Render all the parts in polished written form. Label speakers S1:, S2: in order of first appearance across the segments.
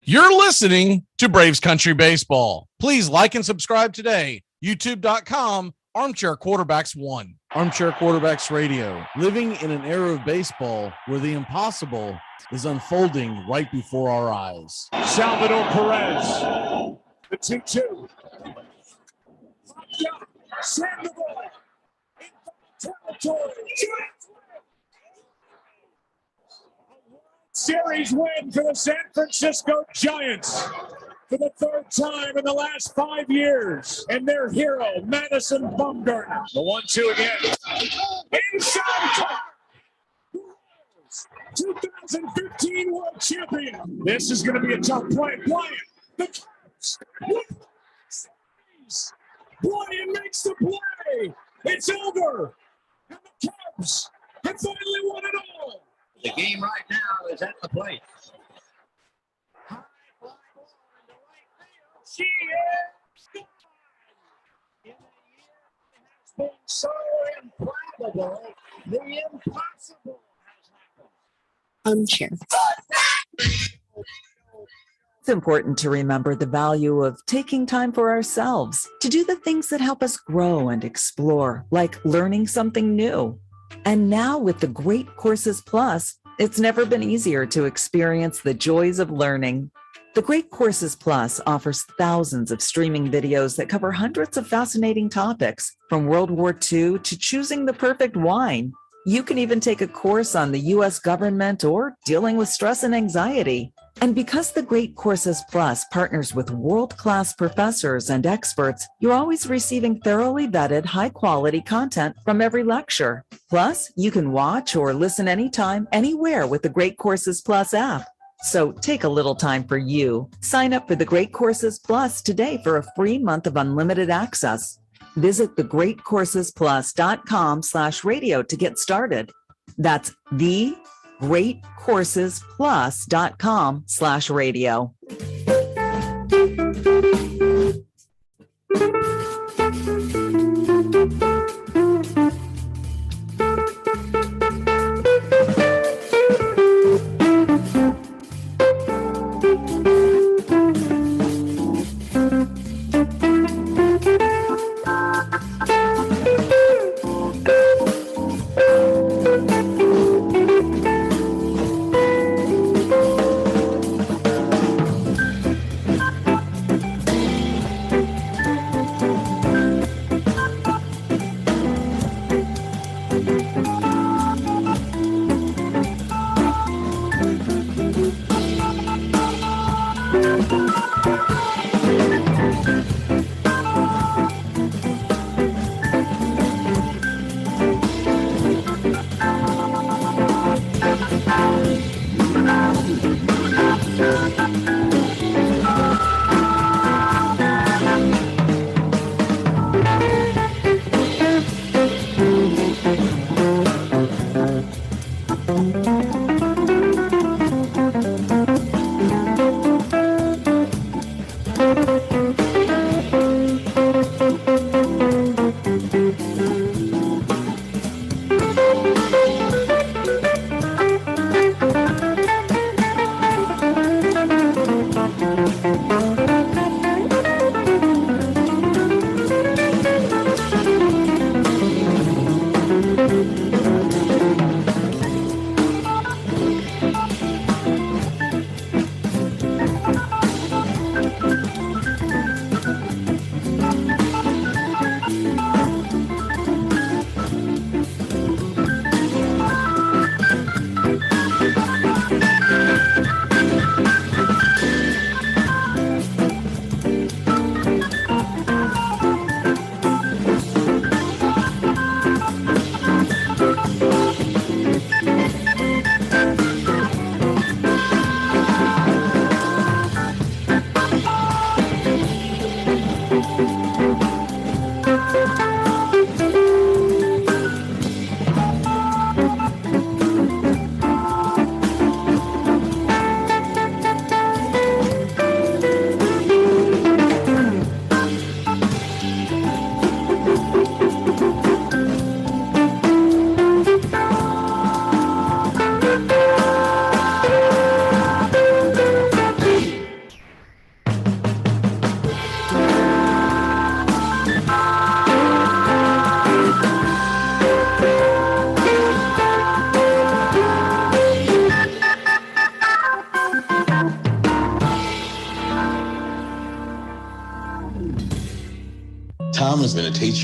S1: You're listening to Braves Country Baseball. Please like and subscribe today. YouTube.com, Armchair Quarterbacks 1. Armchair Quarterbacks Radio. Living in an era of baseball where the impossible is unfolding right before our eyes.
S2: Salvador Perez. The 2-2. Sandoval. In territory. Series win for the San Francisco Giants for the third time in the last 5 years. And their hero, Madison Bumgarner. The 1-2 again. Inside. 2015 World Champion. This is going to be a tough play. Bryant. The Cubs. Bryant makes the play. It's over. And the Cubs have finally won it all.
S3: The game right now is at the plate.
S2: High fly ball into right field. She is gone. In a year that has been so improbable, the impossible has happened.
S4: Armchair. It's important to remember the value of taking time for ourselves to do the things that help us grow and explore, like learning something new. And now with the Great Courses Plus, it's never been easier to experience the joys of learning. The Great Courses Plus offers thousands of streaming videos that cover hundreds of fascinating topics, from World War II to choosing the perfect wine. You can even take a course on the U.S. government or dealing with stress and anxiety. And because the Great Courses Plus partners with world-class professors and experts, you're always receiving thoroughly vetted, high-quality content from every lecture. Plus, you can watch or listen anytime, anywhere with the Great Courses Plus app. So take a little time for you. Sign up for the Great Courses Plus today for a free month of unlimited access. Visit thegreatcoursesplus.com/radio to get started. That's thegreatcoursesplus.com/radio.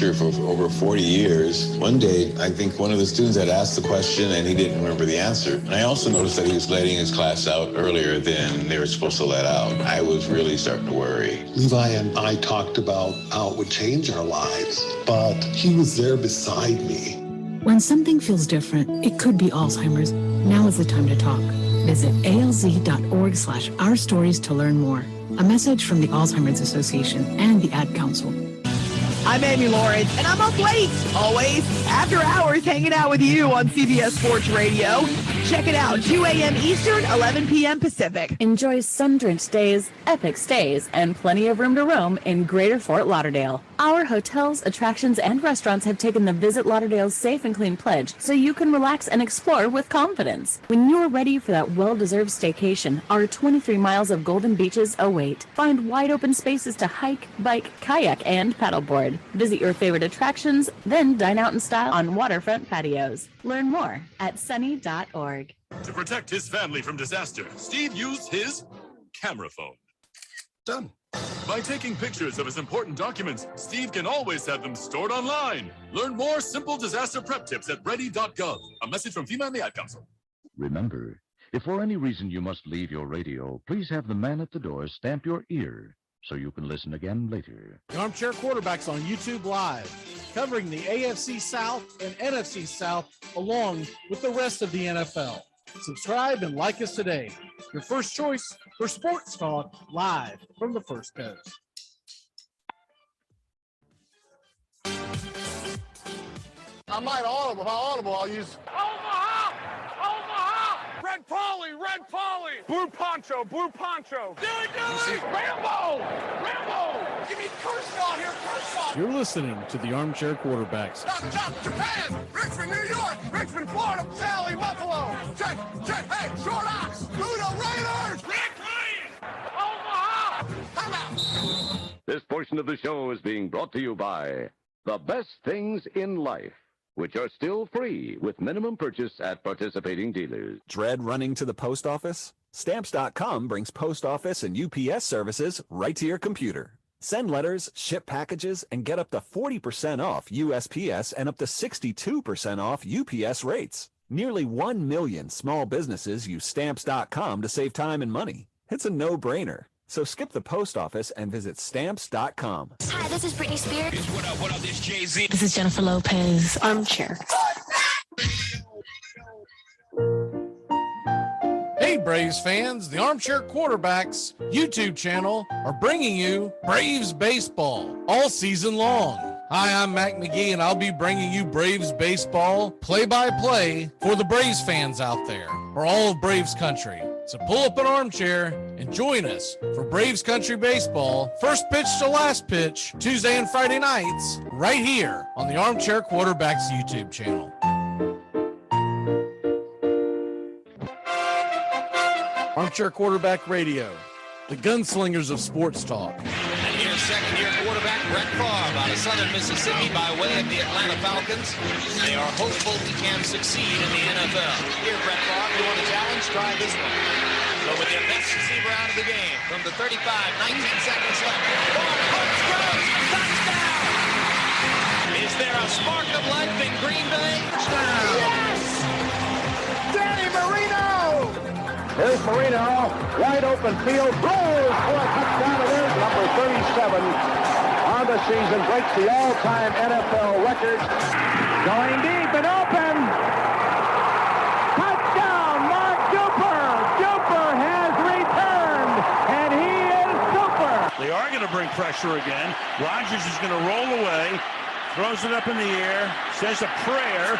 S5: teacher for over 40 years. One day, I think one of the students had asked the question and he didn't remember the answer. And I also noticed that he was letting his class out earlier than they were supposed to let out. I was really starting to worry.
S6: Levi and I talked about how it would change our lives, but he was there beside me.
S7: When something feels different, it could be Alzheimer's. Now is the time to talk. Visit alz.org/ourstories to learn more. A message from the Alzheimer's Association and the Ad Council.
S8: I'm Amy Lawrence, and I'm up late, always, after hours, hanging out with you on CBS Sports Radio. Check it out, 2 a.m. Eastern, 11 p.m. Pacific.
S9: Enjoy sun-drenched days, epic stays, and plenty of room to roam in Greater Fort Lauderdale. Our hotels, attractions, and restaurants have taken the Visit Lauderdale's Safe and Clean pledge, so you can relax and explore with confidence. When you're ready for that well-deserved staycation, our 23 miles of golden beaches await. Find wide-open spaces to hike, bike, kayak, and paddleboard. Visit your favorite attractions, then dine out in style on waterfront patios. Learn more at sunny.org.
S10: To protect his family from disaster, Steve used his camera phone.
S6: Done.
S10: By taking pictures of his important documents, Steve can always have them stored online. Learn more simple disaster prep tips at ready.gov. A message from FEMA and the Ad Council.
S11: Remember, if for any reason you must leave your radio, please have the man at the door stamp your ear so you can listen again later.
S1: The Armchair Quarterbacks on YouTube Live, covering the AFC South and NFC South along with the rest of the NFL. Subscribe and like us today. Your first choice for sports talk live from the First Coast.
S12: I might audible. If I audible, I'll use Omaha! Omaha! Red Polly! Red Polly! Blue Poncho! Blue Poncho! Dilly! Rambo! Rambo! Give me Kershaw here! Kershaw!
S1: You're listening to the Armchair Quarterbacks.
S12: Stop! Japan! Richmond, New York! Richmond, Florida! Sally, Buffalo! Check! Hey! Short Ox! Ludo Raiders! Red Lions! Omaha! Come out!
S11: This portion of the show is being brought to you by The Best Things in Life, which are still free with minimum purchase at participating dealers.
S13: Dread running to the post office? Stamps.com brings post office and UPS services right to your computer. Send letters, ship packages, and get up to 40% off USPS and up to 62% off UPS rates. Nearly 1 million small businesses use Stamps.com to save time and money. It's a no-brainer. So skip the post office and visit Stamps.com.
S14: Hi, this is Britney Spears.
S15: What up, this Jay-Z.
S14: This is Jennifer Lopez. Armchair.
S1: Hey, Braves fans, the Armchair Quarterbacks YouTube channel are bringing you Braves Baseball all season long. Hi, I'm Mac McGee, and I'll be bringing you Braves Baseball play-by-play for the Braves fans out there, for all of Braves country. So pull up an armchair and join us for Braves Country Baseball, first pitch to last pitch, Tuesday and Friday nights, right here on the Armchair Quarterbacks YouTube channel. Armchair Quarterback Radio, the gunslingers of sports talk.
S15: And here's second-year quarterback Brett Favre out of Southern Mississippi by way of the Atlanta Falcons. They are hopeful he can succeed in the NFL. Here, Brett Favre, you want a challenge? Try this one. So with your best receiver out of the game, from the 35, 19 seconds left. Ball pumps, goes, touchdown! Is there a spark of life in Green Bay? Touchdown!
S12: Yes! Danny Marino!
S16: Here's Marino, wide open field, throws for a touchdown. It is number 37 on the season, breaks the all-time NFL record. Going deep and open. Touchdown, Mark Duper. Duper has returned, and he is super.
S17: They are going to bring pressure again. Rodgers is going to roll away, throws it up in the air, says a prayer.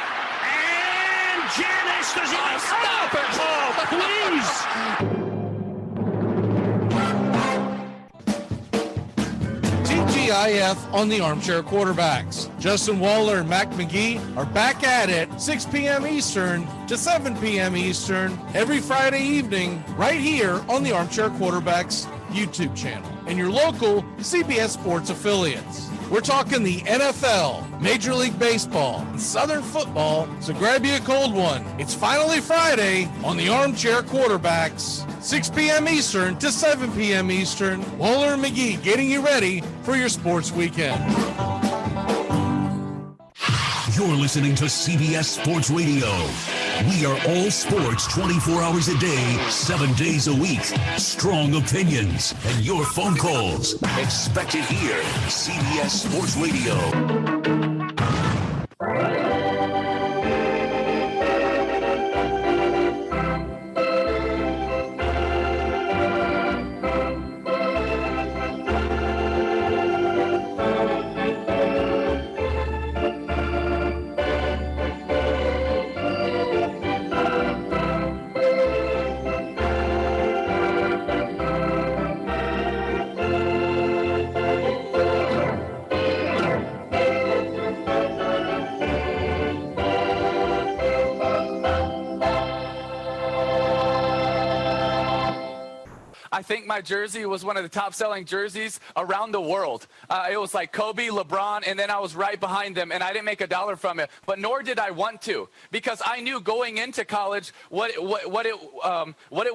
S17: Janis, does he stop it? Oh,
S1: please. TGIF on the Armchair Quarterbacks. Justin Waller and Mac McGee are back at it 6 p.m. Eastern to 7 p.m. Eastern every Friday evening right here on the Armchair Quarterbacks YouTube channel and your local CBS Sports affiliates. We're talking the NFL, Major League Baseball, and Southern football, so grab you a cold one. It's finally Friday on the Armchair Quarterbacks, 6 p.m. Eastern to 7 p.m. Eastern. Waller and McGee getting you ready for your sports weekend.
S18: You're listening to CBS Sports Radio. We are all sports 24 hours a day, 7 days a week. Strong opinions and your phone calls. Expect it here. CBS Sports Radio.
S19: I think my jersey was one of the top-selling jerseys around the world. It was like Kobe, LeBron, and then I was right behind them, and I didn't make a dollar from it. But nor did I want to, because I knew going into college what it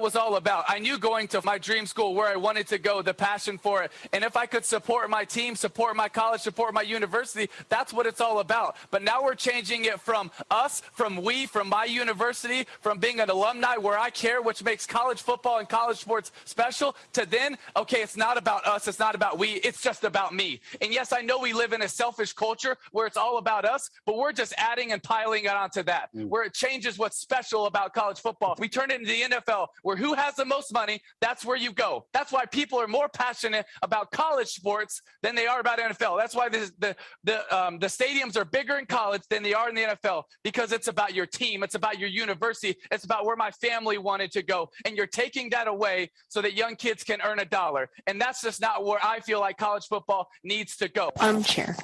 S19: was all about. I knew going to my dream school, where I wanted to go, the passion for it. And if I could support my team, support my college, support my university, that's what it's all about. But now we're changing it from us, from we, from my university, from being an alumni where I care, which makes college football and college sports special, to then, okay, it's not about us, it's not about we, it's just about me. And yes, I know we live in a selfish culture where it's all about us, but we're just adding and piling it onto that, where it changes what's special about college football. We turn it into the NFL, where who has the most money, that's where you go. That's why people are more passionate about college sports than they are about NFL. That's why the stadiums are bigger in college than they are in the NFL, because it's about your team, it's about your university, it's about where my family wanted to go. And you're taking that away so that young kids can earn $1. And that's just not where I feel like college football needs to go.
S14: Armchair.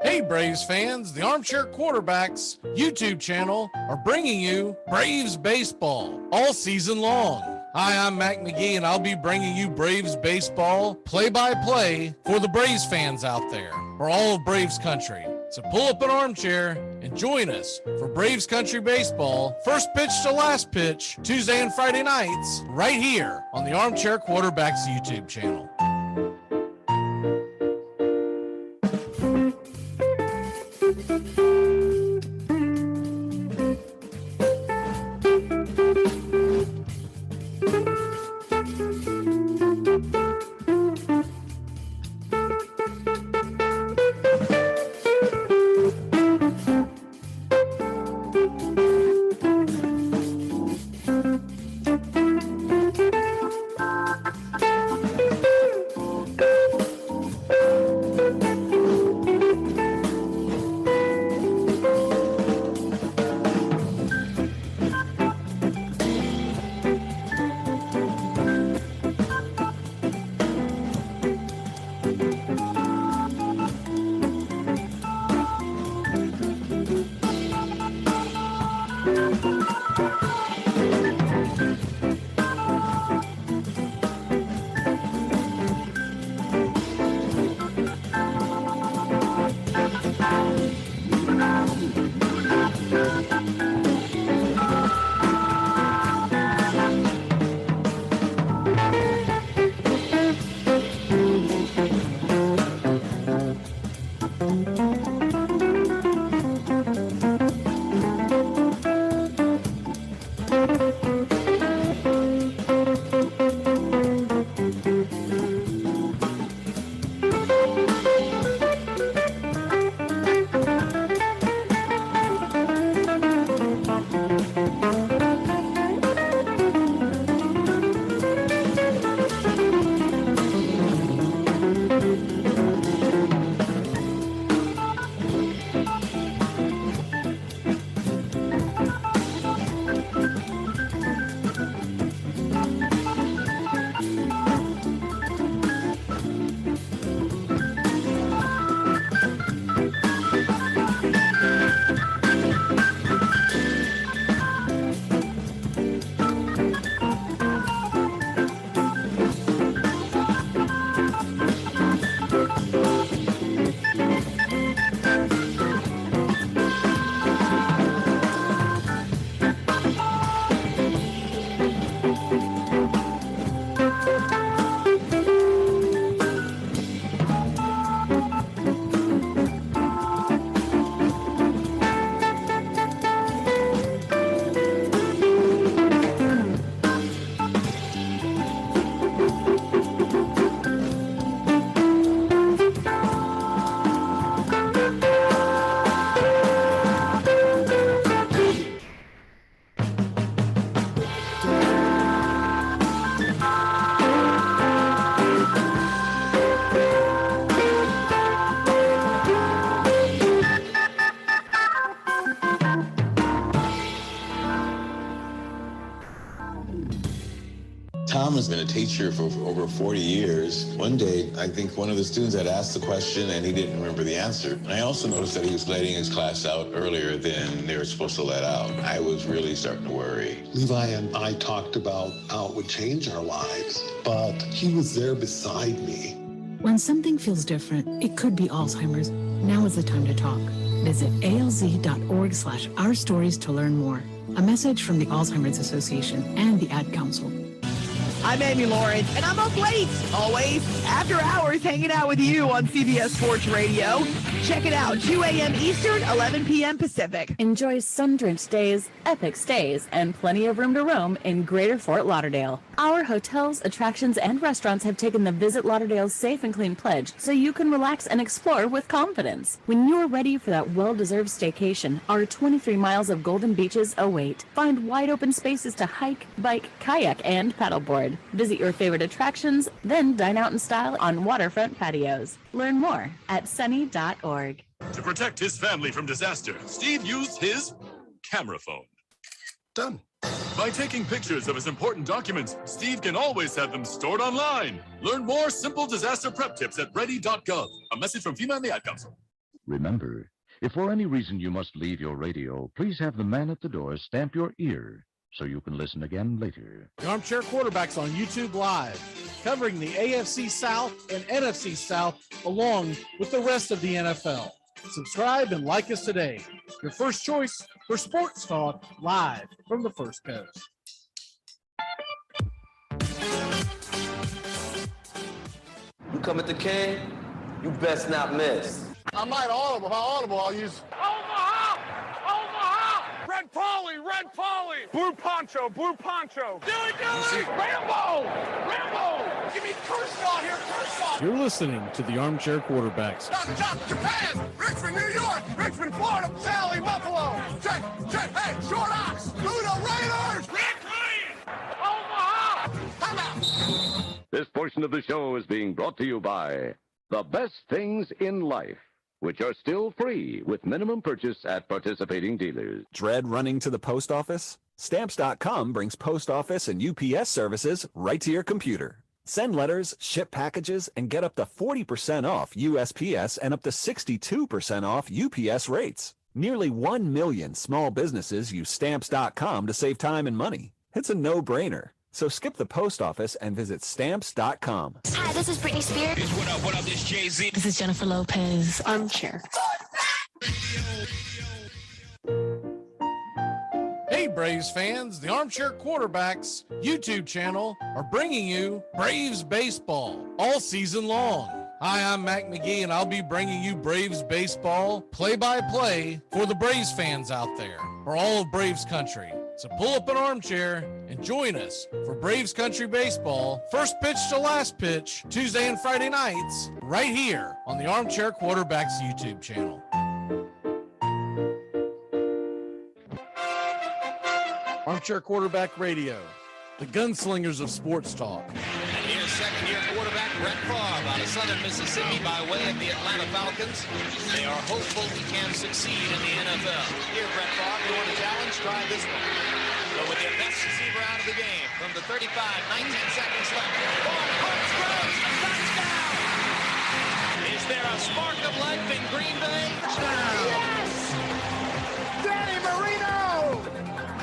S1: Hey, Braves fans, the Armchair Quarterbacks YouTube channel are bringing you Braves baseball all season long. Hi, I'm Mac McGee, and I'll be bringing you Braves baseball play-by-play for the Braves fans out there, for all of Braves country. So pull up an armchair and join us for Braves Country Baseball, first pitch to last pitch, Tuesday and Friday nights, right here on the Armchair Quarterbacks YouTube channel.
S5: has been a teacher for over 40 years. One day, I think one of the students had asked the question and he didn't remember the answer. And I also noticed that he was letting his class out earlier than they were supposed to let out. I was really starting to worry.
S6: Levi and I talked about how it would change our lives, but he was there beside me.
S7: When something feels different, it could be Alzheimer's. Now is the time to talk. Visit alz.org/ourstories to learn more. A message from the Alzheimer's Association and the Ad Council.
S8: I'm Amy Lawrence, and I'm up late, always, after hours, hanging out with you on CBS Sports Radio. Check it out, 2 a.m. Eastern, 11 p.m. Pacific.
S9: Enjoy sun-drenched days, epic stays, and plenty of room to roam in Greater Fort Lauderdale. Our hotels, attractions, and restaurants have taken the Visit Lauderdale's Safe and Clean pledge, so you can relax and explore with confidence. When you're ready for that well-deserved staycation, our 23 miles of golden beaches await. Find wide-open spaces to hike, bike, kayak, and paddleboard. Visit your favorite attractions, then dine out in style on waterfront patios. Learn more at sunny.org.
S10: To protect his family from disaster, Steve used his camera phone.
S12: Done.
S10: By taking pictures of his important documents, Steve can always have them stored online. Learn more simple disaster prep tips at ready.gov. A message from FEMA and the Ad Council.
S11: Remember, if for any reason you must leave your radio, please have the man at the door stamp your ear so you can listen again later.
S1: The Armchair Quarterbacks on YouTube Live, covering the AFC South and NFC South along with the rest of the NFL. Subscribe and like us today. Your first choice for sports talk live from the First Coast.
S20: You come at the King, you best not miss.
S12: I might audible. If I audible, I'll use Omaha! Omaha! Red Polly! Red Polly! Blue Poncho! Blue Poncho! Dilly Dilly! Rambo! Rambo! Give me Kershaw here! Kershaw!
S1: You're listening to the Armchair Quarterbacks.
S12: Duck, Japan! Richmond, New York! Richmond, Florida! Sally, Buffalo! Check! Hey, Short Ox! Luda Raiders! Red Ryan! Omaha! Come out!
S11: This portion of the show is being brought to you by The Best Things in Life, which are still free with minimum purchase at participating dealers.
S13: Dread running to the post office? Stamps.com brings post office and UPS services right to your computer. Send letters, ship packages, and get up to 40% off USPS and up to 62% off UPS rates. Nearly 1 million small businesses use Stamps.com to save time and money. It's a no-brainer. So skip the post office and visit Stamps.com.
S14: Hi, this is Britney Spears.
S15: What up, this Jay-Z.
S14: This is Jennifer Lopez. Armchair.
S1: Hey, Braves fans, the Armchair Quarterbacks YouTube channel are bringing you Braves baseball all season long. Hi, I'm Mac McGee, and I'll be bringing you Braves baseball play-by-play for the Braves fans out there, for all of Braves country. So pull up an armchair and join us for Braves Country Baseball, first pitch to last pitch, Tuesday and Friday nights, right here on the Armchair Quarterbacks YouTube channel. Armchair Quarterback Radio, the gunslingers of sports talk.
S15: And here's second-year quarterback Brett Favre out of Southern Mississippi by way of the Atlanta Falcons. They are hopeful he can succeed in the NFL. Here, Brett Favre, you want a challenge? Try this one. So with their best receiver out of the game from the 35, 19 seconds left. Ball punch throws, touchdown! Is there a spark of life in Green Bay? Touchdown!
S12: Yes! Danny Marino!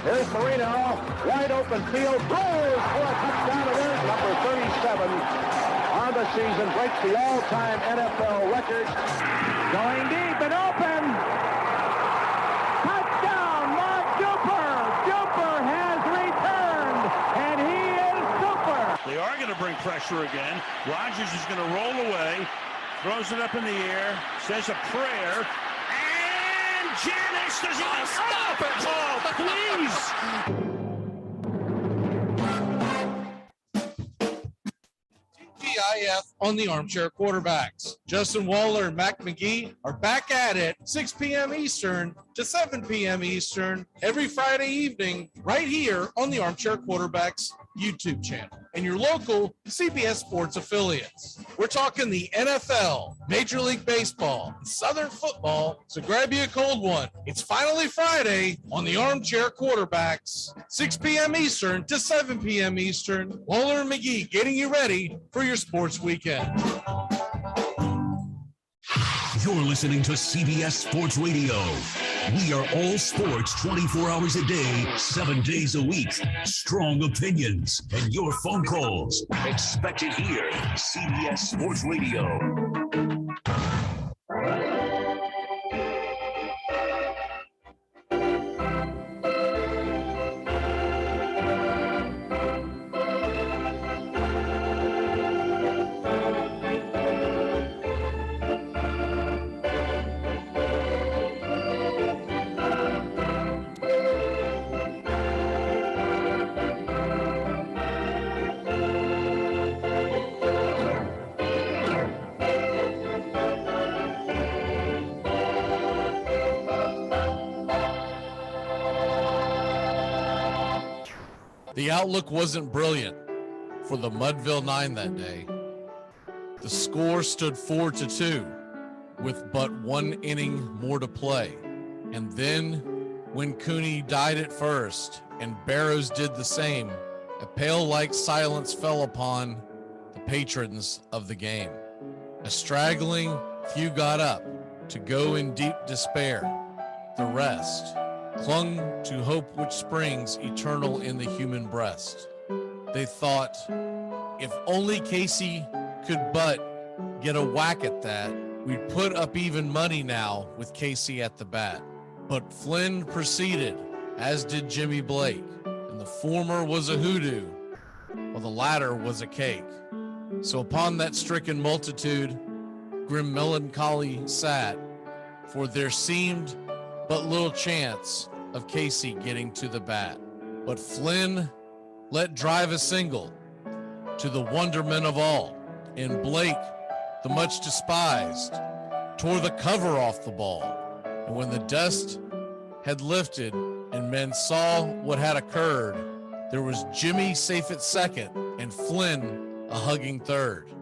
S12: Here's Marino, wide open field, throws for a touchdown. It is number 37 on the season, breaks the all-time NFL record. Going deep and open. Touchdown, Mark Duper. Duper has returned, and he is super.
S17: They are going to bring pressure again. Rodgers is going to roll away, throws it up in the air, says a prayer. Janis does not stop it! Oh, please!
S1: TGI USIF on the Armchair Quarterbacks. Justin Waller and Mac McGee are back at it 6 p.m. Eastern to 7 p.m. Eastern every Friday evening right here on the Armchair Quarterbacks YouTube channel and your local CBS Sports affiliates. We're talking the NFL, Major League Baseball, Southern football, so grab you a cold one. It's finally Friday on the Armchair Quarterbacks, 6 p.m. Eastern to 7 p.m. Eastern. Waller and McGee getting you ready for your sports weekend.
S18: You're listening to CBS Sports Radio. We are all sports 24 hours a day, 7 days a week. Strong opinions and your phone calls. Expect it here. CBS Sports Radio.
S1: The outlook wasn't brilliant for the Mudville Nine that day. The score stood 4-2 with but one inning more to play. And then when Cooney died at first and Barrows did the same, a pale-like silence fell upon the patrons of the game. A straggling few got up to go in deep despair. The rest clung to hope which springs eternal in the human breast. They thought, if only Casey could but get a whack at that, we'd put up even money now with Casey at the bat. But Flynn proceeded, as did Jimmy Blake, and the former was a hoodoo, while the latter was a cake. So upon that stricken multitude, grim melancholy sat, for there seemed but little chance of Casey getting to the bat. But Flynn let drive a single to the wonderment of all, and Blake, the much despised, tore the cover off the ball. And when the dust had lifted and men saw what had occurred, there was Jimmy safe at second and Flynn a hugging third.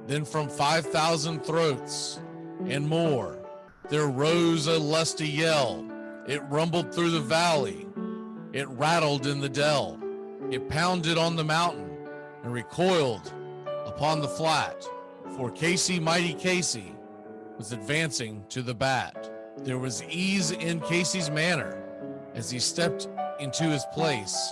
S1: Then from 5,000 throats and more, there rose a lusty yell. It rumbled through the valley. It rattled in the dell. It pounded on the mountain and recoiled upon the flat. For Casey, mighty Casey, was advancing to the bat. There was ease in Casey's manner as he stepped into his place.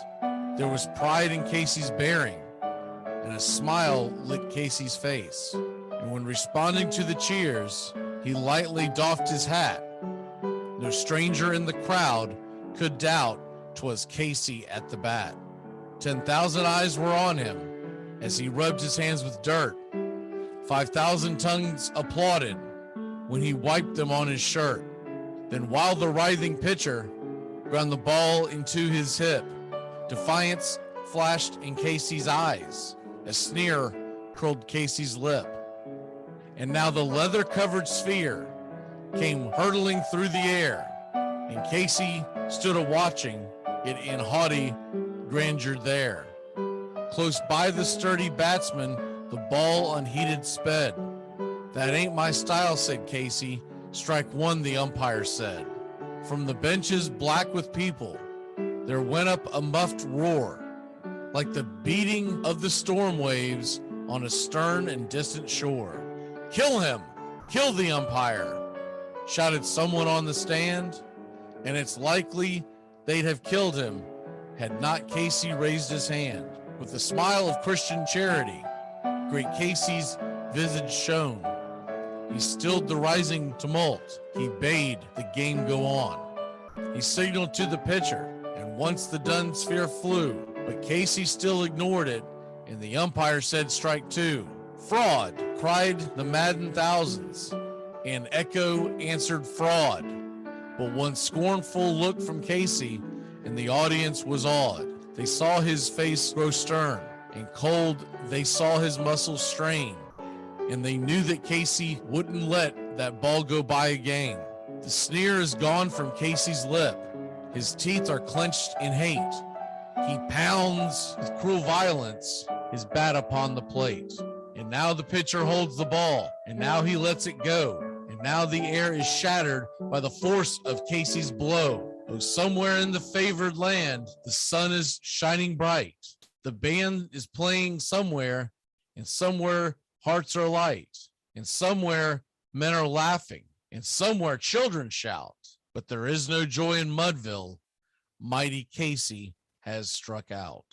S1: There was pride in Casey's bearing, and a smile lit Casey's face. And when responding to the cheers, he lightly doffed his hat. No stranger in the crowd could doubt 'twas Casey at the bat. 10,000 eyes were on him as he rubbed his hands with dirt. 5,000 tongues applauded when he wiped them on his shirt. Then while the writhing pitcher ground the ball into his hip, defiance flashed in Casey's eyes. A sneer curled Casey's lip. And now the leather-covered sphere came hurtling through the air, and Casey stood a-watching it in haughty grandeur there. Close by the sturdy batsman, the ball unheeded sped. That ain't my style, said Casey. Strike one, the umpire said. From the benches black with people, there went up a muffled roar, like the beating of the storm waves on a stern and distant shore. Kill him! Kill the umpire! Shouted someone on the stand, and it's likely they'd have killed him had not Casey raised his hand. With a smile of Christian charity, great Casey's visage shone. He stilled the rising tumult. He bade the game go on. He signaled to the pitcher, and once the dun sphere flew, but Casey still ignored it, and the umpire said strike two. Fraud, cried the maddened thousands, and echo answered fraud. But one scornful look from Casey, and the audience was awed. They saw his face grow stern, and cold they saw his muscles strain. and they knew that Casey wouldn't let that ball go by again. The sneer is gone from Casey's lip. His teeth are clenched in hate. He pounds with cruel violence his bat upon the plate. And now the pitcher holds the ball, and now he lets it go. And now the air is shattered by the force of Casey's blow. Oh, somewhere in the favored land, the sun is shining bright. The band is playing somewhere, and somewhere hearts are light. And somewhere men are laughing, and somewhere children shout. But there is no joy in Mudville. Mighty Casey has struck out.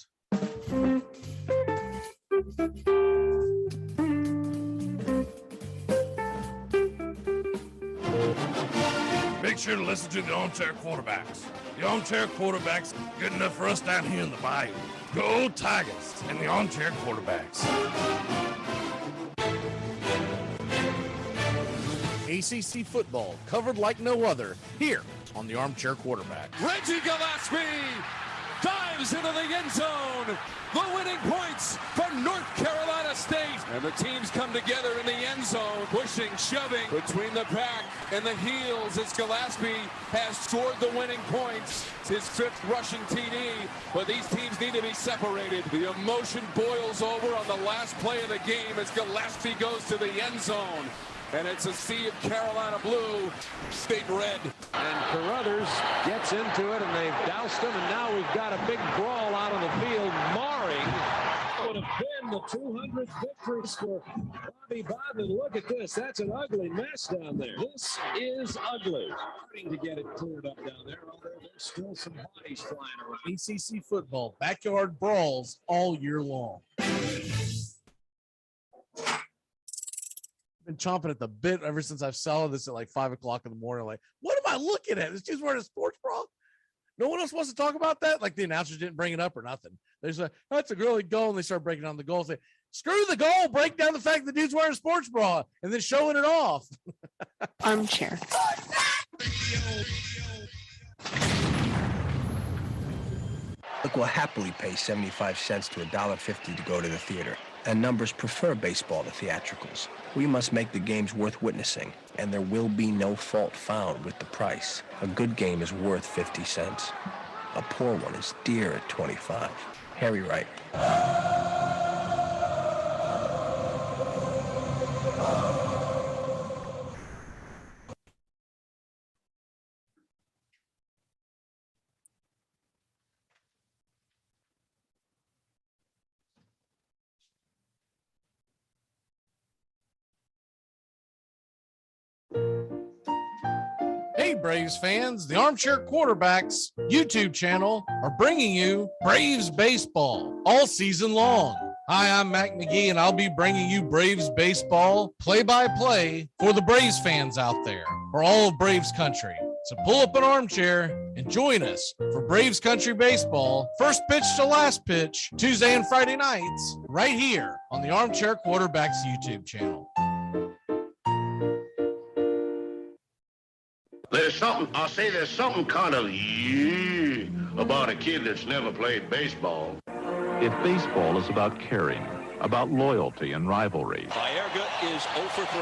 S17: Make sure to listen to the Armchair Quarterbacks. The Armchair Quarterbacks good enough for us down here in the bayou. Go Tigers and the Armchair Quarterbacks.
S1: ACC football covered like no other here on the Armchair Quarterback.
S21: Reggie Gillespie dives into the end zone. The winning points for North Carolina State. And the teams come together in the end zone, pushing, shoving between the back and the heels as Gillespie has scored the winning points. His fifth rushing TD, but these teams need to be separated. The emotion boils over on the last play of the game as Gillespie goes to the end zone. And it's a sea of Carolina blue, State red.
S22: And Carruthers gets into it, and they've doused him, and now we've got a big brawl out on the field. Marring would have been the 200th victory for Bobby Bowden. Look at this. That's an ugly mess down there. This is ugly. Starting to get it cleared up down there, although there's still some bodies flying around.
S1: ACC football, backyard brawls all year long. Been chomping at the bit ever since I've saw this at like 5 o'clock in the morning. Like, what am I looking at? This dude's wearing a sports bra. No one else wants to talk about that. Like the announcers didn't bring it up or nothing. They say, oh, that's a really goal. And they start breaking down the goal. Say, screw the goal. Break down the fact the dude's wearing a sports bra and then showing it off.
S14: Armchair.
S23: Look, will happily pay 75 cents to $1.50 to go to the theater. And numbers prefer baseball to theatricals. We must make the games worth witnessing, and there will be no fault found with the price. A good game is worth 50 cents. A poor one is dear at 25. Harry Wright.
S1: Hey, Braves fans, the Armchair Quarterbacks YouTube channel are bringing you Braves baseball all season long. Hi, I'm Mac McGee, and I'll be bringing you Braves baseball play-by-play for the Braves fans out there, for all of Braves country. So pull up an armchair and join us for Braves country baseball, first pitch to last pitch, Tuesday and Friday nights, right here on the Armchair Quarterbacks YouTube channel.
S24: There's something kind of about a kid that's never played baseball.
S25: If baseball is about caring, about loyalty and rivalry.
S26: Baerga is 0 for 3.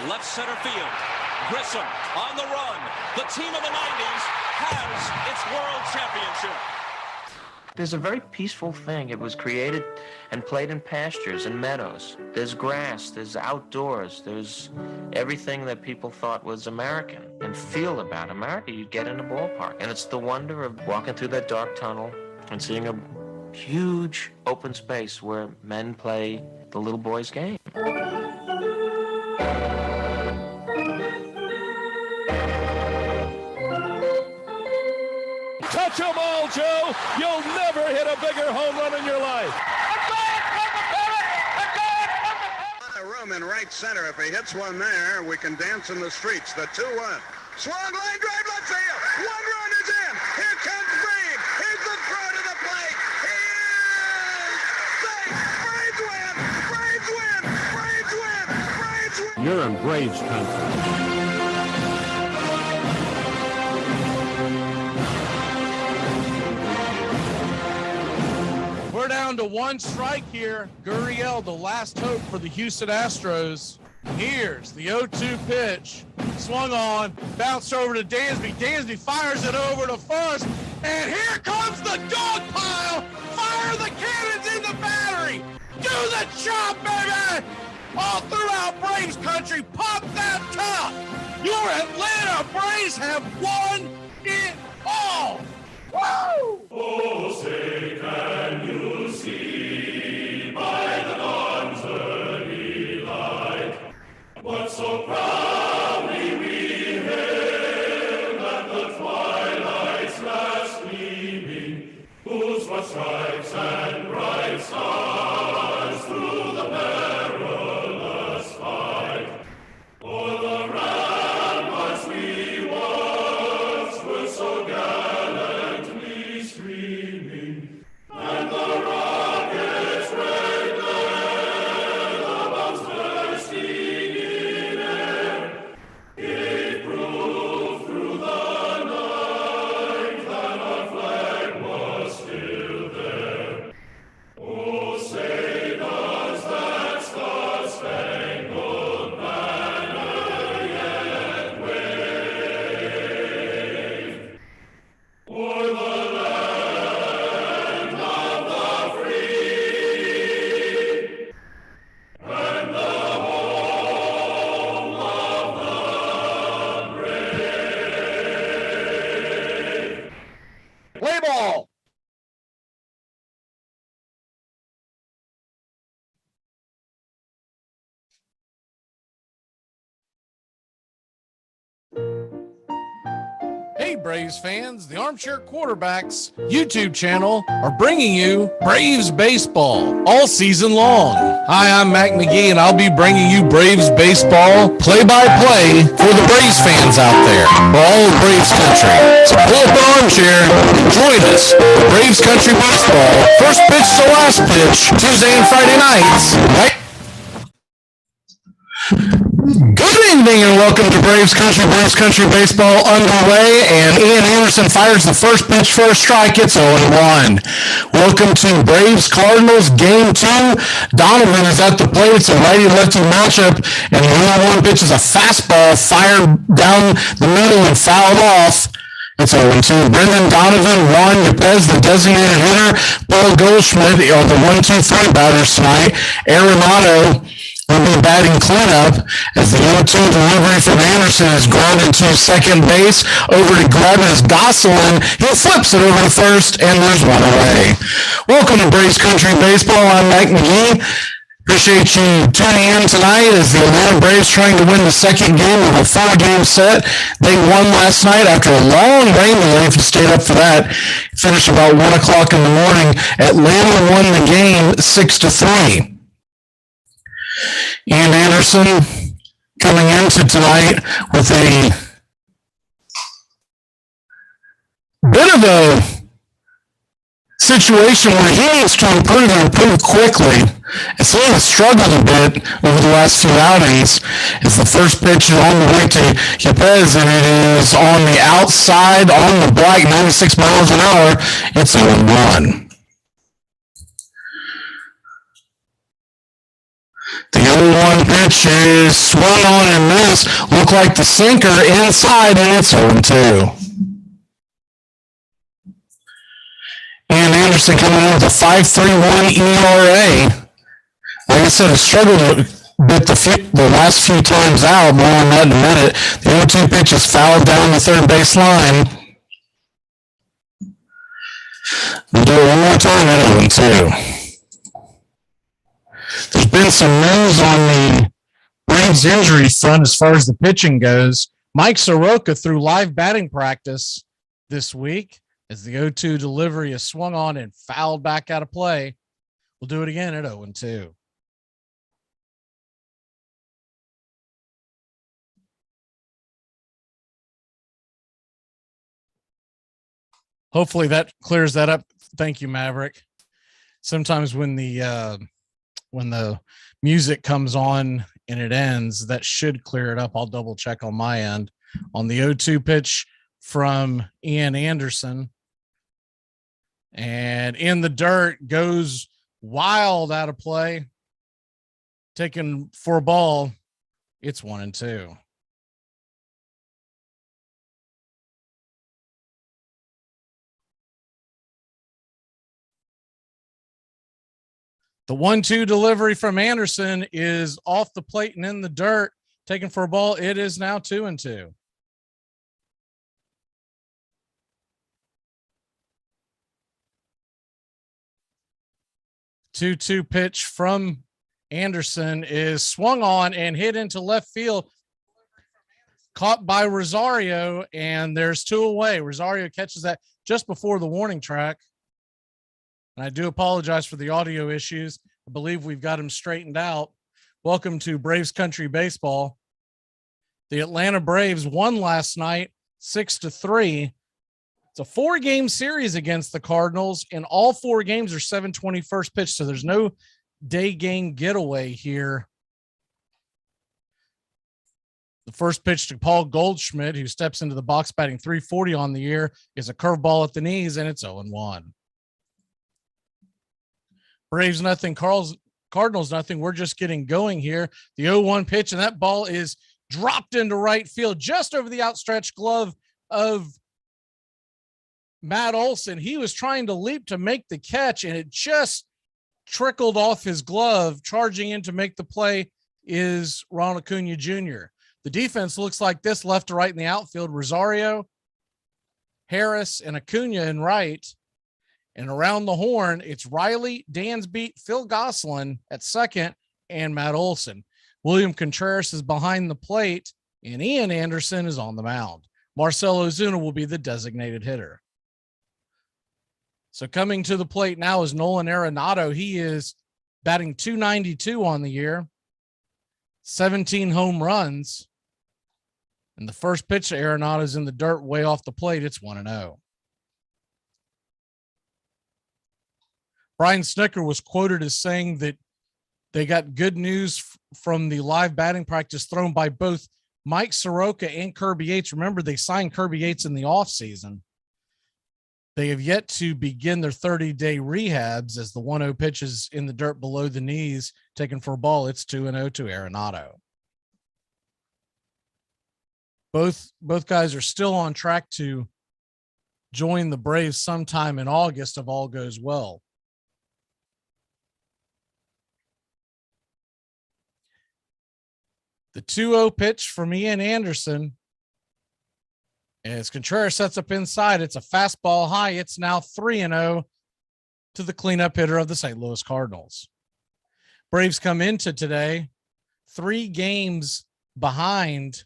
S26: Left center field. Grissom on the run. The team of the 90s has its world championship.
S27: There's a very peaceful thing. It was created and played in pastures and meadows. There's grass, there's outdoors, there's everything that people thought was American and feel about America. You get in a ballpark, and it's the wonder of walking through that dark tunnel and seeing a huge open space where men play the little boy's game.
S22: Touch them all, Joe. You'll never hit a bigger home run in your life.
S28: A room in right center. If he hits one there, we can dance in the streets. The 2-1. Swung line drive left field. One run is in. Here comes Brave. Here's the throw to the plate. He is safe. Braves win. Braves win. Braves win. Braves win.
S22: You're in Braves country.
S1: We're down to one strike here. Gurriel, the last hope for the Houston Astros. Here's the 0-2 pitch. Swung on, bounced over to Dansby. Dansby fires it over to first. And here comes the dog pile. Fire the cannons in the battery. Do the chop, baby. All throughout Braves country, pop that top. Your Atlanta Braves have won it all. Woo!
S2: Oh, say can you see by the dawn's early light what so proudly we hailed at the twilight's last gleaming, whose what stripes and bright stars through the perilous fight o'er the ramparts we once were so gallantly streaming, and the rockets' red glare, the bombs bursting in air, gave proof through the night that our flag was still there. Oh, say does that star-spangled banner yet wave o'er the land of the free and the home of the brave?
S1: Play ball. Hey, Braves fans, the Armchair Quarterbacks YouTube channel are bringing you Braves baseball all season long. Hi, I'm Mac McGee, and I'll be bringing you Braves baseball play-by-play for the Braves fans out there, for all of Braves country. So pull up an armchair and join us for Braves country baseball. First pitch to last pitch, Tuesday and Friday nights. Right? Good evening and welcome to Braves Country Baseball underway, and Ian Anderson fires the first pitch for a strike. It's 0-1. Welcome to Braves Cardinals Game 2. Donovan is at the plate. It's a righty-lefty matchup, and the 0-1 pitch is a fastball fired down the middle and fouled off. It's 0-2. Brendan Donovan, Juan Yepez, the designated hitter. Paul Goldschmidt are the 1-2-3 batters tonight. Arenado will be batting cleanup as the 0-2 delivery from Anderson is grounded to second base. Over to Glebas Gosselin. He flips it over to first, and there's one away. Welcome to Braves Country Baseball. I'm Mike McGee. Appreciate you tuning in tonight as the Atlanta Braves trying to win the second game of a 4-game set. They won last night after a long rain delay. If you stayed up for that, finished about 1 o'clock in the morning. Atlanta won the game 6-3. Ian Anderson coming into tonight with a bit of a situation where he needs to improve and improve quickly. And so he has struggled a bit over the last few outings as the first pitch is on the way to Yepez, and it is on the outside on the black, 96 miles an hour. It's 0-1. The 0-1 pitch is swung on and missed. Looked like the sinker inside, and it's 0-2. Ian Anderson coming in with a 5.31 ERA. Like I said, he struggled a bit the last few times out. More on that in a minute. The 0-2 pitch is fouled down the third base line. We'll do it one more time at 0-2. There's been some news on the Braves injury front as far as the pitching goes. Mike Soroka threw live batting practice this week as the 0-2 delivery is swung on and fouled back out of play. We'll do it again at 0-2. Hopefully that clears that up. Thank you, Maverick. Sometimes when the music comes on and it ends, that should clear it up. I'll double check on my end. On the 0-2 pitch from Ian Anderson, and in the dirt goes Wild out of play. Taken for a ball. It's 1-2. The 1-2 delivery from Anderson is off the plate and in the dirt. Taken for a ball. It is now 2-2. 2-2 pitch from Anderson is swung on and hit into left field. Caught by Rosario, and there's 2 away. Rosario catches that just before the warning track. And I do apologize for the audio issues. I believe we've got them straightened out. Welcome to Braves Country Baseball. The Atlanta Braves won last night 6-3. It's a 4-game series against the Cardinals, and all 4 games are 7:20 first pitch, so there's no day game getaway here. The first pitch to Paul Goldschmidt, who steps into the box batting .340 on the year, is a curveball at the knees, and it's 0-1. Braves nothing, Cardinals nothing. We're just getting going here. The 0-1 pitch, and that ball is dropped into right field just over the outstretched glove of Matt Olson. He was trying to leap to make the catch, and it just trickled off his glove. Charging in to make the play is Ronald Acuna Jr. The defense looks like this left to right in the outfield. Rosario, Harris, and Acuna in right. And around the horn, it's Riley, Dansby, Phil Gosselin at second, and Matt Olson. William Contreras is behind the plate, and Ian Anderson is on the mound. Marcell Ozuna will be the designated hitter. So coming to the plate now is Nolan Arenado. He is batting .292 on the year, 17 home runs. And the first pitch to Arenado is in the dirt way off the plate. It's 1-0. Brian Snitker was quoted as saying that they got good news from the live batting practice thrown by both Mike Soroka and Kirby Yates. Remember, they signed Kirby Yates in the offseason. They have yet to begin their 30-day rehabs as the 1-0 pitch is in the dirt below the knees, taken for a ball. It's 2-0 to Arenado. Both guys are still on track to join the Braves sometime in August if all goes well. The 2-0 pitch from Ian Anderson. As Contreras sets up inside, it's a fastball high. It's now 3-0 to the cleanup hitter of the St. Louis Cardinals. Braves come into today 3 games behind,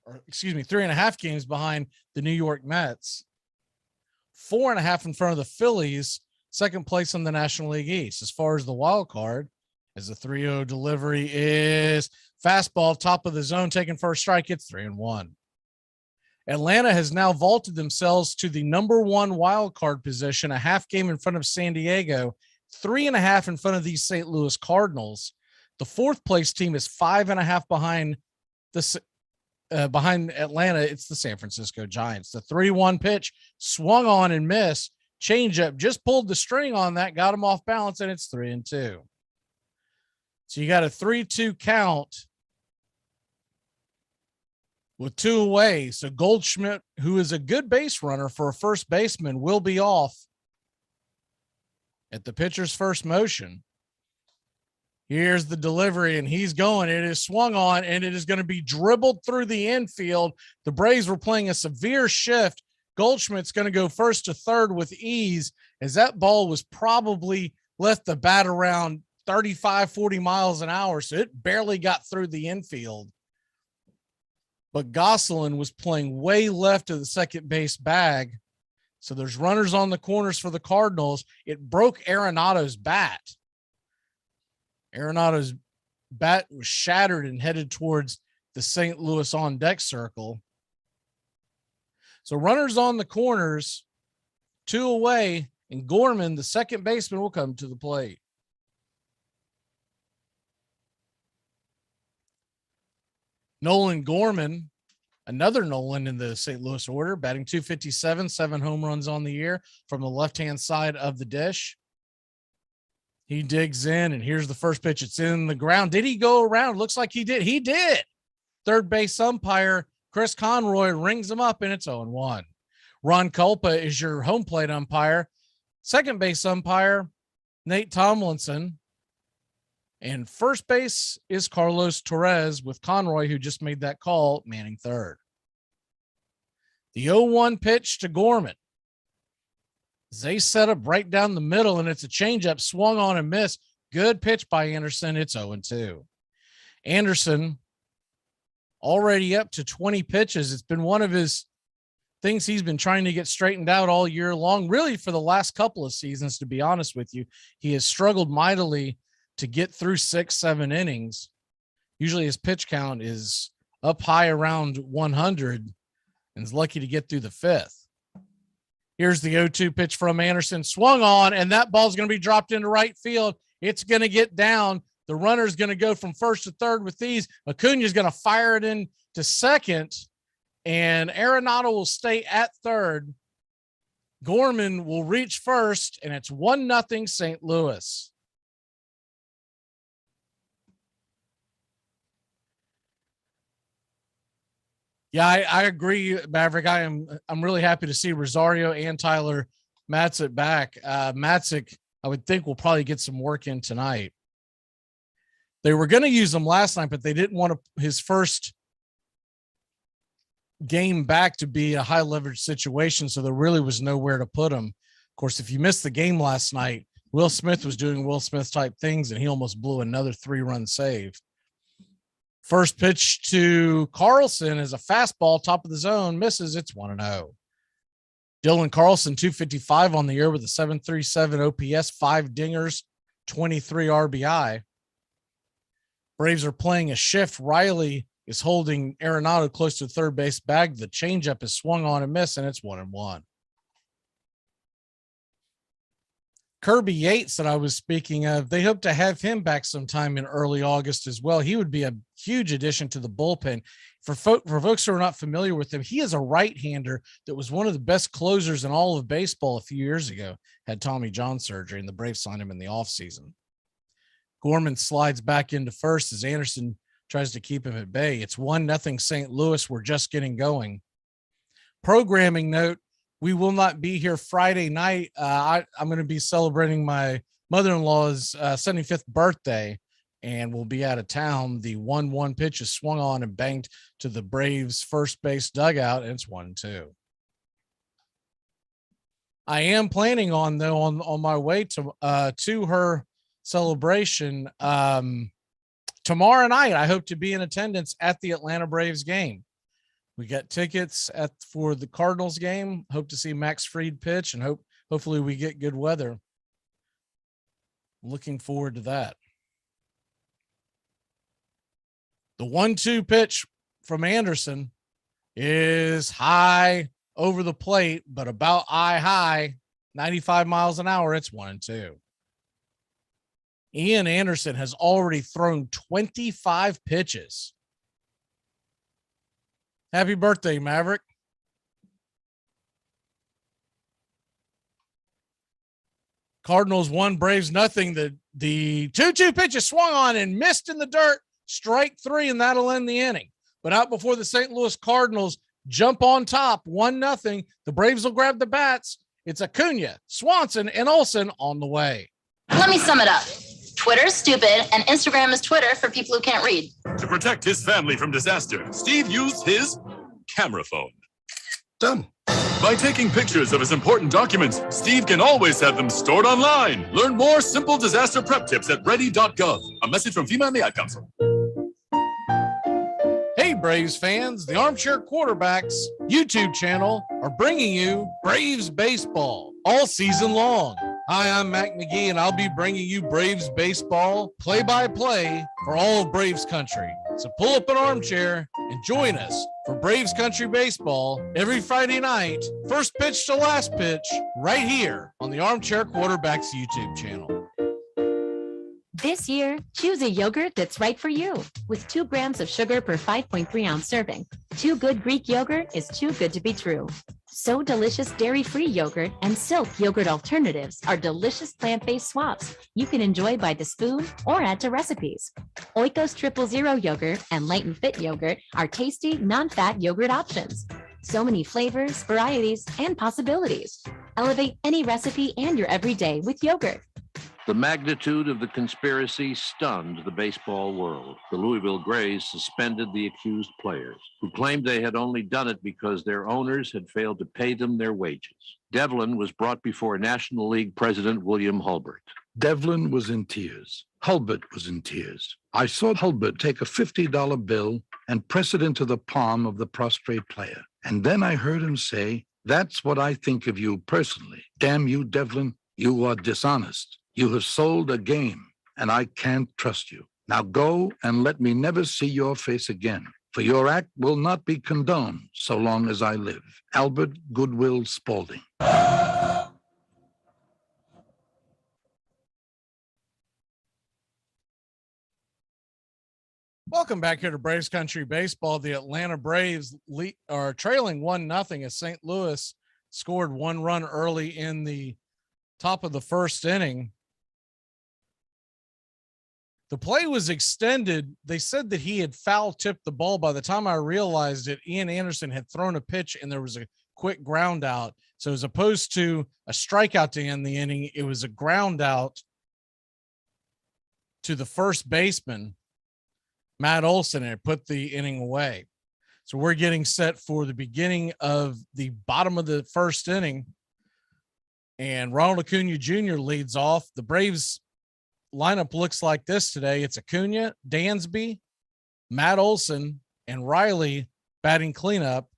S1: or excuse me, 3.5 games behind the New York Mets, 4.5 in front of the Phillies, second place in the National League East. As far as the wild card, as the 3-0 delivery is fastball, top of the zone, taken first strike, it's 3-1. Atlanta has now vaulted themselves to the number 1 wild card position, a half game in front of San Diego, 3.5 in front of these St. Louis Cardinals. The 4th place team is 5.5 behind behind Atlanta. It's the San Francisco Giants. The 3-1 pitch swung on and missed. Changeup just pulled the string on that, got him off balance, and it's 3-2. So you got a 3-2 count with 2 away. So Goldschmidt, who is a good base runner for a first baseman, will be off at the pitcher's first motion. Here's the delivery, and he's going. It is swung on, and it is going to be dribbled through the infield. The Braves were playing a severe shift. Goldschmidt's going to go first to third with ease, as that ball was probably left the bat around 35, 40 miles an hour, so it barely got through the infield. But Gosselin was playing way left of the second base bag, so there's runners on the corners for the Cardinals. It broke Arenado's bat. Arenado's bat was shattered and headed towards the St. Louis on deck circle. So runners on the corners, 2 away, and Gorman, the second baseman, will come to the plate. Nolan Gorman Another Nolan in the St. Louis order, batting .257, 7 home runs on the year from the left-hand side of the dish. He digs in, and here's the first pitch. It's in the ground. Did he go around? Looks like he did. He did. Third base umpire Chris Conroy rings him up, and it's 0-1. Ron Culpa is your home plate umpire. Second base umpire, Nate Tomlinson. And first base is Carlos Torres with Conroy, who just made that call, manning third. The 0-1 pitch to Gorman. They set up right down the middle, and it's a changeup, swung on and missed. Good pitch by Anderson. It's 0-2. Anderson already up to 20 pitches. It's been one of his things he's been trying to get straightened out all year long, really for the last couple of seasons, to be honest with you. He has struggled mightily to get through 6-7 innings. Usually his pitch count is up high around 100 and is lucky to get through the fifth. Here's the 0-2 pitch from Anderson, swung on, and that ball's going to be dropped into right field. It's going to get down. The runner's going to go from first to third with these. Acuña is going to fire it in to second, and Arenado will stay at third. Gorman will reach first, and it's 1-0 St. Louis. Yeah, I agree, Maverick. I'm really happy to see Rosario and Tyler Matzek back. Matzek, I would think, will probably get some work in tonight. They were going to use him last night, but they didn't want his first game back to be a high leverage situation, so there really was nowhere to put him. Of course, if you missed the game last night, Will Smith was doing Will Smith type things, and he almost blew another 3-run save. First pitch to Carlson is a fastball, top of the zone, misses. It's 1-0. Dylan Carlson, .255 on the year with a .737 OPS, 5 dingers, 23 RBI. Braves are playing a shift. Riley is holding Arenado close to the third base bag. The changeup is swung on and missed, and it's 1-1. Kirby Yates that I was speaking of, they hope to have him back sometime in early August as well. He would be a huge addition to the bullpen. For folks who are not familiar with him, he is a right-hander that was one of the best closers in all of baseball a few years ago, had Tommy John surgery, and the Braves signed him in the offseason. Gorman slides back into first as Anderson tries to keep him at bay. It's 1-0 St. Louis. We're just getting going. Programming note, we will not be here Friday night. I'm going to be celebrating my mother-in-law's 75th birthday, and we'll be out of town. The 1-1 pitch is swung on and banged to the Braves' first base dugout, and it's 1-2. I am planning on, though, on my way to her celebration tomorrow night. I hope to be in attendance at the Atlanta Braves game. We got tickets for the Cardinals game. Hope to see Max Fried pitch, and hopefully we get good weather. Looking forward to that. The 1-2 pitch from Anderson is high over the plate, but about eye high, 95 miles an hour. It's 1-2. Ian Anderson has already thrown 25 pitches. Happy birthday, Maverick. Cardinals 1, Braves nothing. The 2-2 pitch is swung on and missed in the dirt. Strike 3, and that'll end the inning. But out before the St. Louis Cardinals jump on top, 1-0. The Braves will grab the bats. It's Acuña, Swanson, and Olsen on the way.
S3: Let me sum it up. Twitter's stupid, and Instagram is Twitter for people who can't read.
S10: To protect his family from disaster, Steve used his camera phone.
S24: Done.
S10: By taking pictures of his important documents, Steve can always have them stored online. Learn more simple disaster prep tips at ready.gov. A message from FEMA and the Ad Council.
S1: Hey, Braves fans, the Armchair Quarterbacks YouTube channel are bringing you Braves baseball all season long. Hi, I'm Mac McGee, and I'll be bringing you Braves baseball play-by-play for all of Braves country. So pull up an armchair and join us for Braves country baseball every Friday night, first pitch to last pitch, right here on the Armchair Quarterbacks YouTube channel.
S4: This year, choose a yogurt that's right for you. With 2 grams of sugar per 5.3 ounce serving, Too Good Greek yogurt is too good to be true. So Delicious dairy-free yogurt and Silk yogurt alternatives are delicious plant-based swaps you can enjoy by the spoon or add to recipes. Oikos 000 yogurt and Light and Fit yogurt are tasty, non-fat yogurt options. So many flavors, varieties, and possibilities. Elevate any recipe and your everyday with yogurt.
S25: The magnitude of the conspiracy stunned the baseball world. The Louisville Grays suspended the accused players, who claimed they had only done it because their owners had failed to pay them their wages. Devlin was brought before National League President William Hulbert.
S5: Devlin was in tears. Hulbert was in tears. I saw Hulbert take a $50 bill and press it into the palm of the prostrate player. And then I heard him say, "That's what I think of you personally. Damn you, Devlin, you are dishonest. You have sold a game, and I can't trust you. Now go and let me never see your face again, for your act will not be condoned so long as I live." Albert Goodwill Spaulding.
S1: Welcome back here to Braves Country Baseball. The Atlanta Braves are trailing 1-0 as St. Louis scored 1 run early in the top of the first inning. The play was extended. They said that he had foul tipped the ball. By the time I realized it, Ian Anderson had thrown a pitch and there was a quick ground out. So as opposed to a strikeout to end the inning, it was a ground out to the first baseman, Matt Olson, and it put the inning away. So we're getting set for the beginning of the bottom of the first inning. And Ronald Acuna Jr. leads off. The Braves lineup looks like this today. It's Acuna, Dansby, Matt Olson, and Riley batting cleanup.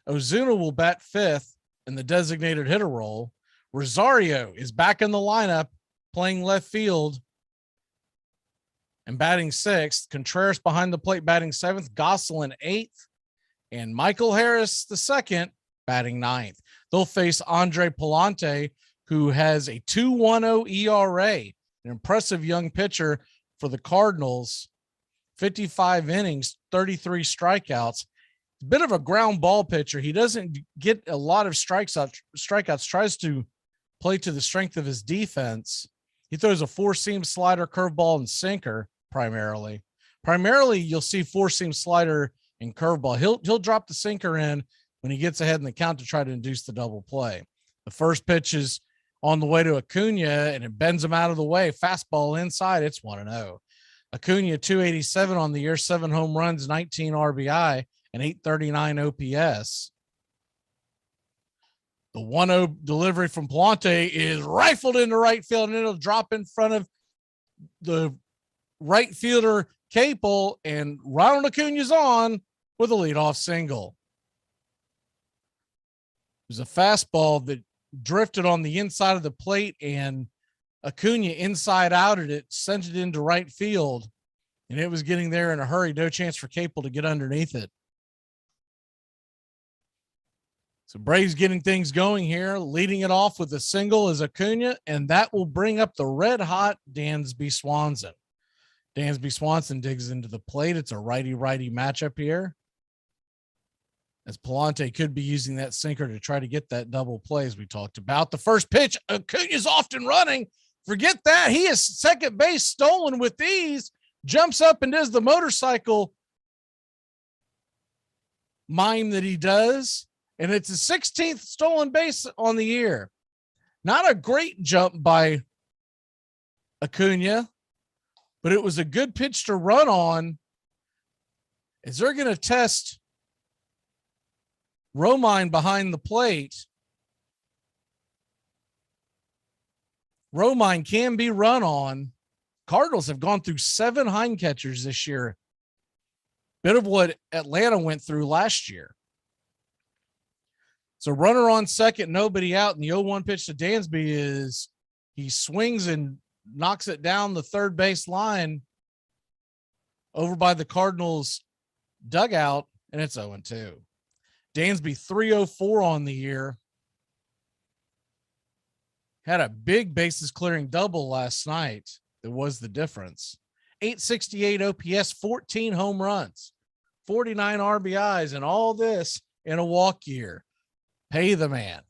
S1: Ozuna will bat 5th in the designated hitter role. Rosario is back in the lineup playing left field and batting 6th. Contreras behind the plate batting 7th. Gosselin 8th. And Michael Harris the 2nd batting 9th. They'll face Andre Palante, who has a 2.10 ERA. An impressive young pitcher for the Cardinals. 55 innings, 33 strikeouts. A bit of a ground ball pitcher. He doesn't get a lot of strikeouts, tries to play to the strength of his defense. He throws a 4-seam slider, curveball, and sinker primarily. Primarily, you'll see 4-seam slider and curveball. He'll drop the sinker in when he gets ahead in the count to try to induce the double play. The first pitch is on the way to Acuna, and it bends him out of the way. Fastball inside. It's 1-0. Acuna, 287 on the year, 7 home runs, 19 RBI, and 839 OPS. The 1-0 delivery from Palante is rifled into right field, and it'll drop in front of the right fielder, Capel, and Ronald Acuna's on with a leadoff single. It was a fastball that drifted on the inside of the plate, and Acuna inside outed it, sent it into right field, and it was getting there in a hurry. No chance for Capel to get underneath it. So Braves getting things going here. Leading it off with a single is Acuna, and that will bring up the red-hot Dansby Swanson. Dansby Swanson digs into the plate. It's a righty-righty matchup here, as Palante could be using that sinker to try to get that double play, as we talked about. The first pitch, Acuna's often running. Forget that. He is second base stolen with ease. Jumps up and does the motorcycle mime that he does. And it's a 16th stolen base on the year. Not a great jump by Acuna, but it was a good pitch to run on, as they're going to test Romine behind the plate. Romine can be run on. Cardinals have gone through 7 hind catchers this year. Bit of what Atlanta went through last year. So runner on second, nobody out, and the 0-1 pitch to Dansby is he swings and knocks it down the third base line over by the Cardinals dugout, and it's 0-2. Dansby 304 on the year. Had a big bases clearing double last night. was the difference. 868 OPS, 14 home runs, 49 RBIs, and all this in a walk year. Pay the man.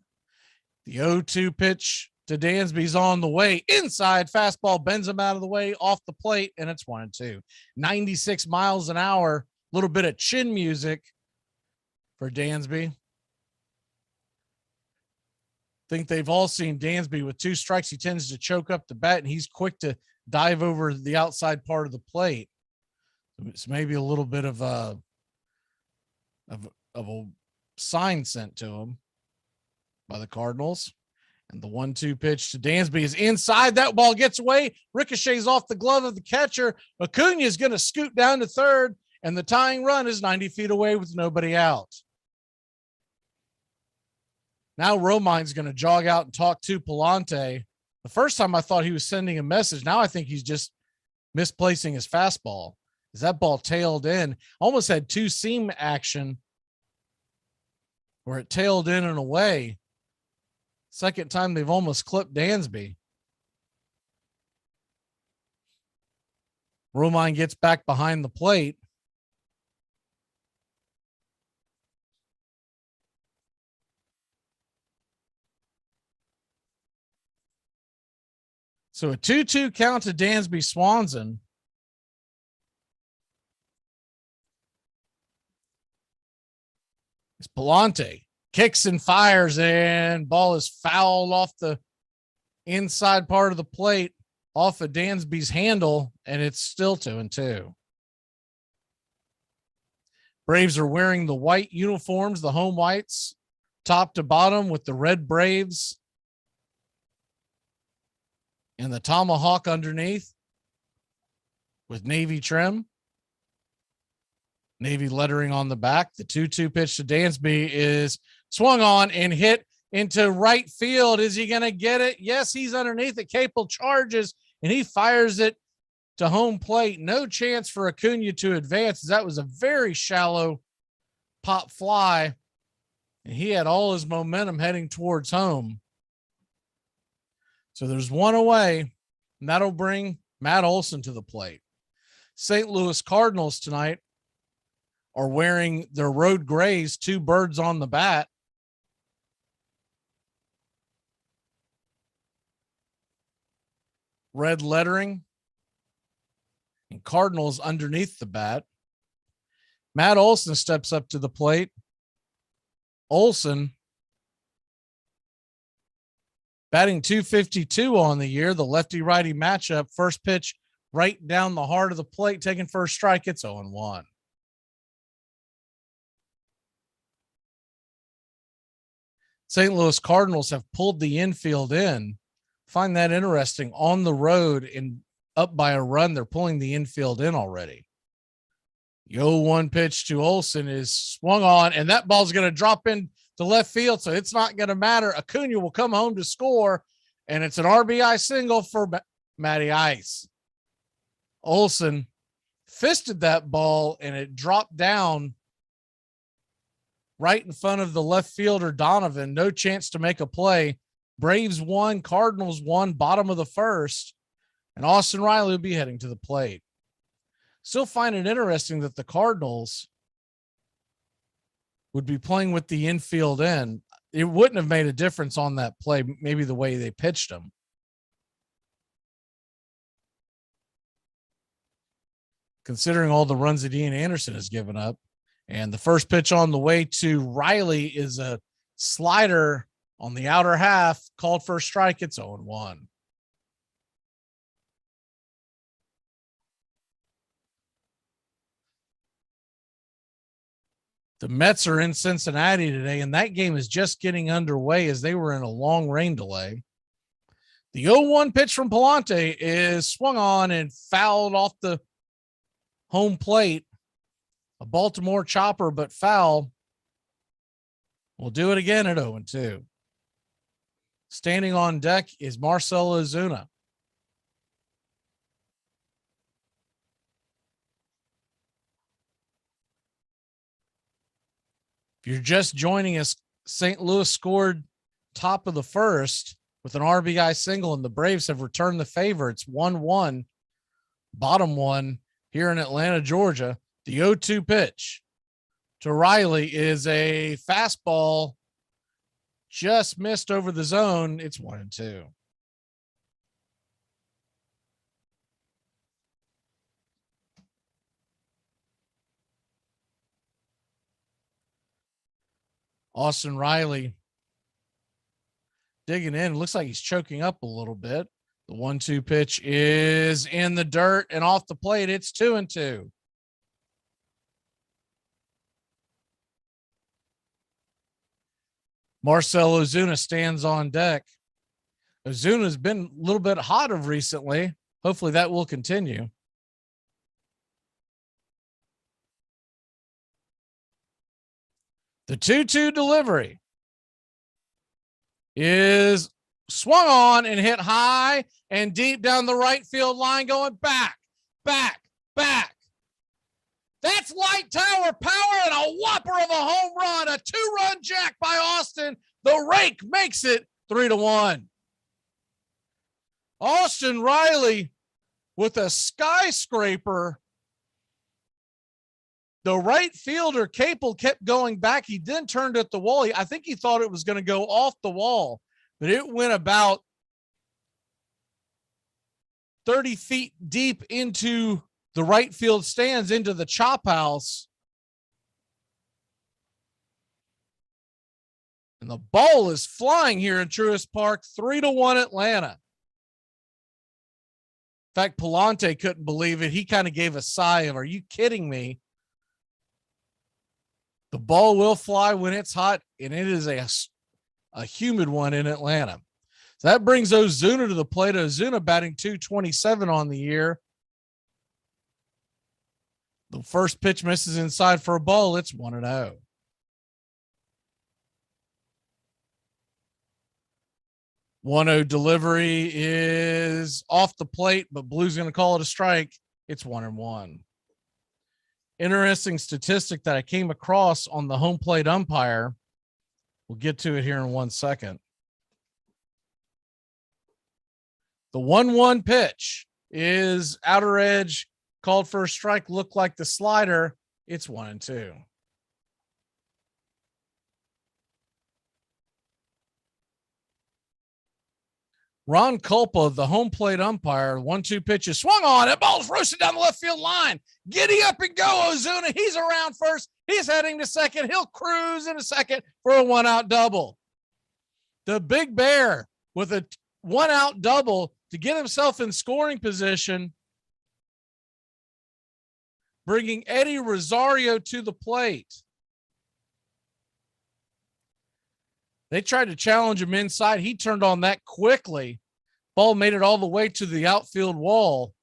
S1: The 0-2 pitch to Dansby's on the way. Inside fastball bends him out of the way off the plate, and it's 1-2. 96 miles an hour, a little bit of chin music for Dansby. Think they've all seen Dansby with 2 strikes. He tends to choke up the bat, and he's quick to dive over the outside part of the plate. It's maybe a little bit of a sign sent to him by the Cardinals. And the 1-2 pitch to Dansby is inside. That ball gets away, ricochets off the glove of the catcher. Acuna is going to scoot down to third, and the tying run is 90 feet away with nobody out. Now Romine's going to jog out and talk to Palante. The first time I thought he was sending a message. Now I think he's just misplacing his fastball. As that ball tailed in, almost had 2 seam action where it tailed in and away. Second time they've almost clipped Dansby. Romine gets back behind the plate. So a 2-2 count to Dansby Swanson. It's Palante. Kicks and fires, and ball is fouled off the inside part of the plate, off of Dansby's handle, and it's still 2-2. Braves are wearing the white uniforms, the home whites, top to bottom, with the red Braves and the tomahawk underneath with navy trim. Navy lettering on the back. The 2-2 pitch to Dansby is swung on and hit into right field. Is he going to get it? Yes, he's underneath it. Capel charges, and he fires it to home plate. No chance for Acuna to advance. That was a very shallow pop fly, and he had all his momentum heading towards home. So there's one away, and that'll bring Matt Olson to the plate. St. Louis Cardinals tonight are wearing their road grays, 2 birds on the bat. Red lettering and Cardinals underneath the bat. Matt Olson steps up to the plate. Olson batting .252 on the year, the lefty-righty matchup. First pitch right down the heart of the plate, taking first strike. It's 0-1. St. Louis Cardinals have pulled the infield in. Find that interesting. On the road and up by a run, they're pulling the infield in already. The 0-1 pitch to Olson is swung on, and that ball's going to drop in to left field, so it's not going to matter. Acuna will come home to score, and it's an RBI single for Matty Ice. Olson fisted that ball, and it dropped down right in front of the left fielder, Donovan. No chance to make a play. Braves 1, Cardinals 1, bottom of the first, and Austin Riley will be heading to the plate. Still find it interesting that the Cardinals would be playing with the infield in. It wouldn't have made a difference on that play, maybe the way they pitched them. Considering all the runs that Ian Anderson has given up. And the first pitch on the way to Riley is a slider on the outer half, called for a strike. It's 0-1. The Mets are in Cincinnati today, and that game is just getting underway as they were in a long rain delay. The 0-1 pitch from Palante is swung on and fouled off the home plate. A Baltimore chopper, but foul. We'll do it again at 0-2. Standing on deck is Marcell Ozuna. If you're just joining us, St. Louis scored top of the first. with an RBI single, and the Braves have returned the favor. It's 1-1, bottom one here in Atlanta, Georgia. The 0-2 pitch to Riley is a fastball, just missed over the zone. It's 1-2. Austin Riley digging in. Looks like he's choking up a little bit. The 1-2 pitch is in the dirt and off the plate. It's 2-2. Marcell Ozuna stands on deck. Ozuna's been a little bit hot of recently. Hopefully that will continue. The 2-2 delivery is swung on and hit high and deep down the right field line, going back. That's light tower power and a whopper of a home run, a 2-run jack by Austin. The rake makes it 3-1. Austin Riley with a skyscraper. The right fielder, Capel, kept going back. He then turned at the wall. I think he thought it was going to go off the wall, but it went about 30 feet deep into the right field stands, into the chop house. And the ball is flying here in Truist Park, 3-1 Atlanta. In fact, Palante couldn't believe it. He kind of gave a sigh of, are you kidding me? The ball will fly when it's hot, and it is a humid one in Atlanta. So that brings Ozuna to the plate. Ozuna batting .227 on the year. The first pitch misses inside for a ball. It's 1-0. .1-0 delivery is off the plate, but Blue's going to call it a strike. It's 1-1. Interesting statistic that I came across on the home plate umpire. We'll get to it here in 1 second. The 1-1 pitch is outer edge, called for a strike, looked like the slider. It's 1-2. Ron Culpa, the home plate umpire, 1-2 pitch is swung on. That ball's roasted down the left field line. Giddy up and go, Ozuna. He's around first. He's heading to second. He'll cruise in a second for a 1-out double. The Big Bear with a 1-out double to get himself in scoring position, bringing Eddie Rosario to the plate. They tried to challenge him inside. He turned on that quickly. Ball made it all the way to the outfield wall.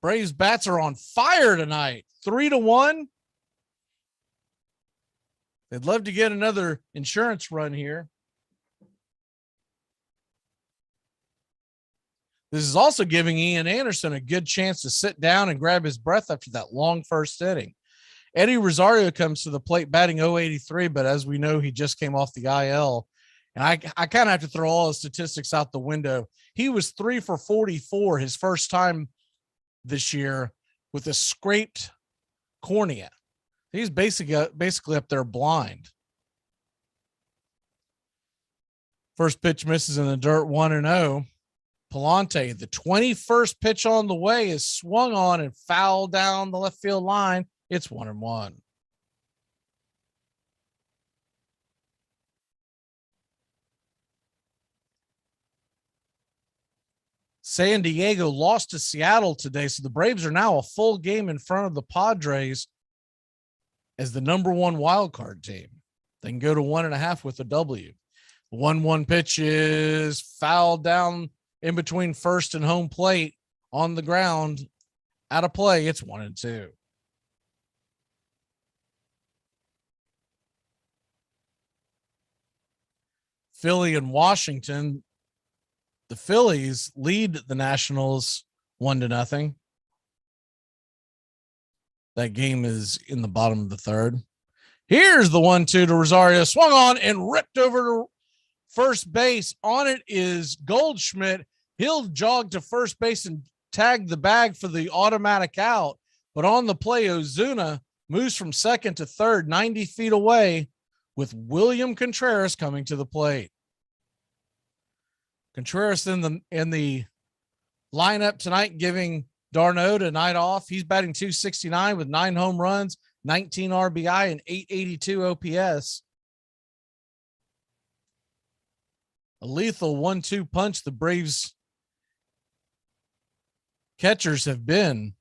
S1: Braves bats are on fire tonight. 3-1. They'd love to get another insurance run here. This is also giving Ian Anderson a good chance to sit down and grab his breath after that long first inning. Eddie Rosario comes to the plate batting .083, but as we know, he just came off the IL. And I kind of have to throw all his statistics out the window. He was 3 for 44 his first time this year with a scraped cornea. He's basically up there blind. First pitch misses in the dirt, 1-0. Palante, the 21st pitch on the way, is swung on and fouled down the left field line. It's 1-1. San Diego lost to Seattle today, so the Braves are now a full game in front of the Padres as the #1 wild card team. They can go to 1.5 with a W. The 1-1 pitch is fouled down in between first and home plate on the ground. Out of play, it's 1-2. Philly and Washington. The Phillies lead the Nationals 1-0. That game is in the bottom of the third. Here's the 1-2 to Rosario, swung on and ripped over to first base. On it is Goldschmidt. He'll jog to first base and tag the bag for the automatic out. But on the play, Ozuna moves from second to third, 90 feet away, with William Contreras coming to the plate. Contreras in the lineup tonight, giving d'Arnaud a night off. He's batting .269 with 9 home runs, 19 RBI, and .882 OPS. A lethal 1-2 punch the Braves catchers have been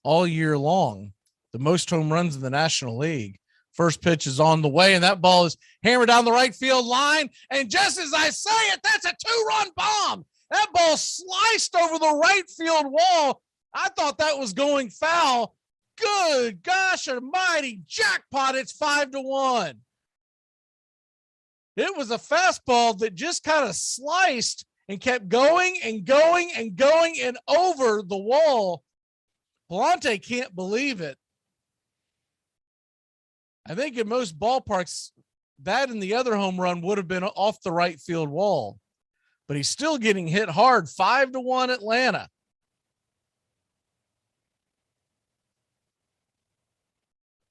S1: all year long. The most home runs in the National League. First pitch is on the way, and that ball is hammered down the right field line. And just as I say it, that's a 2-run bomb. That ball sliced over the right field wall. I thought that was going foul. Good gosh almighty, jackpot. It's 5-1. It was a fastball that just kind of sliced and kept going and going and going and over the wall. Palante can't believe it. I think in most ballparks, that and the other home run would have been off the right field wall. But he's still getting hit hard. 5-1 Atlanta.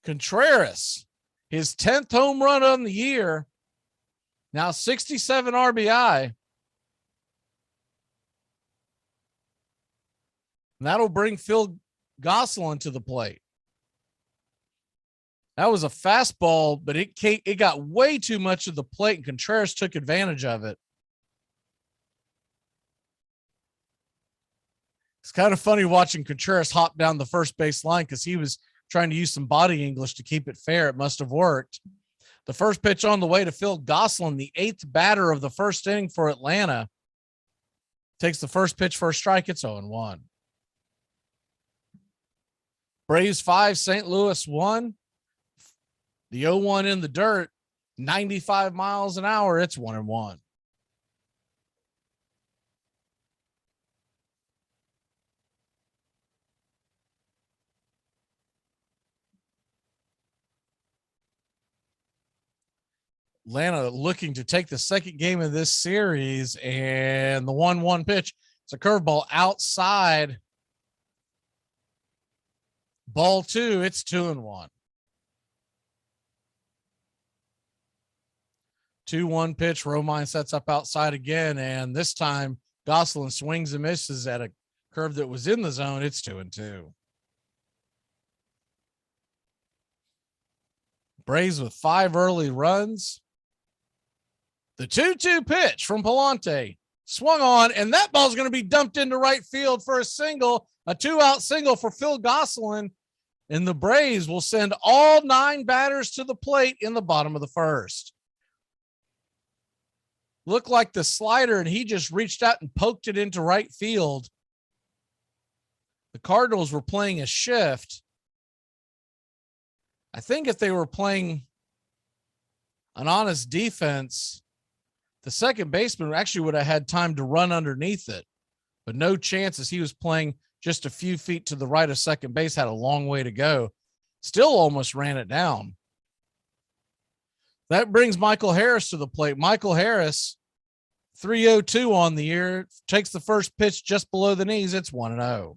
S1: Contreras, his 10th home run on the year. Now 67 RBI. And that'll bring Phil Gosselin to the plate. That was a fastball, but it got way too much of the plate, and Contreras took advantage of it. It's kind of funny watching Contreras hop down the first base line because he was trying to use some body English to keep it fair. It must have worked. The first pitch on the way to Phil Gosselin, the 8th batter of the first inning for Atlanta. Takes the first pitch for a strike. It's 0-1. Braves 5, St. Louis 1. The 0-1 in the dirt, 95 miles an hour. It's 1-1. Atlanta looking to take the second game of this series, and the 1-1 pitch. It's a curveball outside. Ball 2. It's 2-1. 2-1 pitch. Romine sets up outside again, and this time Gosselin swings and misses at a curve that was in the zone. It's 2-2. Braves with 5 early runs. The 2-2 pitch from Palante swung on, and that ball's going to be dumped into right field for a single, a 2-out single for Phil Gosselin, and the Braves will send all 9 batters to the plate in the bottom of the first. Looked like the slider, and he just reached out and poked it into right field. The Cardinals were playing a shift. I think if they were playing an honest defense, the second baseman actually would have had time to run underneath it, but no chances. He was playing just a few feet to the right of second base, had a long way to go. Still almost ran it down. That brings Michael Harris to the plate. Michael Harris, 302 on the year, takes the first pitch just below the knees. It's 1-0.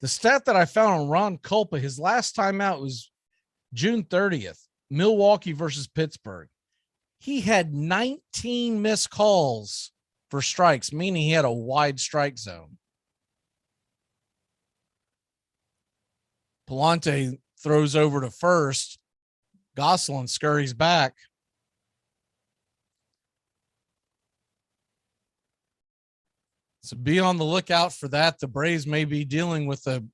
S1: The stat that I found on Ron Culpa, his last time out was June 30th, Milwaukee versus Pittsburgh. He had 19 missed calls for strikes, meaning he had a wide strike zone. Palante throws over to first. Gosselin scurries back. So be on the lookout for that. The Braves may be dealing with an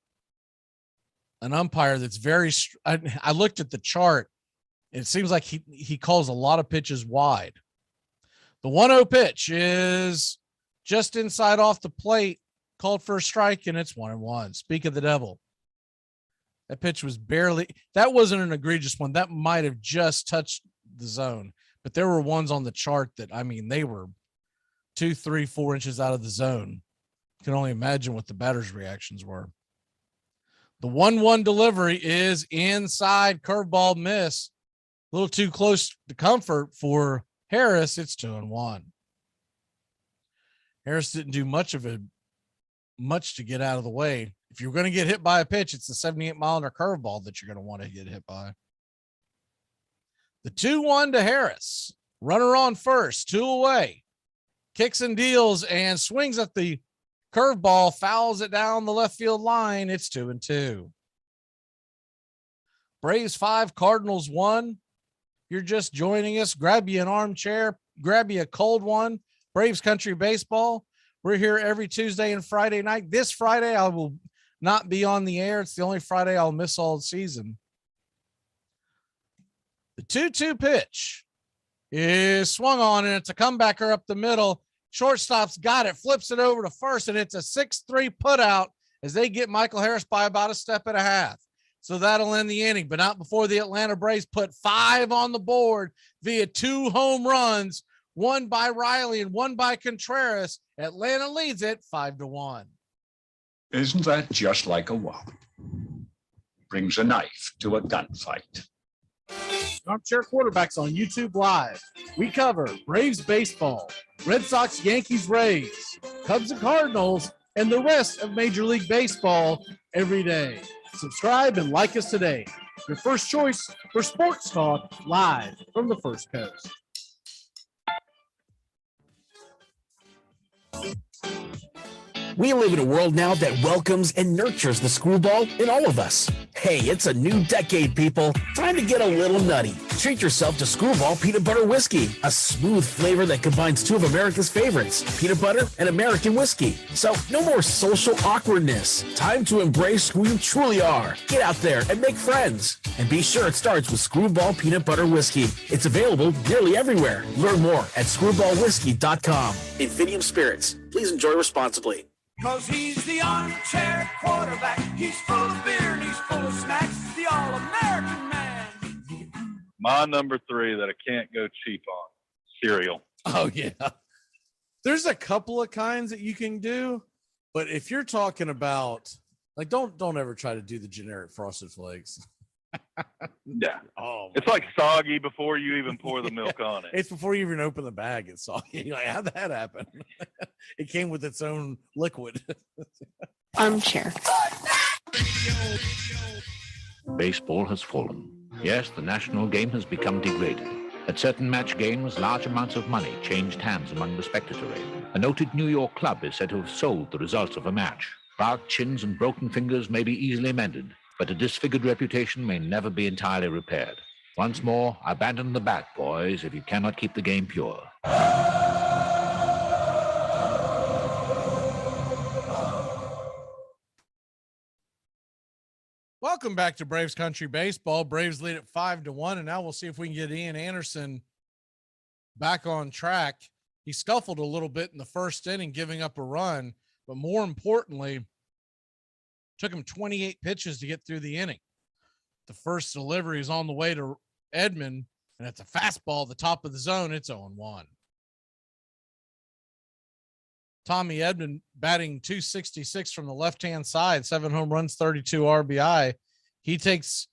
S1: umpire that's very. I looked at the chart. It seems like he calls a lot of pitches wide. The 1-0 pitch is just inside off the plate, called for a strike, and it's 1-1. Speak of the devil. That pitch was barely, that wasn't an egregious one. That might have just touched the zone, but there were ones on the chart that, I mean, they were 2, 3, 4 inches out of the zone. You can only imagine what the batter's reactions were. The 1-1 delivery is inside, curveball miss. A little too close to comfort for Harris. It's 2-1. Harris didn't do much to get out of the way. If you're going to get hit by a pitch, it's the 78-mile-an-hour curveball that you're going to want to get hit by. The 2-1 to Harris. Runner on first, 2 away. Kicks and deals and swings at the curveball, fouls it down the left field line. It's 2-2. Braves 5, Cardinals 1. You're just joining us. Grab you an armchair, grab you a cold one. Braves Country Baseball. We're here every Tuesday and Friday night. This Friday, I will not be on the air. It's the only Friday I'll miss all season. The 2-2 pitch is swung on, and it's a comebacker up the middle. Shortstop's got it, flips it over to first, and it's a 6-3 putout as they get Michael Harris by about a step and a half. So that'll end the inning, but not before the Atlanta Braves put 5 on the board via 2 home runs, one by Riley and one by Contreras. Atlanta leads it 5-1.
S6: Isn't that just like a wop? Brings a knife to a gunfight.
S1: Armchair Quarterbacks on YouTube Live. We cover Braves baseball, Red Sox, Yankees, Rays, Cubs and Cardinals, and the rest of Major League Baseball every day. Subscribe and like us today. Your first choice for sports talk live from the First Coast.
S7: We live in a world now that welcomes and nurtures the screwball in all of us. Hey, it's a new decade, people. Time to get a little nutty. Treat yourself to Screwball Peanut Butter Whiskey, a smooth flavor that combines 2 of America's favorites, peanut butter and American whiskey. So no more social awkwardness. Time to embrace who you truly are. Get out there and make friends. And be sure it starts with Screwball Peanut Butter Whiskey. It's available nearly everywhere. Learn more at screwballwhiskey.com. Infinium Spirits. Please enjoy responsibly.
S2: Cause he's the armchair quarterback. He's full of beer and he's full of snacks. The all-American man.
S8: My number 3 that I can't go cheap on, cereal.
S1: Oh, yeah. There's a couple of kinds that you can do, but if you're talking about, like, don't ever try to do the generic Frosted Flakes.
S8: Yeah.
S1: Oh,
S8: it's like soggy before you even pour the milk on it.
S1: It's before you even open the bag. It's soggy. You're like, how'd that happen? It came with its own liquid.
S14: Armchair.
S25: Baseball has fallen. Yes, the national game has become degraded. At certain match games, large amounts of money changed hands among the spectatorate. A noted New York club is said to have sold the results of a match. Barked chins and broken fingers may be easily mended, but a disfigured reputation may never be entirely repaired. Once more, abandon the bat, boys, if you cannot keep the game pure.
S1: Welcome back to Braves Country Baseball. Braves lead at 5-1, and now we'll see if we can get Ian Anderson back on track. He scuffled a little bit in the first inning, giving up a run, but more importantly, took him 28 pitches to get through the inning. The first delivery is on the way to Edman, and it's a fastball at the top of the zone. It's 0-1. Tommy Edman batting .266 from the left-hand side, 7 home runs, 32 RBI. He takes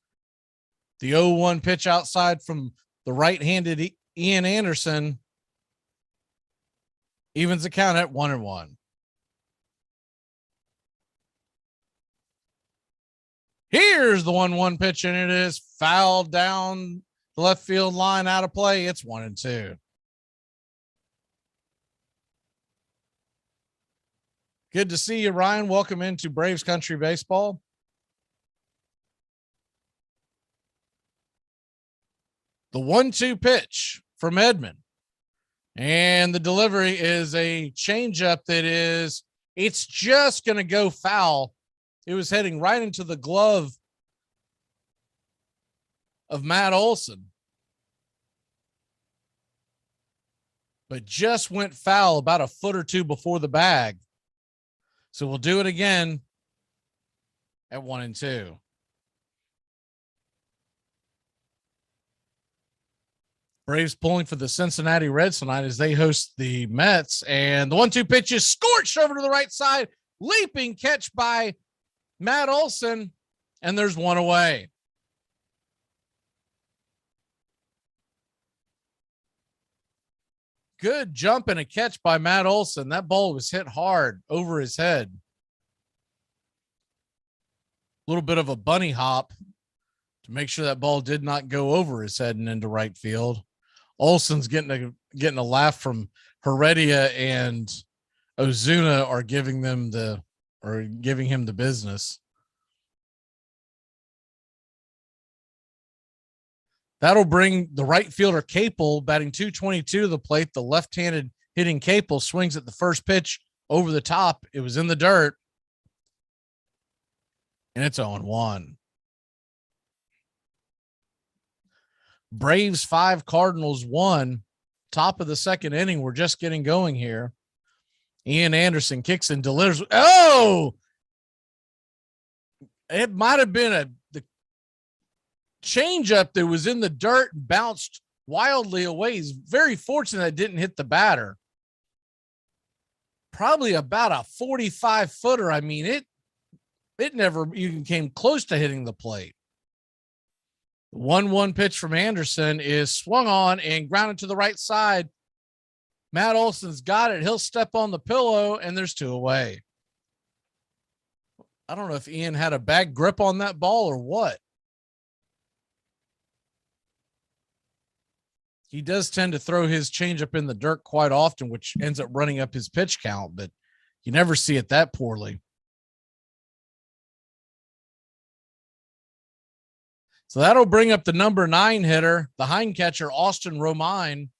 S1: the 0-1 pitch outside from the right-handed Ian Anderson, evens the count at 1-1. Here's the 1-1 pitch, and it is fouled down the left field line, out of play. It's 1-2. Good to see you, Ryan. Welcome into Braves Country Baseball. The 1-2 pitch from Edman, and the delivery is a changeup it's just going to go foul. It was heading right into the glove of Matt Olson, but just went foul about a foot or two before the bag. So we'll do it again at 1-2. Braves pulling for the Cincinnati Reds tonight as they host the Mets, and the 1-2 pitch is scorched over to the right side, leaping catch by Matt Olson, and there's one away. Good jump and a catch by Matt Olson. That ball was hit hard over his head. A little bit of a bunny hop to make sure that ball did not go over his head and into right field. Olson's getting a laugh from Heredia, and Ozuna are giving him the business. That'll bring the right fielder Capel batting .222 to the plate. The left-handed hitting Capel swings at the first pitch over the top. It was in the dirt, and it's 0-1. Braves 5, Cardinals 1. Top of the second inning. We're just getting going here. Ian Anderson kicks and delivers. Oh! It might have been the changeup that was in the dirt and bounced wildly away. He's very fortunate it didn't hit the batter. Probably about a 45-footer. I mean, it never even came close to hitting the plate. 1-1 pitch from Anderson is swung on and grounded to the right side. Matt Olson's got it. He'll step on the pillow, and there's 2 away. I don't know if Ian had a bad grip on that ball or what. He does tend to throw his changeup in the dirt quite often, which ends up running up his pitch count, but you never see it that poorly. So that'll bring up the number 9 hitter, the hind catcher, Austin Romine.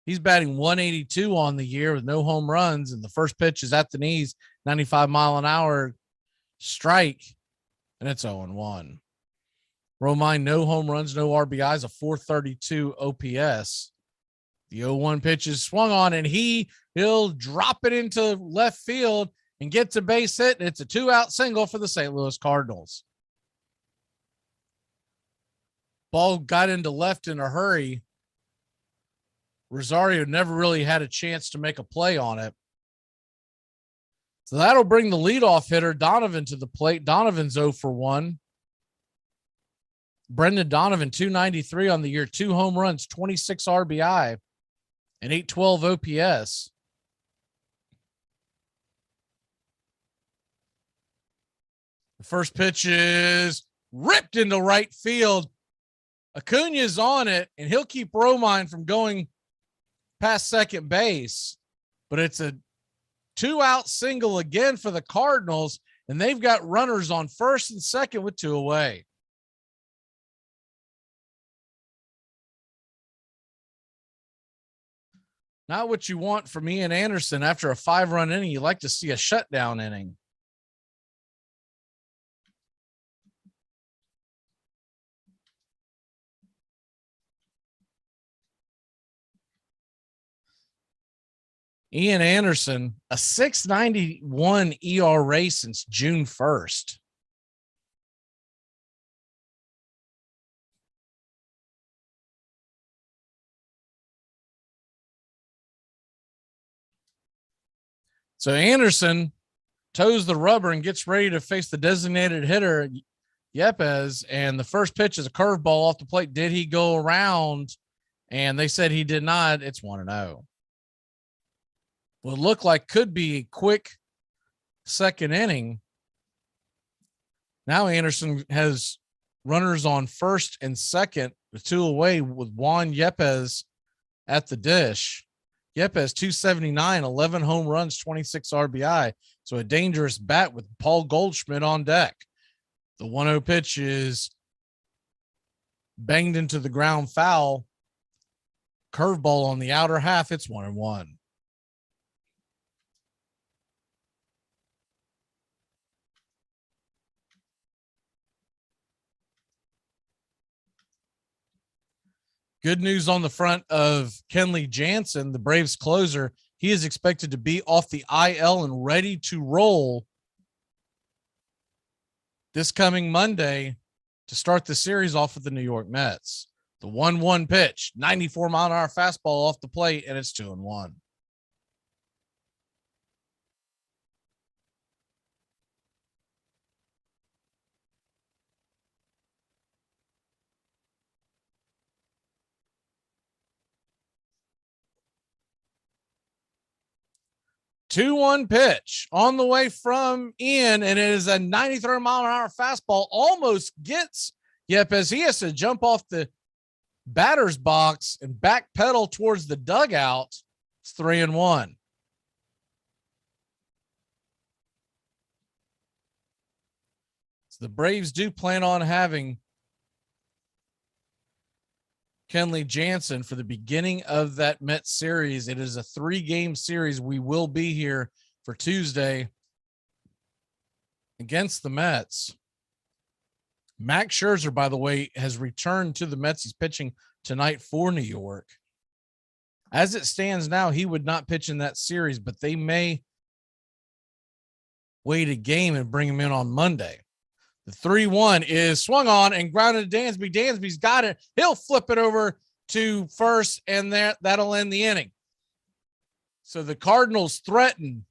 S1: He's batting .182 on the year with no home runs, and the first pitch is at the knees, 95-mile-an-hour strike, and it's 0-1. Romine, no home runs, no RBIs, a .432 OPS. The 0-1 pitch is swung on, and he'll drop it into left field and gets a base hit, and it's a 2-out single for the St. Louis Cardinals. Ball got into left in a hurry. Rosario never really had a chance to make a play on it. So that'll bring the leadoff hitter, Donovan, to the plate. Donovan's 0 for 1. Brendan Donovan, .293 on the year, 2 home runs, 26 RBI, and 812 OPS. The first pitch is ripped into right field. Acuna's on it, and he'll keep Romine from going past second base, but it's a 2-out single again for the Cardinals, and they've got runners on first and second with 2 away. Not what you want from Ian Anderson after a 5-run inning. You like to see a shutdown inning. Ian Anderson, a 6.91 ERA since June 1st. So Anderson toes the rubber and gets ready to face the designated hitter, Yepes, and the first pitch is a curveball off the plate. Did he go around? And they said he did not. It's 1-0. What looked like could be a quick second inning. Now Anderson has runners on first and second with 2 away with Juan Yepes at the dish. Yepes, 279, 11 home runs, 26 RBI. So a dangerous bat with Paul Goldschmidt on deck. The 1-0 pitch is banged into the ground foul. Curveball on the outer half. It's 1-1. Good news on the front of Kenley Jansen, the Braves closer. He is expected to be off the IL and ready to roll this coming Monday to start the series off with the New York Mets. The 1-1 pitch, 94-mile-an-hour fastball off the plate, and it's 2-1. 2-1 pitch on the way from Ian, and it is a 93-mile-an-hour fastball. Almost gets Yepez. He has to jump off the batter's box and backpedal towards the dugout. It's 3-1. So the Braves do plan on having Kenley Jansen for the beginning of that Mets series. It is a 3-game series. We will be here for Tuesday against the Mets. Max Scherzer, by the way, has returned to the Mets. He's pitching tonight for New York. As it stands now, he would not pitch in that series, but they may wait a game and bring him in on Monday. The 3-1 is swung on and grounded to Dansby. Dansby's got it. He'll flip it over to first, and that'll end the inning. So the Cardinals threaten,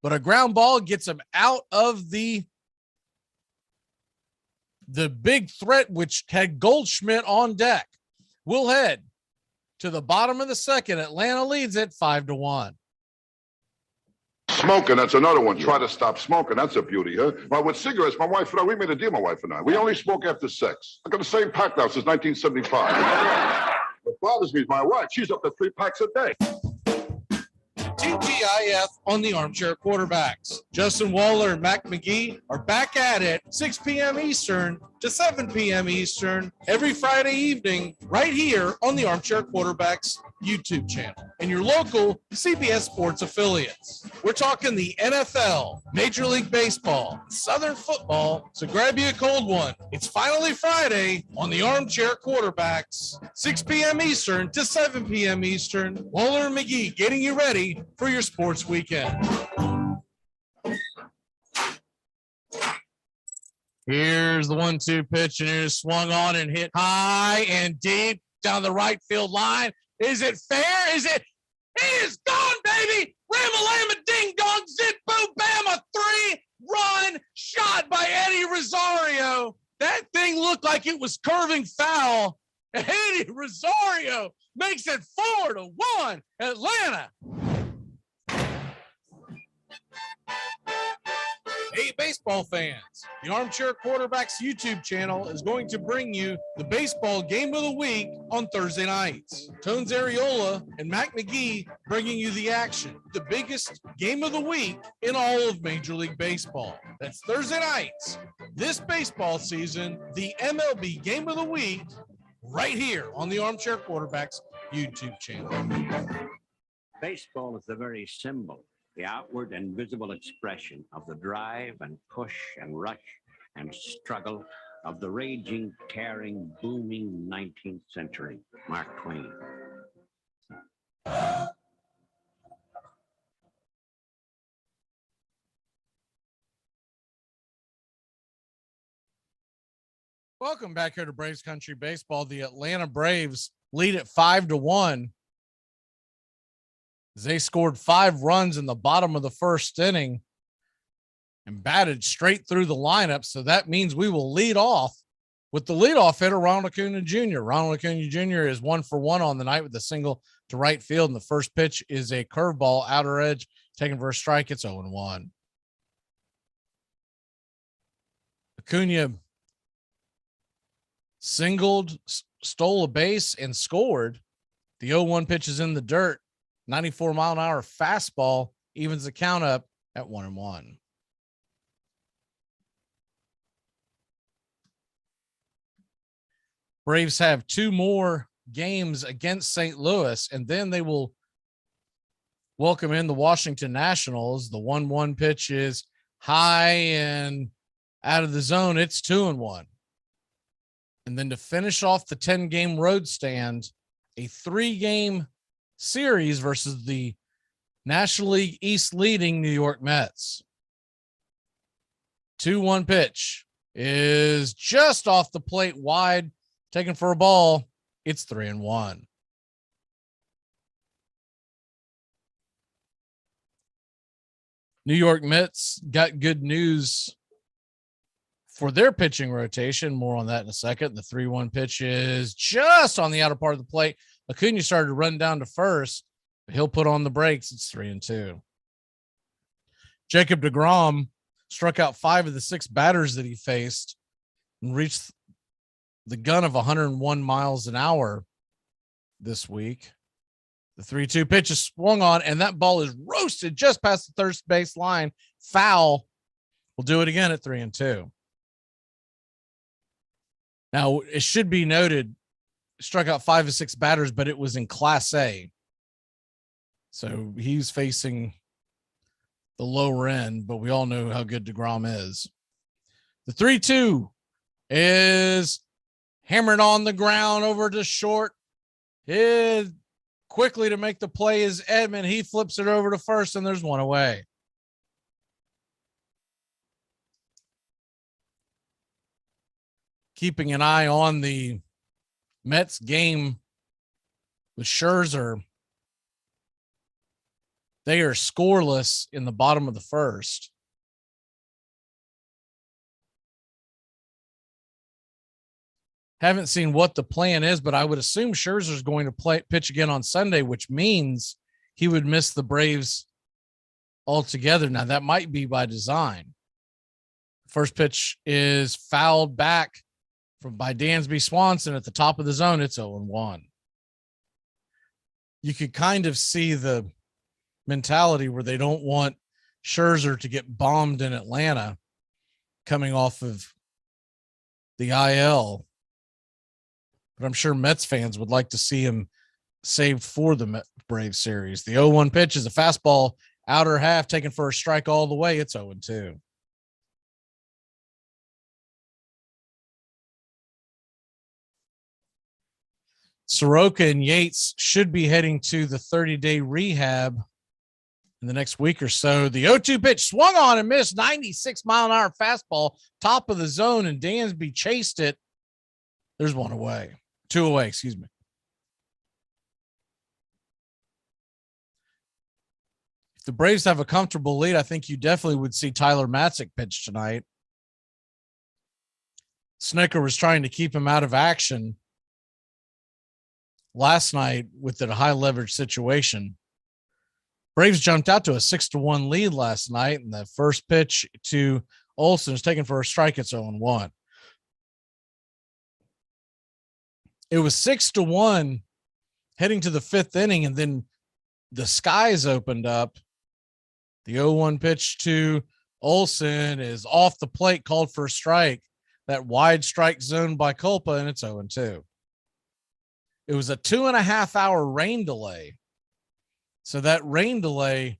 S1: but a ground ball gets them out of the big threat, which had Goldschmidt on deck. We'll head to the bottom of the second. Atlanta leads it 5-1.
S24: Smoking, that's another one. Try to stop smoking. That's a beauty, huh? Well, with cigarettes, my wife and I, we made a deal, my wife and I. We only smoke after sex. I got the same pack now since 1975. What bothers me is my wife. She's up to 3 packs a day.
S1: TGIF on the Armchair Quarterbacks. Justin Waller and Mac McGee are back at it 6 p.m. Eastern to 7 p.m. Eastern every Friday evening right here on the Armchair Quarterbacks YouTube channel and your local CBS Sports affiliates. We're talking the NFL, Major League Baseball, Southern football, so grab you a cold one. It's finally Friday on the Armchair Quarterbacks, 6 p.m. Eastern to 7 p.m. Eastern. Waller and McGee getting you ready for your sports weekend. Here's the 1-2 pitch, and it is swung on and hit high and deep down the right field line. Is it fair? Is it? It is gone, baby! Ram-a-lam-a ding-dong, zip, boom, bam, a 3-run shot by Eddie Rosario. That thing looked like it was curving foul. Eddie Rosario makes it 4-1, Atlanta. Hey, baseball fans, the Armchair Quarterbacks YouTube channel is going to bring you the baseball game of the week on Thursday nights. Tones Ariola and Mac McGee bringing you the action, the biggest game of the week in all of Major League Baseball. That's Thursday nights. This baseball season, the MLB game of the week, right here on the Armchair Quarterbacks YouTube channel.
S9: Baseball is the very symbol, the outward and visible expression of the drive and push and rush and struggle of the raging, tearing, booming 19th century. Mark Twain.
S1: Welcome back here to Braves Country Baseball. The Atlanta Braves lead at 5-1. They scored 5 runs in the bottom of the first inning and batted straight through the lineup. So that means we will lead off with the leadoff hitter, Ronald Acuna Jr. Ronald Acuna Jr. is 1 for 1 on the night with a single to right field. And the first pitch is a curveball, outer edge, taken for a strike. It's 0-1. Acuna singled, stole a base, and scored. The 0-1 pitch is in the dirt. 94-mile-an-hour fastball evens the count up at 1-1. Braves have 2 more games against St. Louis, and then they will welcome in the Washington Nationals. The 1-1 pitch is high and out of the zone. It's 2-1. And then to finish off the 10-game road stand, a 3-game series versus the National League East leading New York Mets. 2-1 pitch is just off the plate wide, taken for a ball. It's 3-1. New York Mets got good news for their pitching rotation. More on that in a second. The 3-1 pitch is just on the outer part of the plate. Acuna started to run down to first, but he'll put on the brakes. It's 3-2. Jacob deGrom struck out 5 of the 6 batters that he faced and reached the gun of 101 miles an hour this week. The 3-2 pitch is swung on, and that ball is roasted just past the third base line. Foul. We'll do it again at 3-2. Now, it should be noted, struck out 5 of 6 batters, but it was in Class A. So he's facing the lower end, but we all know how good DeGrom is. The 3-2 is hammered on the ground over to short. Quickly to make the play is Edman. He flips it over to first, and there's one away. Keeping an eye on the Mets game with Scherzer. They are scoreless in the bottom of the first. Haven't seen what the plan is, but I would assume Scherzer's going to pitch again on Sunday, which means he would miss the Braves altogether. Now, that might be by design. First pitch is fouled back by Dansby Swanson at the top of the zone. It's 0-1. You could kind of see the mentality where they don't want Scherzer to get bombed in Atlanta coming off of the IL. But I'm sure Mets fans would like to see him saved for the Braves series. The 0-1 pitch is a fastball, outer half, taken for a strike all the way. It's 0-2. Soroka and Yates should be heading to the 30-day rehab in the next week or so. The 0-2 pitch swung on and missed. 96-mile-an-hour fastball, top of the zone, and Dansby chased it. There's one away. 2 away, excuse me. If the Braves have a comfortable lead, I think you definitely would see Tyler Matzek pitch tonight. Snitker was trying to keep him out of action last night with the high leverage situation. Braves jumped out to a 6-1 lead last night, and the first pitch to Olsen is taken for a strike. It's 0-1. It was 6-1 heading to the 5th inning, and then the skies opened up. The 0-1 pitch to Olsen is off the plate, called for a strike. That wide strike zone by Culpa, and it's 0-2. It was a 2.5-hour rain delay. So that rain delay,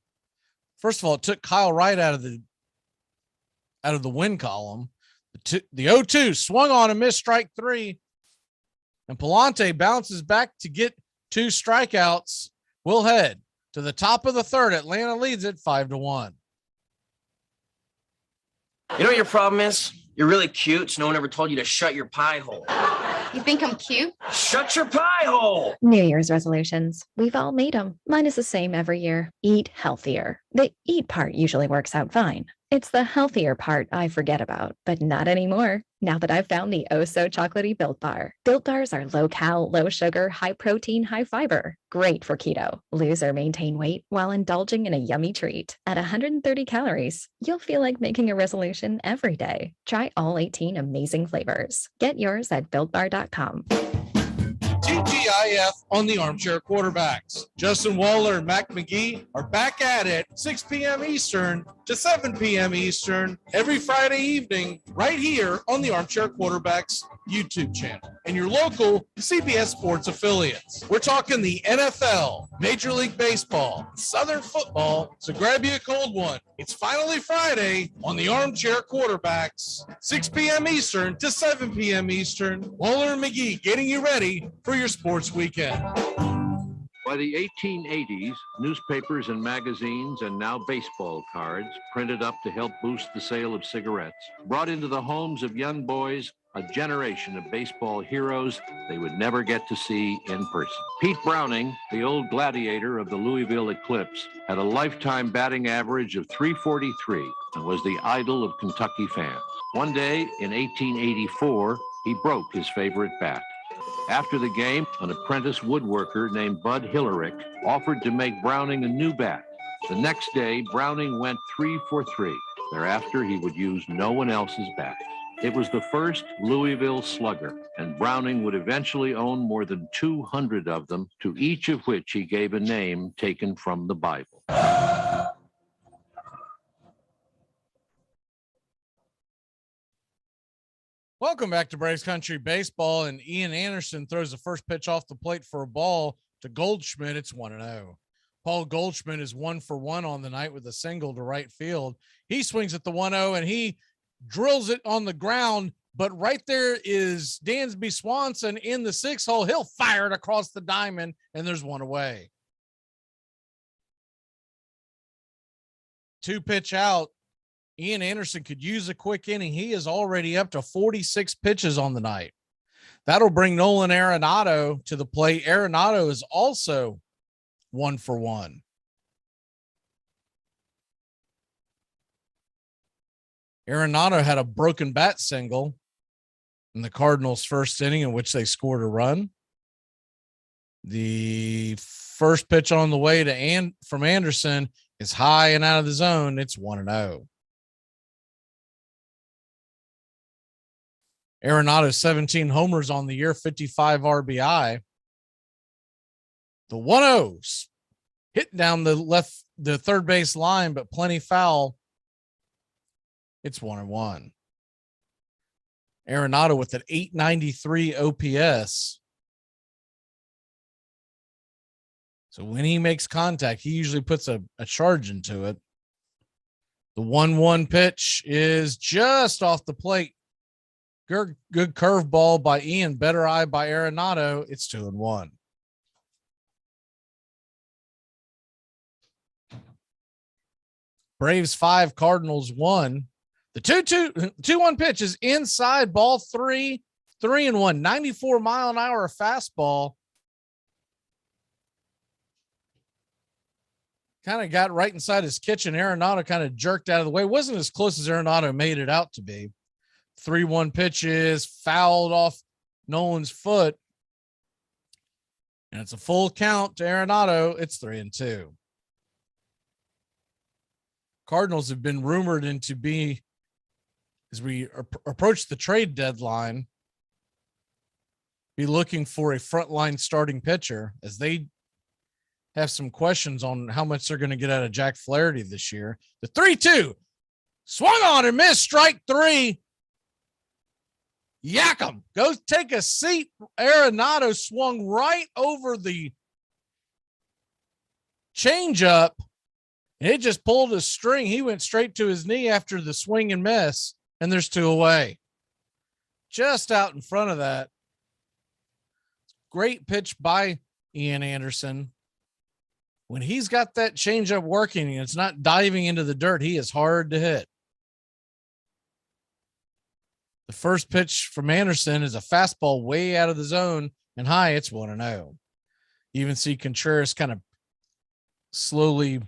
S1: first of all, it took Kyle Wright out of the win column. The 0-2 swung on and missed, strike 3. And Palante bounces back to get 2 strikeouts. We'll head to the top of the third. Atlanta leads it 5-1.
S11: You know what your problem is? You're really cute, so no one ever told you to shut your pie hole.
S12: You think I'm cute?
S11: Shut your pie hole!
S13: New Year's resolutions. We've all made them. Mine is the same every year. Eat healthier. The eat part usually works out fine. It's the healthier part I forget about, but not anymore. Now that I've found the oh-so-chocolatey Built Bar. Built Bars are low-cal, low-sugar, high-protein, high-fiber. Great for keto. Lose or maintain weight while indulging in a yummy treat. At 130 calories, you'll feel like making a resolution every day. Try all 18 amazing flavors. Get yours at BuiltBar.com.
S1: TGIF on the Armchair Quarterbacks. Justin Waller and Mac McGee are back at it 6 p.m. Eastern to 7 p.m. Eastern every Friday evening right here on the Armchair Quarterbacks YouTube channel and your local CBS Sports affiliates. We're talking the NFL, Major League Baseball, Southern football, so grab you a cold one. It's finally Friday on the Armchair Quarterbacks, 6 p.m. Eastern to 7 p.m. Eastern. Waller and McGee getting you ready for your sports weekend.
S25: By the 1880s, newspapers and magazines, and now baseball cards, printed up to help boost the sale of cigarettes, brought into the homes of young boys a generation of baseball heroes they would never get to see in person. Pete Browning, the old gladiator of the Louisville Eclipse, had a lifetime batting average of .343 and was the idol of Kentucky fans. One day in 1884, he broke his favorite bat. After the game, an apprentice woodworker named Bud Hillerick offered to make Browning a new bat The next day, Browning went 3 for 3. Thereafter, he would use no one else's bat. It was the first Louisville slugger, and Browning would eventually own more than 200 of them, to each of which he gave a name taken from the Bible.
S1: Welcome back to Braves Country Baseball, and Ian Anderson throws the first pitch off the plate for a ball to Goldschmidt. It's 1-0. Paul Goldschmidt is 1 for 1 on the night with a single to right field. He swings at the 1-0 and he drills it on the ground, but right there is Dansby Swanson in the 6 hole. He'll fire it across the diamond, and there's one away. 2 pitch out. Ian Anderson could use a quick inning. He is already up to 46 pitches on the night. That'll bring Nolan Arenado to the plate. Arenado is also 1 for 1. Arenado had a broken bat single in the Cardinals' first inning in which they scored a run. The first pitch on the way to from Anderson is high and out of the zone. It's 1-0. Arenado 17 homers on the year, 55 RBI. The 1-0's hit down the third base line, but plenty foul. It's 1-1. Arenado with an 893 OPS. So when he makes contact, he usually puts a charge into it. The 1-1 pitch is just off the plate. Good curveball by Ian. Better eye by Arenado. It's 2-1. Braves 5, Cardinals 1. The 2-1 pitch is inside, ball 3, 3-1, 94 mile an hour fastball. Kind of got right inside his kitchen. Arenado kind of jerked out of the way. Wasn't as close as Arenado made it out to be. 3-1 pitch is fouled off Nolan's foot. And it's a full count to Arenado. It's 3-2. Cardinals have been rumored into be, as we approach the trade deadline, be looking for a frontline starting pitcher, as they have some questions on how much they're going to get out of Jack Flaherty this year. The 3-2 swung on and missed, strike 3. Yak 'em. Go take a seat. Arenado swung right over the changeup. It just pulled a string. He went straight to his knee after the swing and miss, and there's 2 away. Just out in front of that. Great pitch by Ian Anderson. When he's got that changeup working and it's not diving into the dirt, he is hard to hit. The first pitch from Anderson is a fastball way out of the zone and high. It's 1-0. You even see Contreras kind of slowly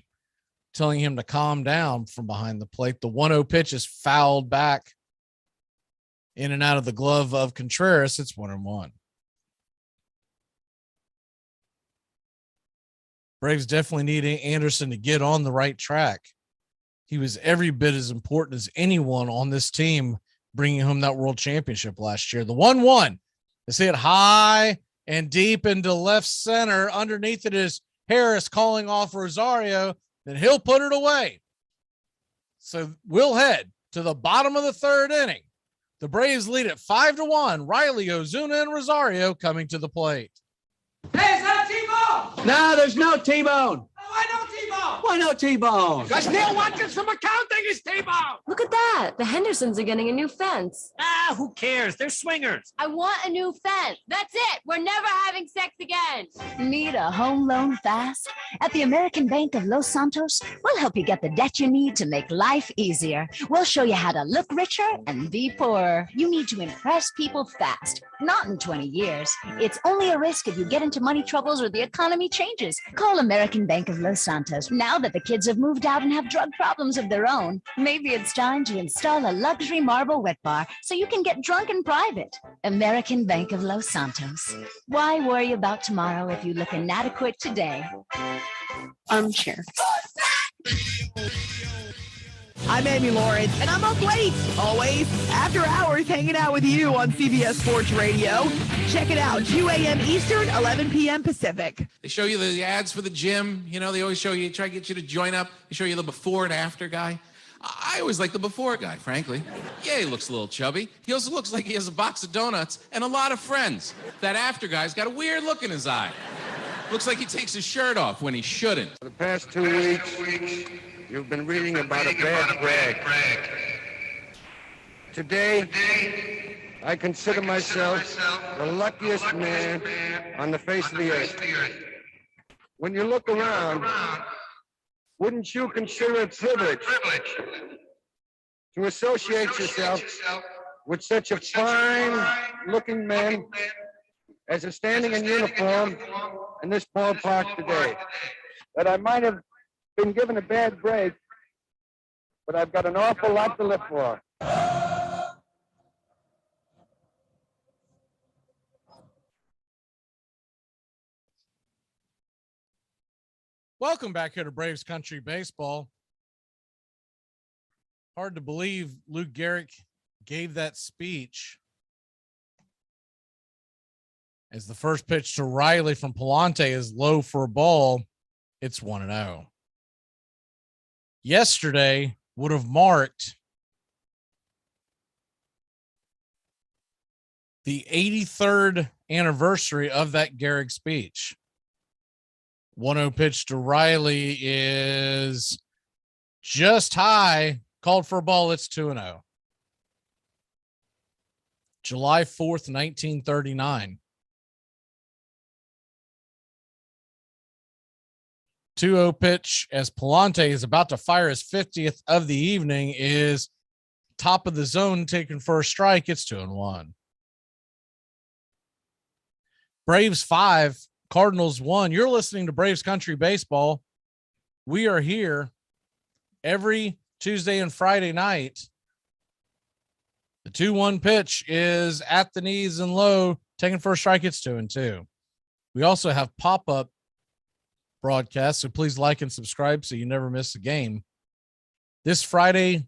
S1: telling him to calm down from behind the plate. The 1-0 pitch is fouled back in and out of the glove of Contreras. It's 1-1. Braves definitely need Anderson to get on the right track. He was every bit as important as anyone on this team, bringing home that world championship last year. The 1-1 is hit high and deep into left center. Underneath it is Harris calling off Rosario. Then he'll put it away. So we'll head to the bottom of the 3rd inning. The Braves lead at 5-1. Riley, Ozuna, and Rosario coming to the plate.
S2: Hey, is that a T-bone?
S11: No, there's no T-bone.
S2: Why no T-bone?
S11: Why no T-bone?
S2: Because Neil Watkins from accounting is T-bone.
S15: Look at that. The Hendersons are getting a new fence.
S11: Ah, who cares? They're swingers.
S15: I want a new fence. That's it. We're never having sex again.
S16: Need a home loan fast? At the American Bank of Los Santos, we'll help you get the debt you need to make life easier. We'll show you how to look richer and be poorer. You need to impress people fast, not in 20 years. It's only a risk if you get into money troubles or the economy changes. Call American Bank of Los Santos. Now that the kids have moved out and have drug problems of their own, maybe it's time to install a luxury marble wet bar so you can get drunk in private. American Bank of Los Santos. Why worry about tomorrow if you look inadequate today?
S14: Armchair.
S17: I'm Amy Lawrence, and I'm up late, always, after hours, hanging out with you on CBS Sports Radio. Check it out, 2 a.m. Eastern, 11 p.m. Pacific.
S18: They show you the ads for the gym. You know, they always show you, try to get you to join up. They show you the before and after guy. I always like the before guy, frankly. Yeah, he looks a little chubby. He also looks like he has a box of donuts and a lot of friends. That after guy's got a weird look in his eye. Looks like he takes his shirt off when he shouldn't.
S19: For the past 2 weeks, you've been reading about a bad brag. Today, I consider myself the luckiest man on the face of the earth. When you look around, wouldn't you consider it privilege to associate yourself with such a fine-looking man as is standing in uniform in this ballpark today? That I might have been given a bad break, but I've got an awful lot to live for.
S1: Welcome back here to Braves Country Baseball. Hard to believe Lou Gehrig gave that speech as the first pitch to Riley from Palante is low for a ball. It's 1-0. Yesterday would have marked the 83rd anniversary of that Gehrig speech. 1-0 pitch to Riley is just high, called for a ball. It's 2-0. July 4th, 1939. 2-0 pitch as Palante is about to fire his 50th of the evening is top of the zone, taken for a strike. It's 2-1. Braves 5, Cardinals 1. You're listening to Braves Country Baseball. We are here every Tuesday and Friday night. The 2-1 pitch is at the knees and low, taken for a strike. It's 2-2. We also have pop-up broadcasts, so please like and subscribe so you never miss a game. This Friday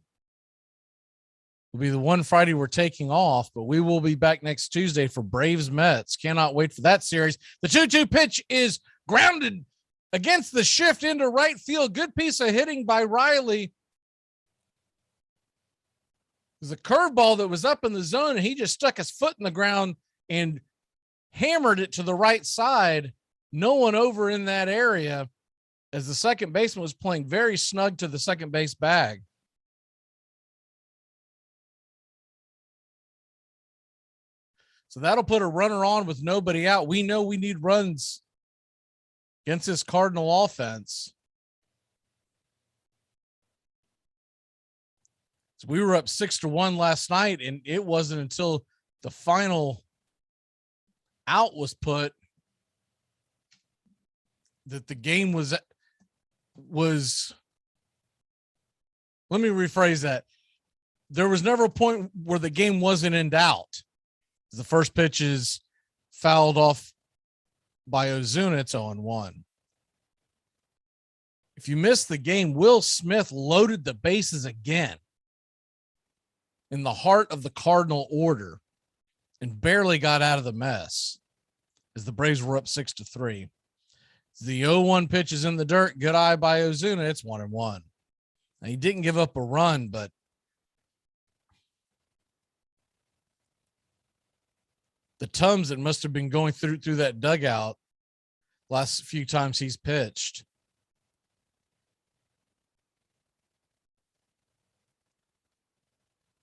S1: will be the one Friday we're taking off, but we will be back next Tuesday for Braves Mets. Cannot wait for that series. The 2-2 pitch is grounded against the shift into right field. Good piece of hitting by Riley. It was a curveball that was up in the zone, and he just stuck his foot in the ground and hammered it to the right side. No one over in that area as the second baseman was playing very snug to the second base bag. So that'll put a runner on with nobody out. We know we need runs against this Cardinal offense. So we were up 6-1 last night, and it wasn't until the final out was put that the game was let me rephrase that. There was never a point where the game wasn't in doubt. The first pitch is fouled off by Ozuna. It's 0-1. If you missed the game, Will Smith loaded the bases again in the heart of the Cardinal order and barely got out of the mess as the Braves were up 6-3. The 0-1 pitch is in the dirt. Good eye by Ozuna. It's 1-1. Now, he didn't give up a run, but the Tums that must have been going through that dugout last few times he's pitched.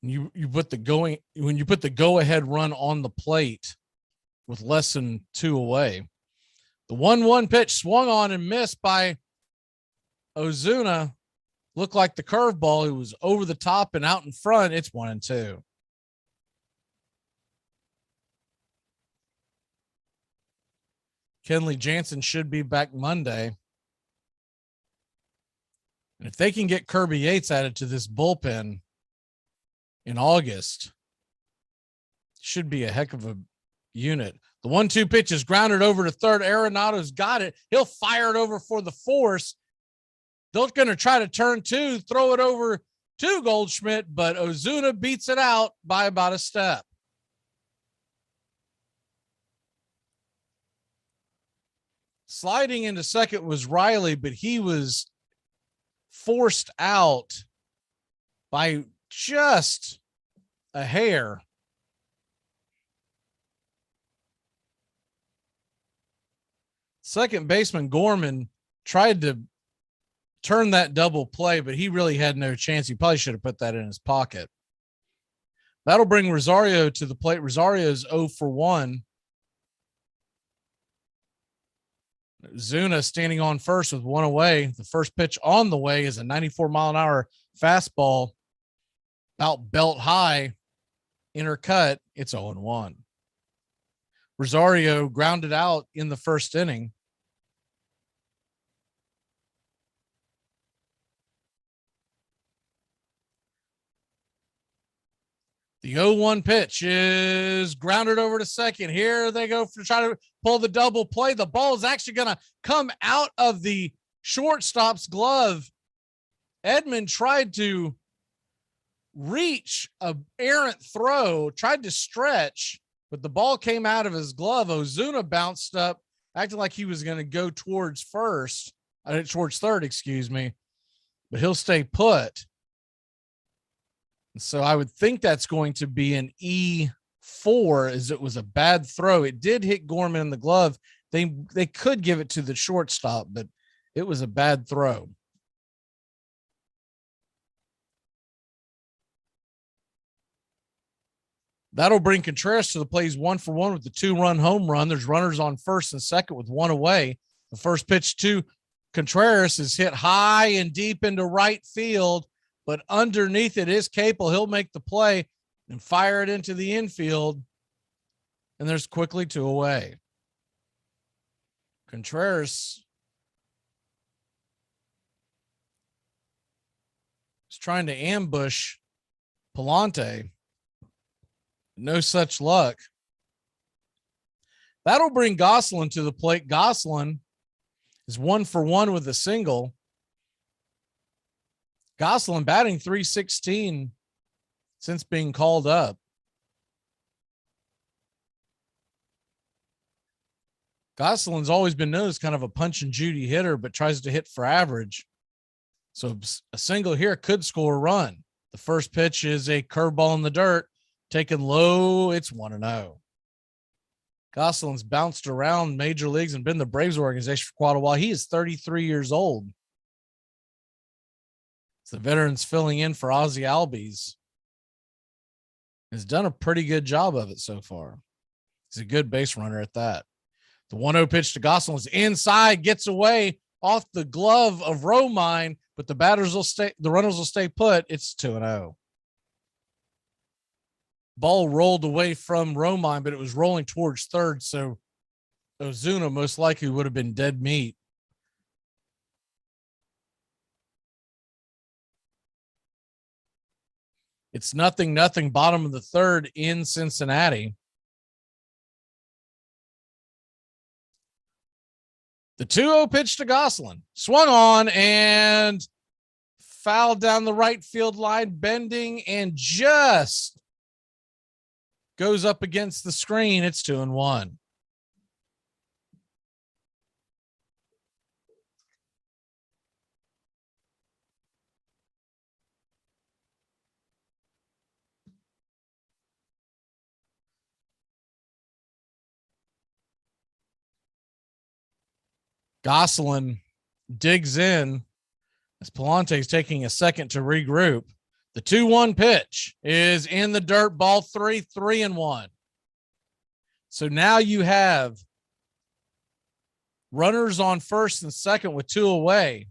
S1: You put the go-ahead run on the plate with less than 2 away. The 1-1 pitch swung on and missed by Ozuna. Looked like the curveball. It was over the top and out in front. It's 1-2. Kenley Jansen should be back Monday. And if they can get Kirby Yates added to this bullpen in August, should be a heck of a unit. The 1-2 pitch is grounded over to third. Arenado's got it. He'll fire it over for the force. They're going to try to turn two, throw it over to Goldschmidt, but Ozuna beats it out by about a step. Sliding into second was Riley, but he was forced out by just a hair. Second baseman Gorman tried to turn that double play, but he really had no chance. He probably should have put that in his pocket. That'll bring Rosario to the plate. Rosario's 0 for 1. Zuna standing on first with one away. The first pitch on the way is a 94-mile-an-hour fastball, about belt high, inner cut. It's 0-1. Rosario grounded out in the first inning. The 0-1 pitch is grounded over to second. Here they go for try to pull the double play. The ball is actually going to come out of the shortstop's glove. Edman tried to reach a errant throw, tried to stretch, but the ball came out of his glove. Ozuna bounced up, acting like he was going to go towards third, excuse me, but he'll stay put. So I would think that's going to be an E4, as it was a bad throw. It did hit Gorman in the glove. They could give it to the shortstop, but it was a bad throw. That'll bring Contreras to the plate. He's 1 for 1 with the 2-run home run. There's runners on first and second with one away. The first pitch to Contreras is hit high and deep into right field, but underneath it is Capel. He'll make the play and fire it into the infield. And there's quickly 2 away. Contreras is trying to ambush Palante. No such luck. That'll bring Gosselin to the plate. Gosselin is 1 for 1 with a single. Gosselin batting .316 since being called up. Gosselin's always been known as kind of a punch and Judy hitter, but tries to hit for average. So a single here could score a run. The first pitch is a curveball in the dirt, taken low. It's 1-0. Gosselin's bounced around major leagues and been in the Braves organization for quite a while. He is 33 years old. The veterans filling in for Ozzie Albies has done a pretty good job of it so far. He's a good base runner at that. The 1-0 pitch to Gosselin is inside, gets away off the glove of Romine, but the runners will stay put. It's 2-0. Ball rolled away from Romine, but it was rolling towards third, so Ozuna most likely would have been dead meat. It's 0-0, bottom of the third in Cincinnati. The 2-0 pitch to Gosselin. Swung on and fouled down the right field line, bending and just goes up against the screen. It's 2-1. Gosselin digs in as Palante is taking a second to regroup. The 2-1 pitch is in the dirt, ball 3-1. So now you have runners on first and second with 2 away.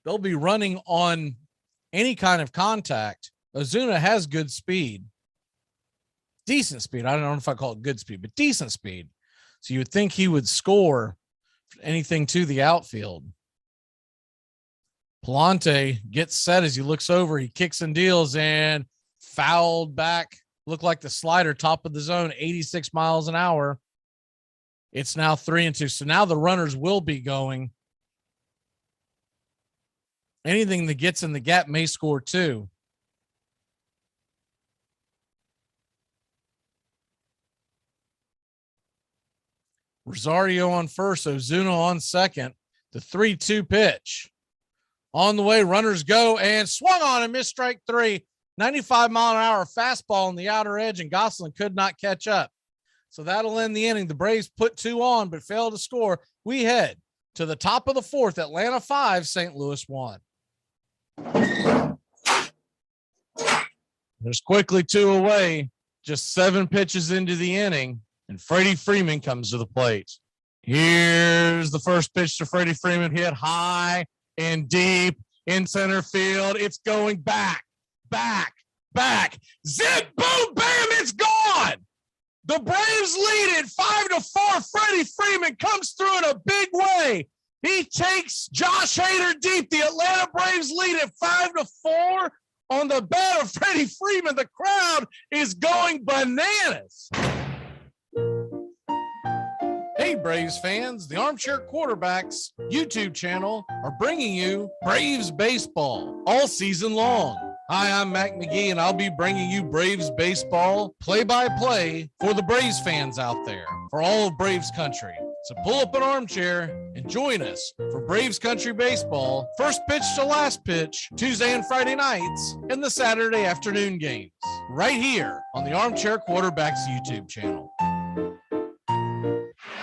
S1: They'll be running on any kind of contact. Ozuna has good speed. Decent speed. I don't know if I call it good speed, but decent speed. So you would think he would score anything to the outfield. Palante gets set as he looks over. He kicks and deals and fouled back. Looked like the slider, top of the zone, 86 miles an hour. It's now 3-2. So now the runners will be going. Anything that gets in the gap may score 2. Rosario on first, Ozuna on second. The 3-2 pitch. On the way, runners go and swung on and missed strike 3. 95-mile-an-hour fastball on the outer edge, and Gosselin could not catch up. So that'll end the inning. The Braves put 2 on, but failed to score. We head to the top of the 4th. Atlanta 5, St. Louis 1. There's quickly 2 away. Just 7 pitches into the inning, and Freddie Freeman comes to the plate. Here's the first pitch to Freddie Freeman, hit high and deep in center field. It's going back. Zip, boom, bam, it's gone. The Braves lead it 5-4. Freddie Freeman comes through in a big way. He takes Josh Hader deep. The Atlanta Braves lead it 5-4 on the bat of Freddie Freeman. The crowd is going bananas. Hey, Braves fans, the Armchair Quarterbacks YouTube channel are bringing you Braves baseball all season long. Hi, I'm Mac McGee, and I'll be bringing you Braves baseball play-by-play for the Braves fans out there, for all of Braves country. So pull up an armchair and join us for Braves country baseball, first pitch to last pitch, Tuesday and Friday nights, and the Saturday afternoon games, right here on the Armchair Quarterbacks YouTube channel.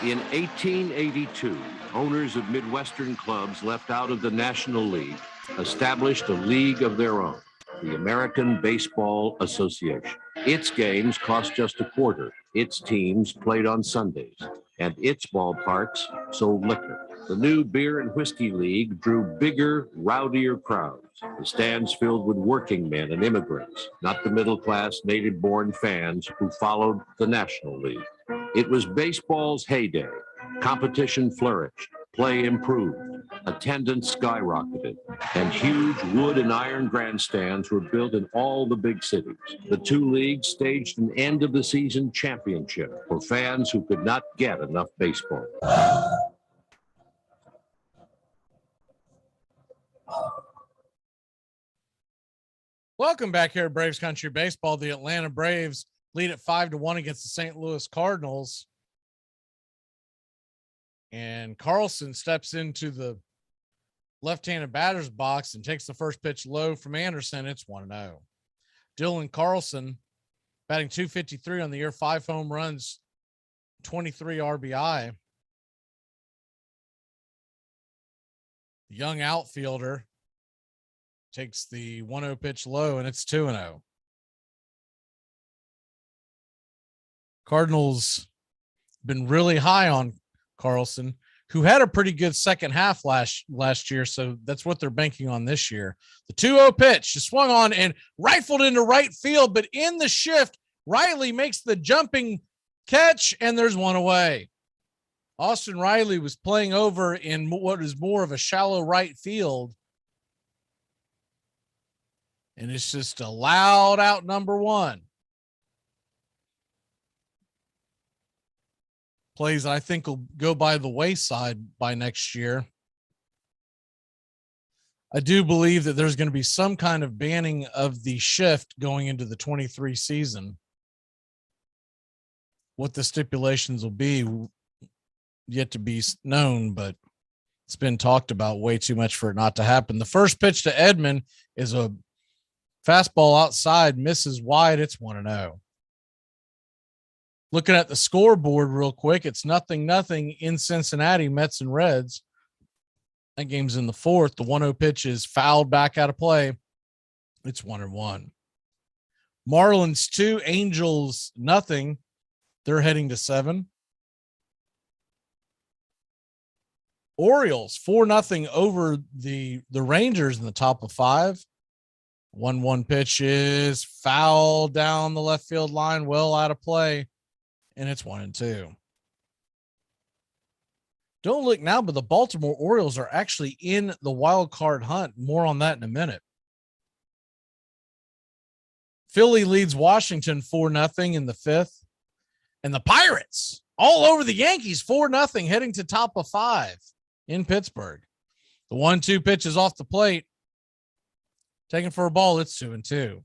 S25: In 1882, owners of Midwestern clubs left out of the National League established a league of their own, the American Baseball Association. Its games cost just a quarter. Its teams played on Sundays, and its ballparks sold liquor. The new Beer and Whiskey League drew bigger, rowdier crowds. The stands filled with working men and immigrants, not the middle-class, native-born fans who followed the National League. It was baseball's heyday. Competition flourished, play improved, attendance skyrocketed, and huge wood and iron grandstands were built in all the big cities. The 2 leagues staged an end-of-the-season championship for fans who could not get enough baseball.
S1: Welcome back here at Braves Country Baseball. The Atlanta Braves lead at 5-1 against the St. Louis Cardinals. And Carlson steps into the left-handed batter's box and takes the first pitch low from Anderson. It's 1-0. Dylan Carlson batting .253 on the year, 5 home runs, 23 RBI. The young outfielder takes the 1-0 pitch low, and it's 2-0. Cardinals been really high on Carlson, who had a pretty good second half last year, so that's what they're banking on this year. The 2-0 pitch is swung on and rifled into right field, but in the shift, Riley makes the jumping catch, and there's 1 away. Austin Riley was playing over in what is more of a shallow right field, and it's just a loud out number 1. Plays I think will go by the wayside by next year. I do believe that there's going to be some kind of banning of the shift going into the 23 season. What the stipulations will be yet to be known, but it's been talked about way too much for it not to happen. The first pitch to Edman is a fastball outside, misses wide. It's 1-0. Looking at the scoreboard real quick, it's 0-0 in Cincinnati, Mets and Reds. That game's in the 4th. The 1-0 pitch is fouled back out of play. It's 1-1. Marlins 2, Angels 0. They're heading to 7. Orioles 4-0 over the Rangers in the top of 5. 1-1 pitch is fouled down the left field line, well out of play. And it's 1-2. Don't look now, but the Baltimore Orioles are actually in the wild card hunt. More on that in a minute. Philly leads Washington 4-0 in the 5th. And the Pirates all over the Yankees, 4-0, heading to top of 5 in Pittsburgh. The 1-2 pitch is off the plate. Taken for a ball, it's 2-2.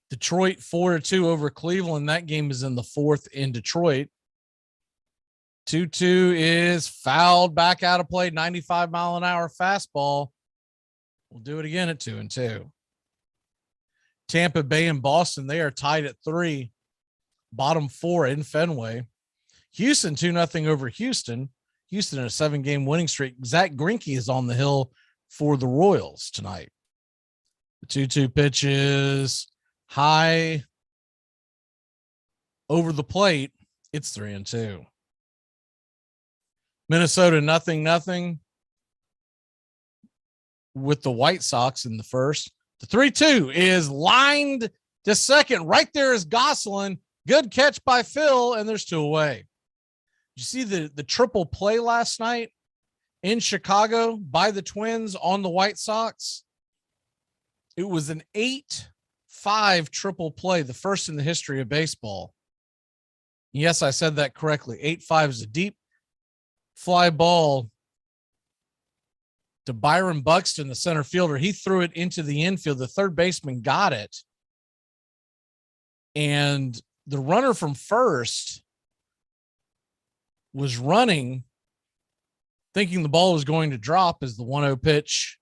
S1: Detroit 4-2 over Cleveland. That game is in the 4th in Detroit. 2-2 is fouled back out of play. 95-mile-an-hour fastball. We'll do it again at 2-2. Tampa Bay and Boston, they are tied at 3. Bottom 4 in Fenway. Houston 2-0 over Houston. Houston in a 7-game winning streak. Zach Greinke is on the hill for the Royals tonight. The 2-2 pitch is high over the plate. It's 3-2. Minnesota 0-0 with the White Sox in the first. The 3-2 is lined to second. Right there is Gosselin. Good catch by Phil, and there's 2 away. Did you see the triple play last night in Chicago by the Twins on the White Sox? It was an 8-5 triple play, the first in the history of baseball. Yes, I said that correctly. 8-5 is a deep fly ball to Byron Buxton, the center fielder. He threw it into the infield. The third baseman got it. And the runner from first was running, thinking the ball was going to drop as the 1-0 pitch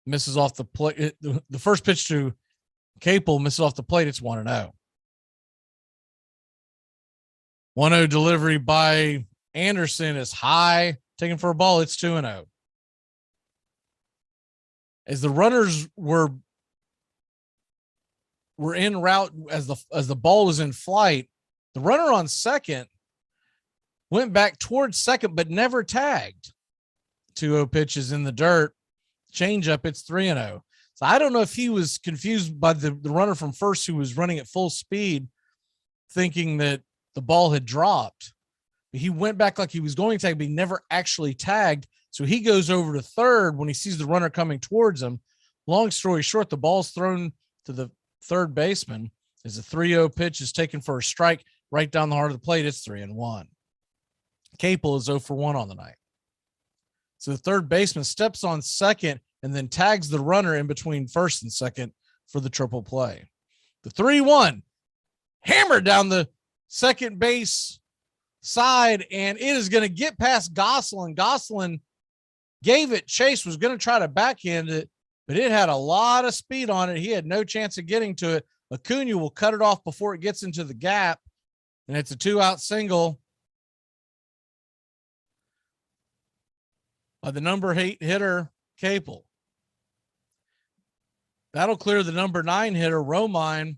S1: misses off the plate. The first pitch to Capel misses off the plate. It's 1-0. 1-0 delivery by Anderson is high, taken for a ball. It's 2-0. As the runners were en route, as the ball was in flight, the runner on second went back towards second, but never tagged. 2-0 pitches in the dirt. Change up, it's 3-0. So I don't know if he was confused by the runner from first who was running at full speed, thinking that the ball had dropped. But he went back like he was going to tag, but he never actually tagged. So he goes over to third when he sees the runner coming towards him. Long story short, the ball's thrown to the third baseman as a 3-0 pitch is taken for a strike right down the heart of the plate. It's 3-1. Capel is 0 for 1 on the night. So the third baseman steps on second and then tags the runner in between first and second for the triple play. The 3-1 hammered down the second base side, and it is going to get past Gosselin. Gosselin gave it chase, was going to try to backhand it, but it had a lot of speed on it. He had no chance of getting to it. Acuna will cut it off before it gets into the gap, and it's a 2-out single by the number 8 hitter, Capel. That'll clear the number 9 hitter, Romine.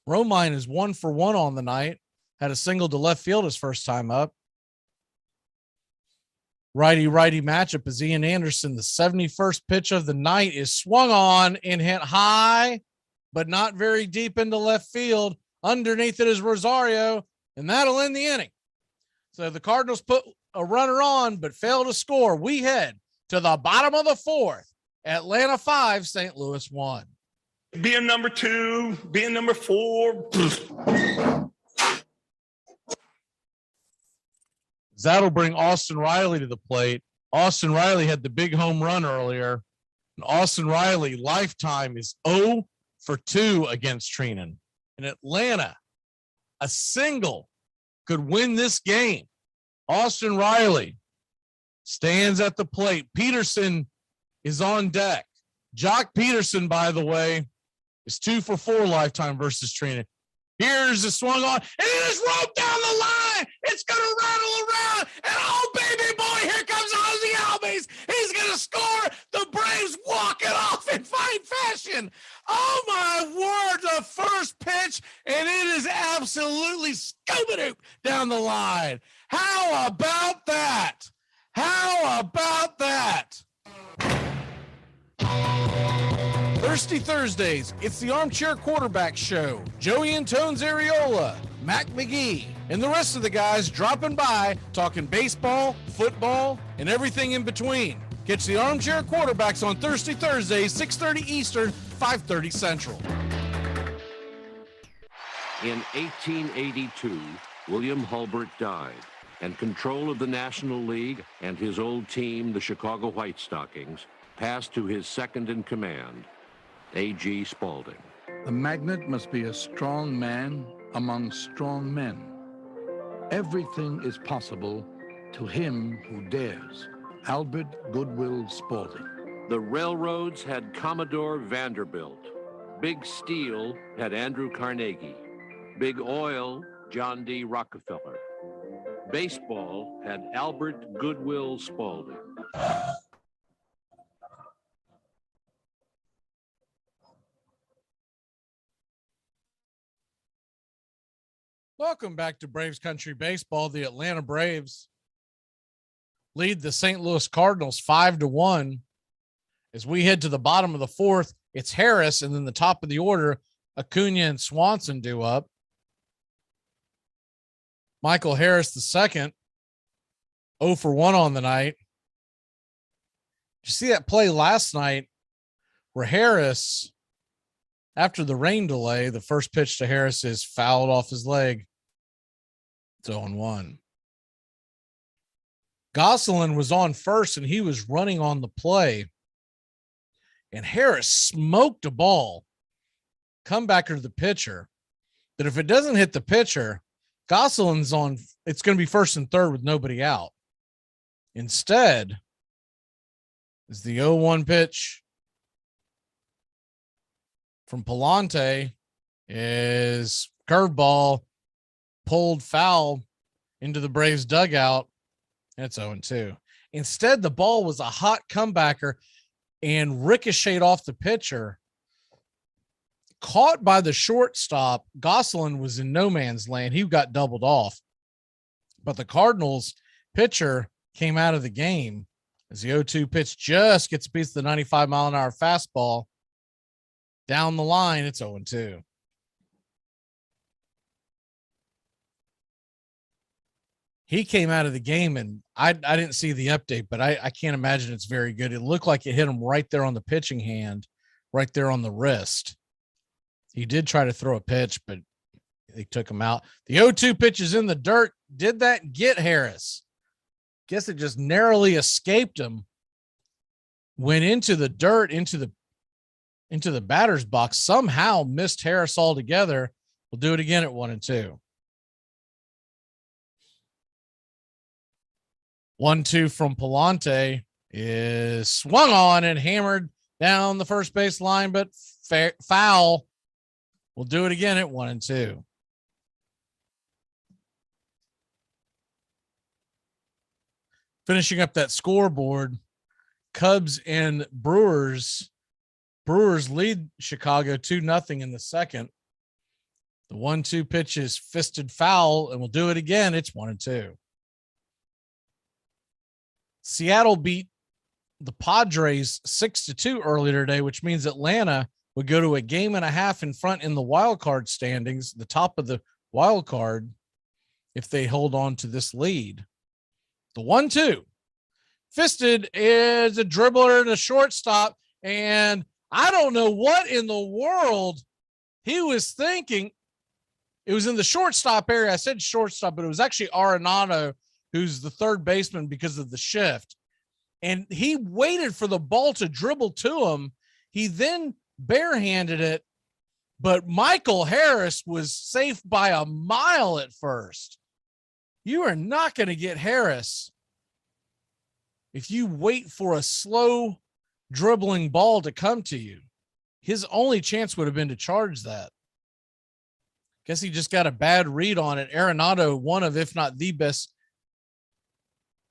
S1: Romine is 1 for 1 on the night. Had a single to left field his first time up. Righty-righty matchup as Ian Anderson, the 71st pitch of the night, is swung on and hit high, but not very deep into left field. Underneath it is Rosario, and that'll end the inning. So the Cardinals put a runner on, but failed to score. We head to the bottom of the 4th. Atlanta 5, St. Louis 1.
S3: Being number 2, being number 4.
S1: That'll bring Austin Riley to the plate. Austin Riley had the big home run earlier. And Austin Riley, lifetime, is 0 for 2 against Treinen. In Atlanta, a single could win this game. Austin Riley stands at the plate. Peterson is on deck. Jock Peterson, by the way, is 2 for 4 lifetime versus Treinen. Here's the swung on, and it is roped down the line. It's going to rattle around, and oh, baby boy, here comes Ozzie Albies. He's going to score. The Braves walk it off in fine fashion. Oh, my word, the first pitch, and it is absolutely Scooby-Doo down the line. How about that? How about that? Thirsty Thursdays, it's the Armchair Quarterback Show. Joey Antone's Areola, Mac McGee, and the rest of the guys dropping by, talking baseball, football, and everything in between. Catch the Armchair Quarterbacks on Thirsty Thursdays, 6:30 Eastern, 5:30 Central.
S25: In 1882, William Hulbert died, and control of the National League and his old team, the Chicago White Stockings, passed to his second in command, A.G. Spaulding.
S5: The magnet must be a strong man among strong men. Everything is possible to him who dares. Albert Goodwill Spaulding.
S25: The railroads had Commodore Vanderbilt. Big Steel had Andrew Carnegie. Big Oil, John D. Rockefeller. Baseball had Albert Goodwill Spaulding.
S1: Welcome back to Braves Country Baseball. The Atlanta Braves lead the St. Louis Cardinals 5-1. As we head to the bottom of the fourth, it's Harris, and then the top of the order, Acuna and Swanson due up. Michael Harris, the second, 0 for 1 on the night. Did you see that play last night where Harris, after the rain delay, the first pitch to Harris is fouled off his leg? It's 0-1. Gosselin was on first, and he was running on the play. And Harris smoked a ball, comebacker to the pitcher, that if it doesn't hit the pitcher, Gosselin's on, it's going to be first and third with nobody out. Instead, is the 0-1 pitch from Palante is curveball pulled foul into the Braves dugout. And it's 0-2. Instead, the ball was a hot comebacker and ricocheted off the pitcher. Caught by the shortstop, Gosselin was in no man's land. He got doubled off. But the Cardinals pitcher came out of the game as the 0-2 pitch just gets a piece of the 95-mile-an-hour fastball. Down the line, it's 0-2. He came out of the game, and I didn't see the update, but I can't imagine it's very good. It looked like it hit him right there on the pitching hand, right there on the wrist. He did try to throw a pitch, but they took him out. The 0-2 pitch is in the dirt. Did that get Harris? Guess it just narrowly escaped him. Went into the dirt, into the batter's box. Somehow missed Harris altogether. We'll do it again at 1-2. 1-2 from Palante is swung on and hammered down the first base line, but foul. We'll do it again at 1-2. Finishing up that scoreboard, Cubs and Brewers. Brewers lead Chicago 2-0 in the second. The 1-2 pitch is fisted foul, and we'll do it again. It's 1-2. Seattle beat the Padres 6-2 earlier today, which means Atlanta would go to a game and a half in front in the wild card standings, the top of the wild card, if they hold on to this lead. The 1-2 fisted is a dribbler and a shortstop, and I don't know what in the world he was thinking. It was in the shortstop area. I said shortstop, but it was actually Arenado, who's the third baseman because of the shift. And he waited for the ball to dribble to him. He then barehanded it, but Michael Harris was safe by a mile at first. You are not going to get Harris if you wait for a slow dribbling ball to come to you. His only chance would have been to charge that. Guess he just got a bad read on it. Arenado, one of, if not the best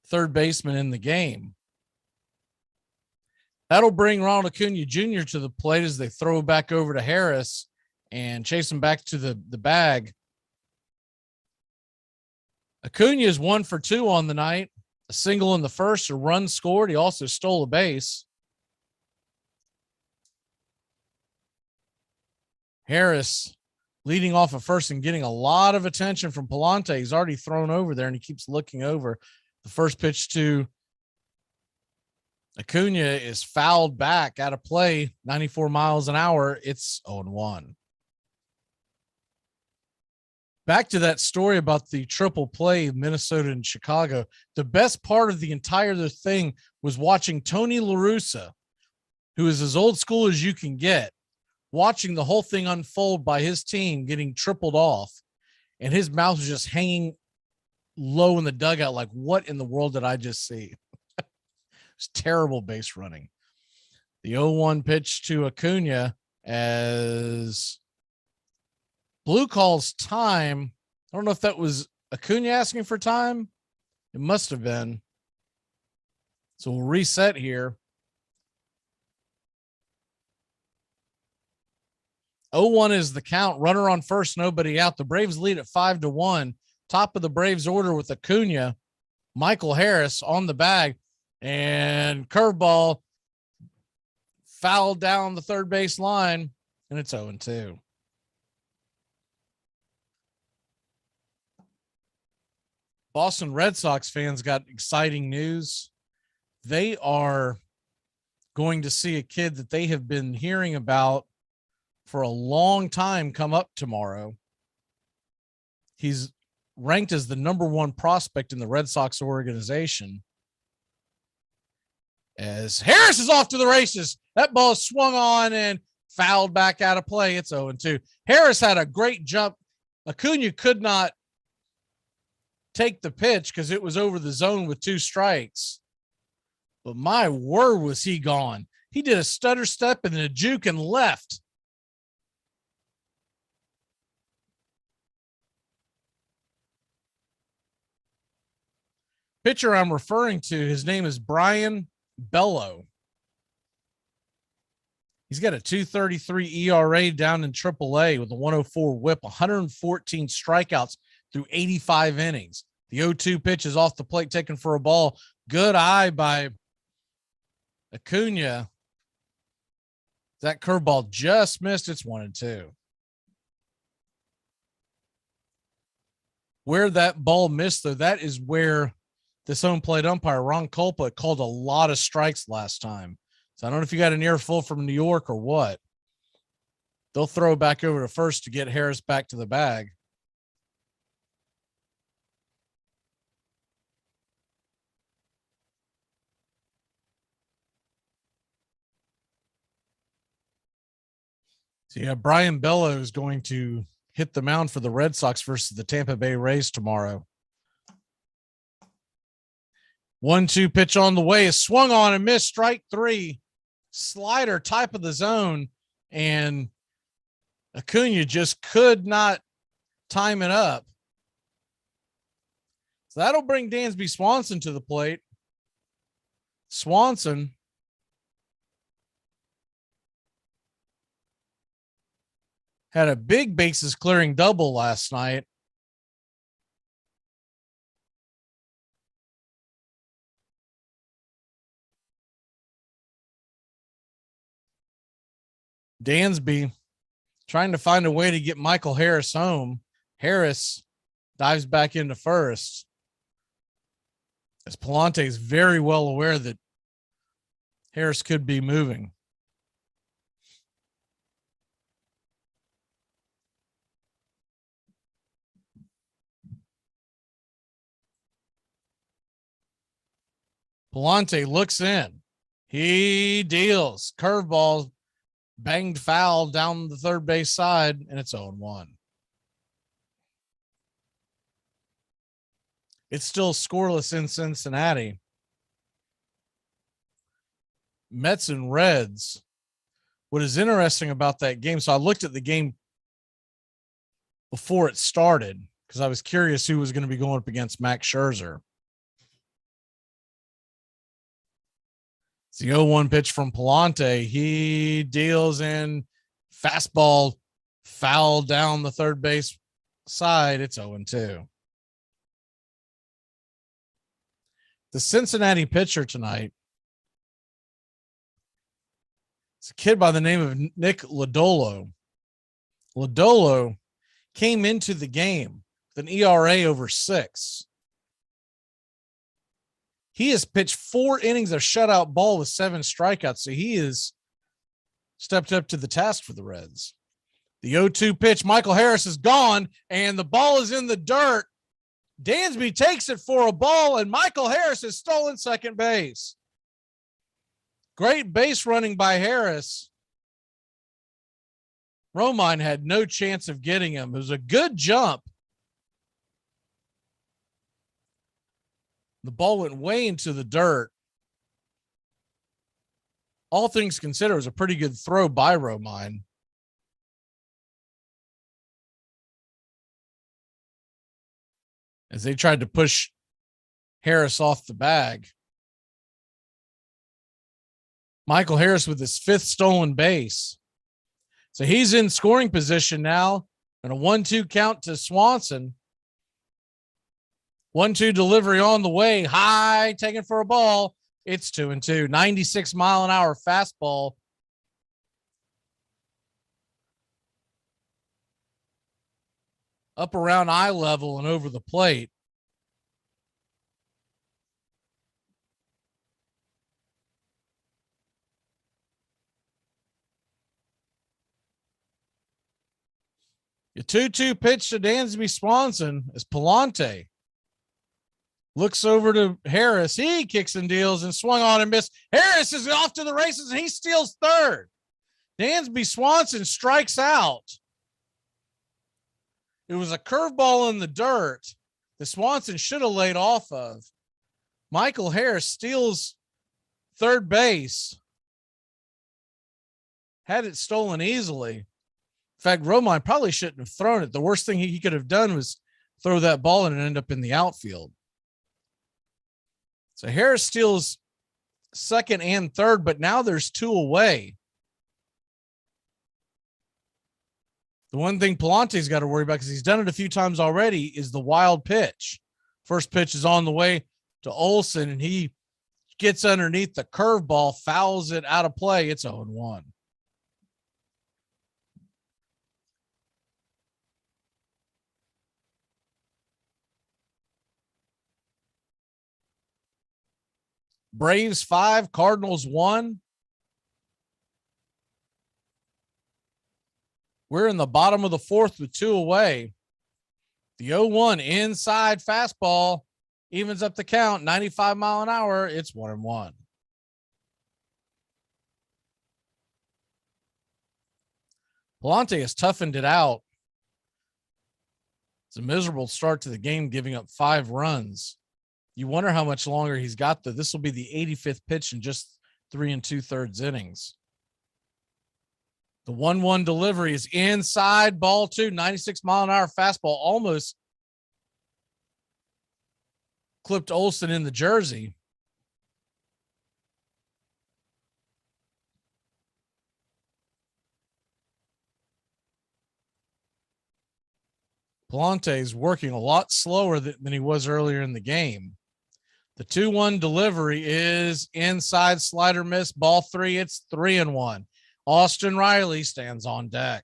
S1: third baseman in the game. That'll bring Ronald Acuna Jr. to the plate as they throw back over to Harris and chase him back to the bag. Acuna is 1 for 2 on the night. A single in the first, a run scored. He also stole a base. Harris leading off at first and getting a lot of attention from Palante. He's already thrown over there, and he keeps looking over. The first pitch to Acuna is fouled back out of play, 94 miles an hour. It's 0-1. Back to that story about the triple play of Minnesota and Chicago. The best part of the entire thing was watching Tony La Russa, who is as old school as you can get, watching the whole thing unfold by his team getting tripled off, and his mouth was just hanging low in the dugout like, what in the world did I just see? It's terrible base running. The 0-1 pitch to Acuna as Blue calls time. I don't know if that was Acuna asking for time. It must have been. So we'll reset here. 0-1 is the count. Runner on first, nobody out. The Braves lead at 5-1. Top of the Braves order with Acuna, Michael Harris on the bag, and curveball fouled down the third base line, and it's 0-2. Boston Red Sox fans got exciting news. They are going to see a kid that they have been hearing about for a long time come up tomorrow. He's ranked as the #1 prospect in the Red Sox organization. As Harris is off to the races, that ball swung on and fouled back out of play. It's 0-2. Harris had a great jump. Acuna could not take the pitch because it was over the zone with 2 strikes. But my word, was he gone. He did a stutter step and then a juke and left. Pitcher I'm referring to, his name is Brayan Bello. He's got a 2.33 ERA down in AAA with a 104 whip, 114 strikeouts through 85 innings. The 0-2 pitch is off the plate, taken for a ball. Good eye by Acuna. That curveball just missed. It's 1-2. Where that ball missed, though, that is where this home plate umpire, Ron Culpa, called a lot of strikes last time. So I don't know if you got an earful from New York or what. They'll throw back over to first to get Harris back to the bag. So yeah, Brayan Bello is going to hit the mound for the Red Sox versus the Tampa Bay Rays tomorrow. 1-2 pitch on the way is swung on and missed. Strike 3. Slider type of the zone, and Acuna just could not time it up. So that'll bring Dansby Swanson to the plate. Swanson had a big bases clearing double last night. Dansby trying to find a way to get Michael Harris home. Harris dives back into first, as Palante is very well aware that Harris could be moving. Palante looks in. He deals. Curveball banged foul down the third base side, and it's 0-1. It's still scoreless in Cincinnati. Mets and Reds. What is interesting about that game, so I looked at the game before it started because I was curious who was going to be going up against Max Scherzer. It's the 0-1 pitch from Palante. He deals in, fastball foul down the third base side. It's 0-2. The Cincinnati pitcher tonight, it's a kid by the name of Nick Lodolo. Lodolo came into the game with an ERA over 6. He has pitched 4 innings of shutout ball with 7 strikeouts. So he has stepped up to the task for the Reds. The 0-2 pitch, Michael Harris is gone, and the ball is in the dirt. Dansby takes it for a ball, and Michael Harris has stolen second base. Great base running by Harris. Romine had no chance of getting him. It was a good jump. The ball went way into the dirt. All things considered, it was a pretty good throw by Romine. As they tried to push Harris off the bag. Michael Harris with his 5th stolen base. So he's in scoring position now. And a 1-2 count to Swanson. 1-2 delivery on the way. High, taken for a ball. It's 2-2. 96-mile-an-hour fastball. Up around eye level and over the plate. The 2-2 pitch to Dansby Swanson as Palante looks over to Harris. He kicks and deals and swung on and missed. Harris is off to the races and he steals third. Dansby Swanson strikes out. It was a curveball in the dirt that Swanson should have laid off of. Michael Harris steals third base. Had it stolen easily. In fact, Romine probably shouldn't have thrown it. The worst thing he could have done was throw that ball and end up in the outfield. So Harris steals second and third, but now there's 2 away. The one thing Palante's got to worry about, because he's done it a few times already, is the wild pitch. First pitch is on the way to Olson, and he gets underneath the curveball, fouls it out of play. It's 0-1. Braves 5, Cardinals 1. We're in the bottom of the 4th with 2 away. The 0-1 inside fastball evens up the count. 95-mile-an-hour. It's 1-1. Palante has toughened it out. It's a miserable start to the game, giving up 5 runs. You wonder how much longer he's got. This will be the 85th pitch in just 3 2/3 innings. The 1-1 delivery is inside, ball 2, 96-mile-an-hour fastball, almost clipped Olson in the jersey. Palante is working a lot slower than he was earlier in the game. The 2-1 delivery is inside, slider miss, ball 3. It's 3-1. Austin Riley stands on deck.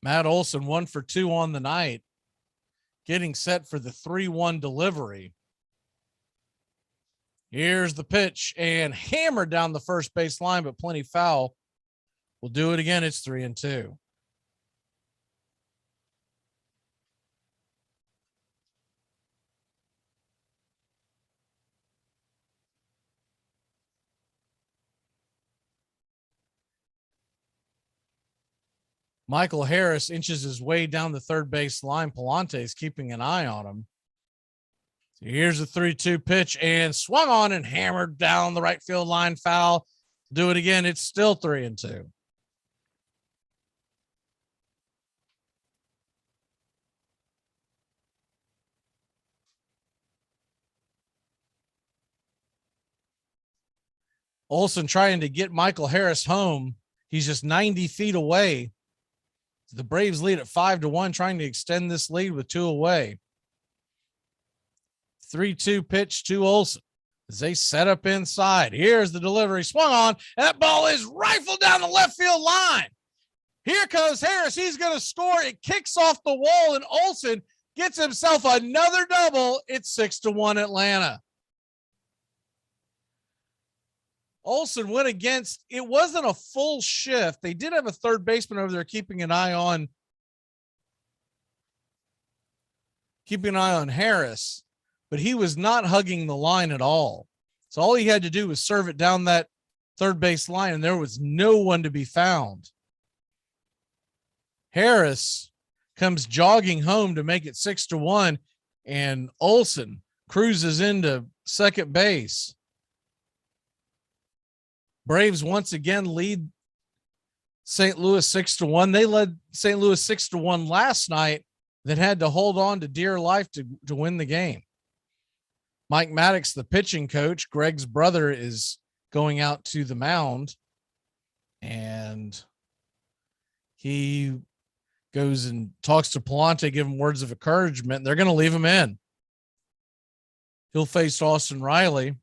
S1: Matt Olson 1 for 2 on the night, getting set for the 3-1 delivery. Here's the pitch and hammered down the first base line, but plenty foul. We'll do it again. It's 3-2. Michael Harris inches his way down the third base line. Palante is keeping an eye on him. So here's the 3-2 pitch and swung on and hammered down the right field line, foul. Do it again. It's still 3-2. Olson trying to get Michael Harris home. He's just 90 feet away. The Braves lead at 5-1, trying to extend this lead with 2 away. 3-2 pitch to Olson as they set up inside. Here's the delivery, swung on, and that ball is rifled down the left field line. Here comes Harris. He's going to score. It kicks off the wall, and Olson gets himself another double. It's 6-1 Atlanta. Olsen went against, it wasn't a full shift. They did have a third baseman over there keeping an eye on Harris, but he was not hugging the line at all. So all he had to do was serve it down that third base line, and there was no one to be found. Harris comes jogging home to make it 6-1, and Olsen cruises into second base. Braves once again lead St. Louis 6-1. They led St. Louis 6-1 last night, that had to hold on to dear life to win the game. Mike Maddox, the pitching coach, Greg's brother, is going out to the mound, and he goes and talks to Palante, give him words of encouragement. They're going to leave him in. He'll face Austin Riley.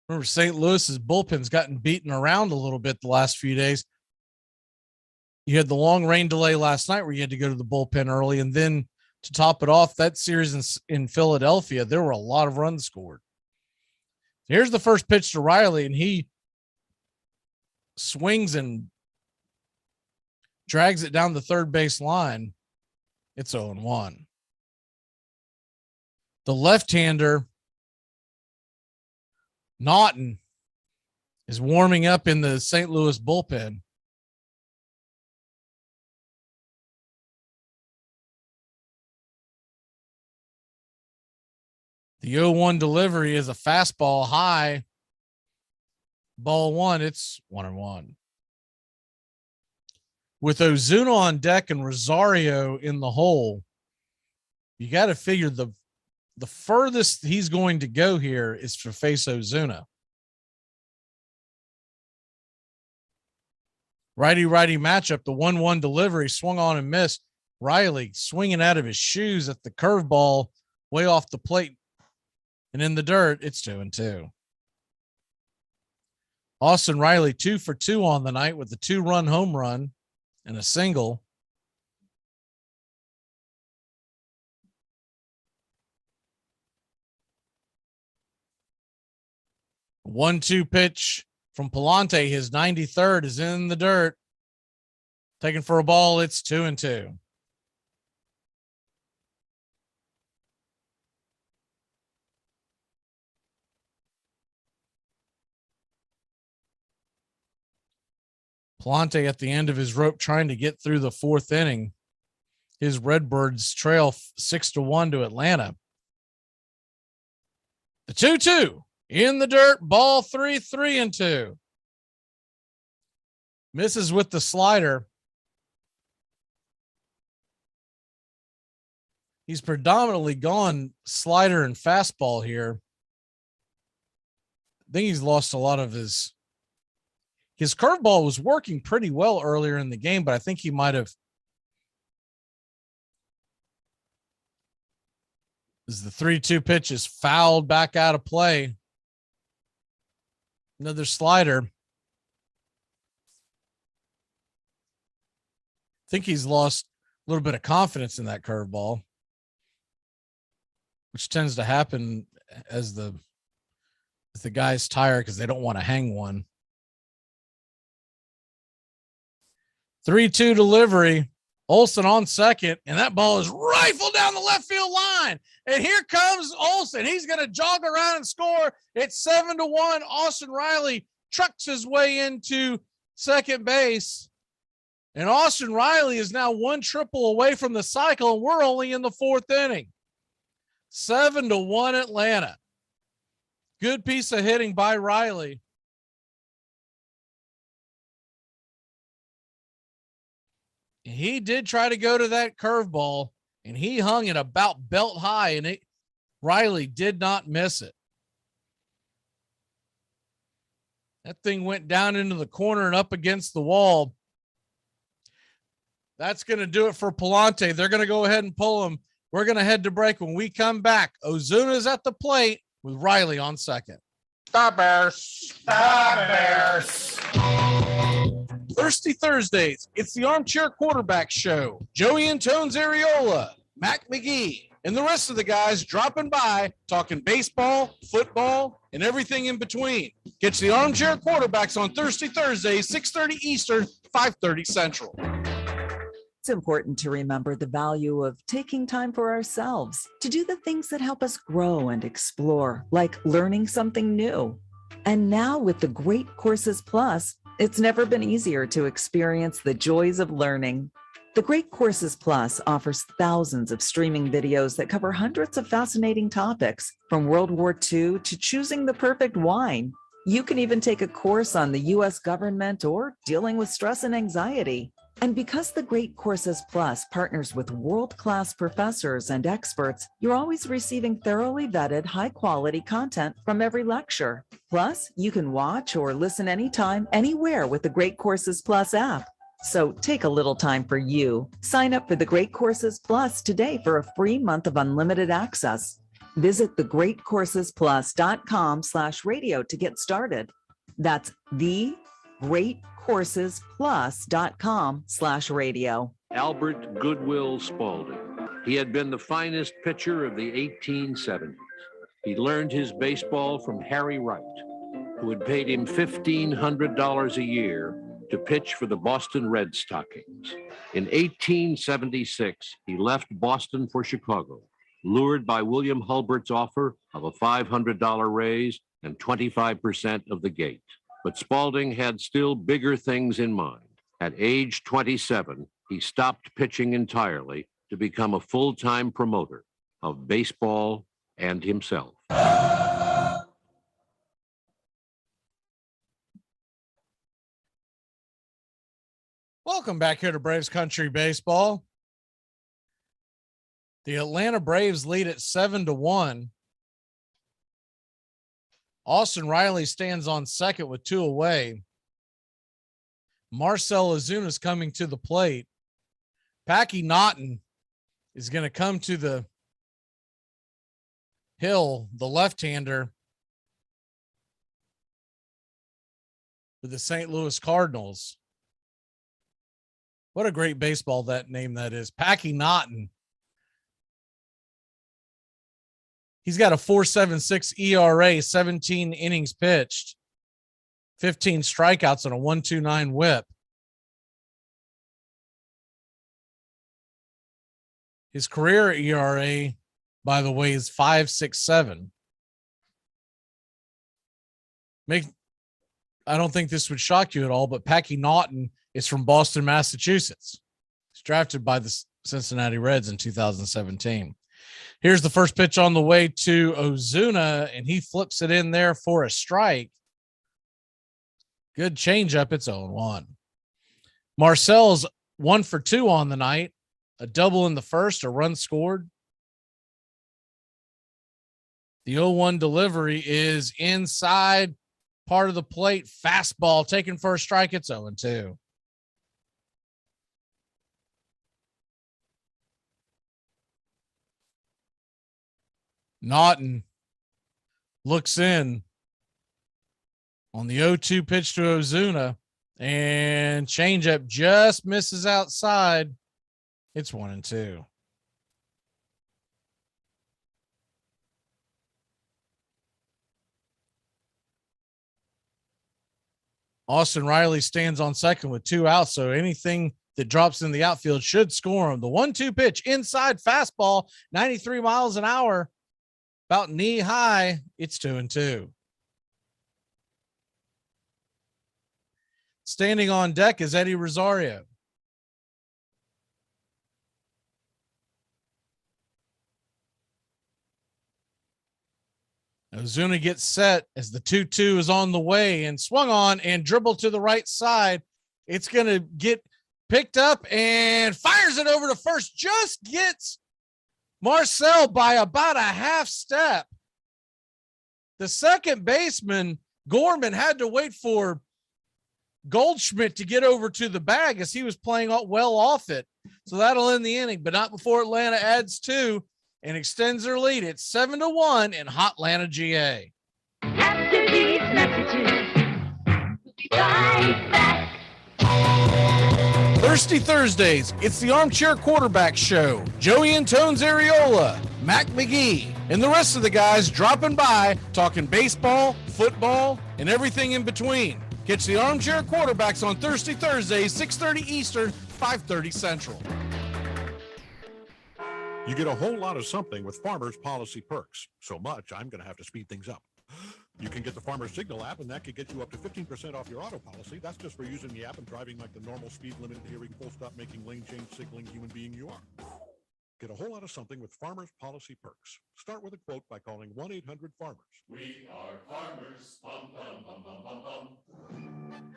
S1: Remember, St. Louis's bullpen's gotten beaten around a little bit the last few days. You had the long rain delay last night where you had to go to the bullpen early, and then to top it off, that series in Philadelphia, there were a lot of runs scored. Here's the first pitch to Riley, and he swings and drags it down the third base line. It's 0-1. The left-hander, Naughton, is warming up in the St. Louis bullpen. The 0-1 delivery is a fastball high. Ball one, it's 1-1. With Ozuna on deck and Rosario in the hole, you got to figure the furthest he's going to go here is to face Ozuna. Righty-righty matchup, the 1-1 delivery swung on and missed. Riley swinging out of his shoes at the curveball way off the plate. And in the dirt, it's 2-2. Austin Riley 2 for 2 on the night with a 2-run home run and a single. A 1-2 pitch from Palante. His 93rd is in the dirt. Taken for a ball. It's 2-2. Palante at the end of his rope trying to get through the fourth inning. His Redbirds trail 6-1 to Atlanta. The 2-2 in the dirt, ball 3, 3-2. Misses with the slider. He's predominantly gone slider and fastball here. I think he's lost a lot of his curveball was working pretty well earlier in the game, but I think he might have. As the 3-2 pitch is fouled back out of play. Another slider. I think he's lost a little bit of confidence in that curveball, which tends to happen as the guys tire because they don't want to hang one. 3-2 delivery. Olsen on second, and that ball is rifled down the left field line. And here comes Olsen. He's going to jog around and score. It's 7-1. Austin Riley trucks his way into second base. And Austin Riley is now 1 triple away from the cycle, and we're only in the fourth inning. 7-1 Atlanta. Good piece of hitting by Riley. He did try to go to that curveball, and he hung it about belt high, and Riley did not miss it. That thing went down into the corner and up against the wall. That's going to do it for Palante. They're going to go ahead and pull him. We're going to head to break. When we come back, Ozuna's at the plate with Riley on second.
S19: Stop, Bears. Stop, Bears.
S1: Thirsty Thursdays, it's the Armchair Quarterback Show. Joey Antones Areola, Mac McGee, and the rest of the guys dropping by, talking baseball, football, and everything in between. Catch the Armchair Quarterbacks on Thirsty Thursdays, 6:30 Eastern, 5:30 Central.
S10: It's important to remember the value of taking time for ourselves to do the things that help us grow and explore, like learning something new. And now with the Great Courses Plus, it's never been easier to experience the joys of learning. The Great Courses Plus offers thousands of streaming videos that cover hundreds of fascinating topics, from World War II to choosing the perfect wine. You can even take a course on the U.S. government or dealing with stress and anxiety. And because the Great Courses Plus partners with world-class professors and experts, you're always receiving thoroughly vetted, high-quality content from every lecture. Plus, you can watch or listen anytime, anywhere with the Great Courses Plus app. So take a little time for you. Sign up for the Great Courses Plus today for a free month of unlimited access. Visit thegreatcoursesplus.com/radio to get started. That's thegreatcoursesplus.com/radio.
S25: Albert Goodwill Spaulding. He had been the finest pitcher of the 1870s. He learned his baseball from Harry Wright, who had paid him $1,500 a year to pitch for the Boston Red Stockings. In 1876, he left Boston for Chicago, lured by William Hulbert's offer of a $500 raise and 25% of the gate. But Spaulding had still bigger things in mind. At age 27, he stopped pitching entirely to become a full-time promoter of baseball and himself.
S1: Welcome back here to Braves Country Baseball. The Atlanta Braves lead at 7-1. Austin Riley stands on second with 2 away. Marcell Ozuna is coming to the plate. Packy Naughton is going to come to the hill, the left-hander for the St. Louis Cardinals. What a great baseball name that is. Packy Naughton. He's got a 4.76 ERA, 17 innings pitched, 15 strikeouts, and a 1.29 whip. His career ERA, by the way, is 5.67. I don't think this would shock you at all, but Packy Naughton is from Boston, Massachusetts. He's drafted by the Cincinnati Reds in 2017. Here's the first pitch on the way to Ozuna, and he flips it in there for a strike. Good changeup. It's 0-1. Marcel's 1 for 2 on the night. A double in the first, a run scored. The 0-1 delivery is inside part of the plate. Fastball taken for a strike. It's 0-2. Naughton looks in on the 0-2 pitch to Ozuna, and changeup just misses outside. It's 1-2. Austin Riley stands on second with 2 outs, so anything that drops in the outfield should score him. The 1-2 pitch, inside fastball, 93 miles an hour, about knee high. It's 2-2. Standing on deck is Eddie Rosario. Ozuna gets set as the 2-2 is on the way and swung on and dribbled to the right side. It's going to get picked up and fires it over to first. Just gets Marcell by about a half step. The second baseman, Gorman, had to wait for Goldschmidt to get over to the bag as he was playing well off it. So that'll end the inning, but not before Atlanta adds 2 and extends their lead. It's 7-1 in Hotlanta, GA.
S2: After these messages, we'll be right back.
S1: Thirsty Thursdays, it's the Armchair Quarterback Show. Joey and Tones Areola, Mac McGee, and the rest of the guys dropping by, talking baseball, football, and everything in between. Catch the Armchair Quarterbacks on Thirsty Thursdays, 6:30 Eastern, 5:30 Central.
S4: You get a whole lot of something with Farmers Policy Perks. So much, I'm going to have to speed things up. You can get the Farmers Signal app, and that could get you up to 15% off your auto policy. That's just for using the app and driving like the normal speed limit, hearing, full stop, making lane change, signaling human being you are. Get a whole lot of something with Farmers Policy Perks. Start with a quote by calling 1-800-FARMERS.
S2: We are farmers. Bum, bum, bum, bum, bum, bum.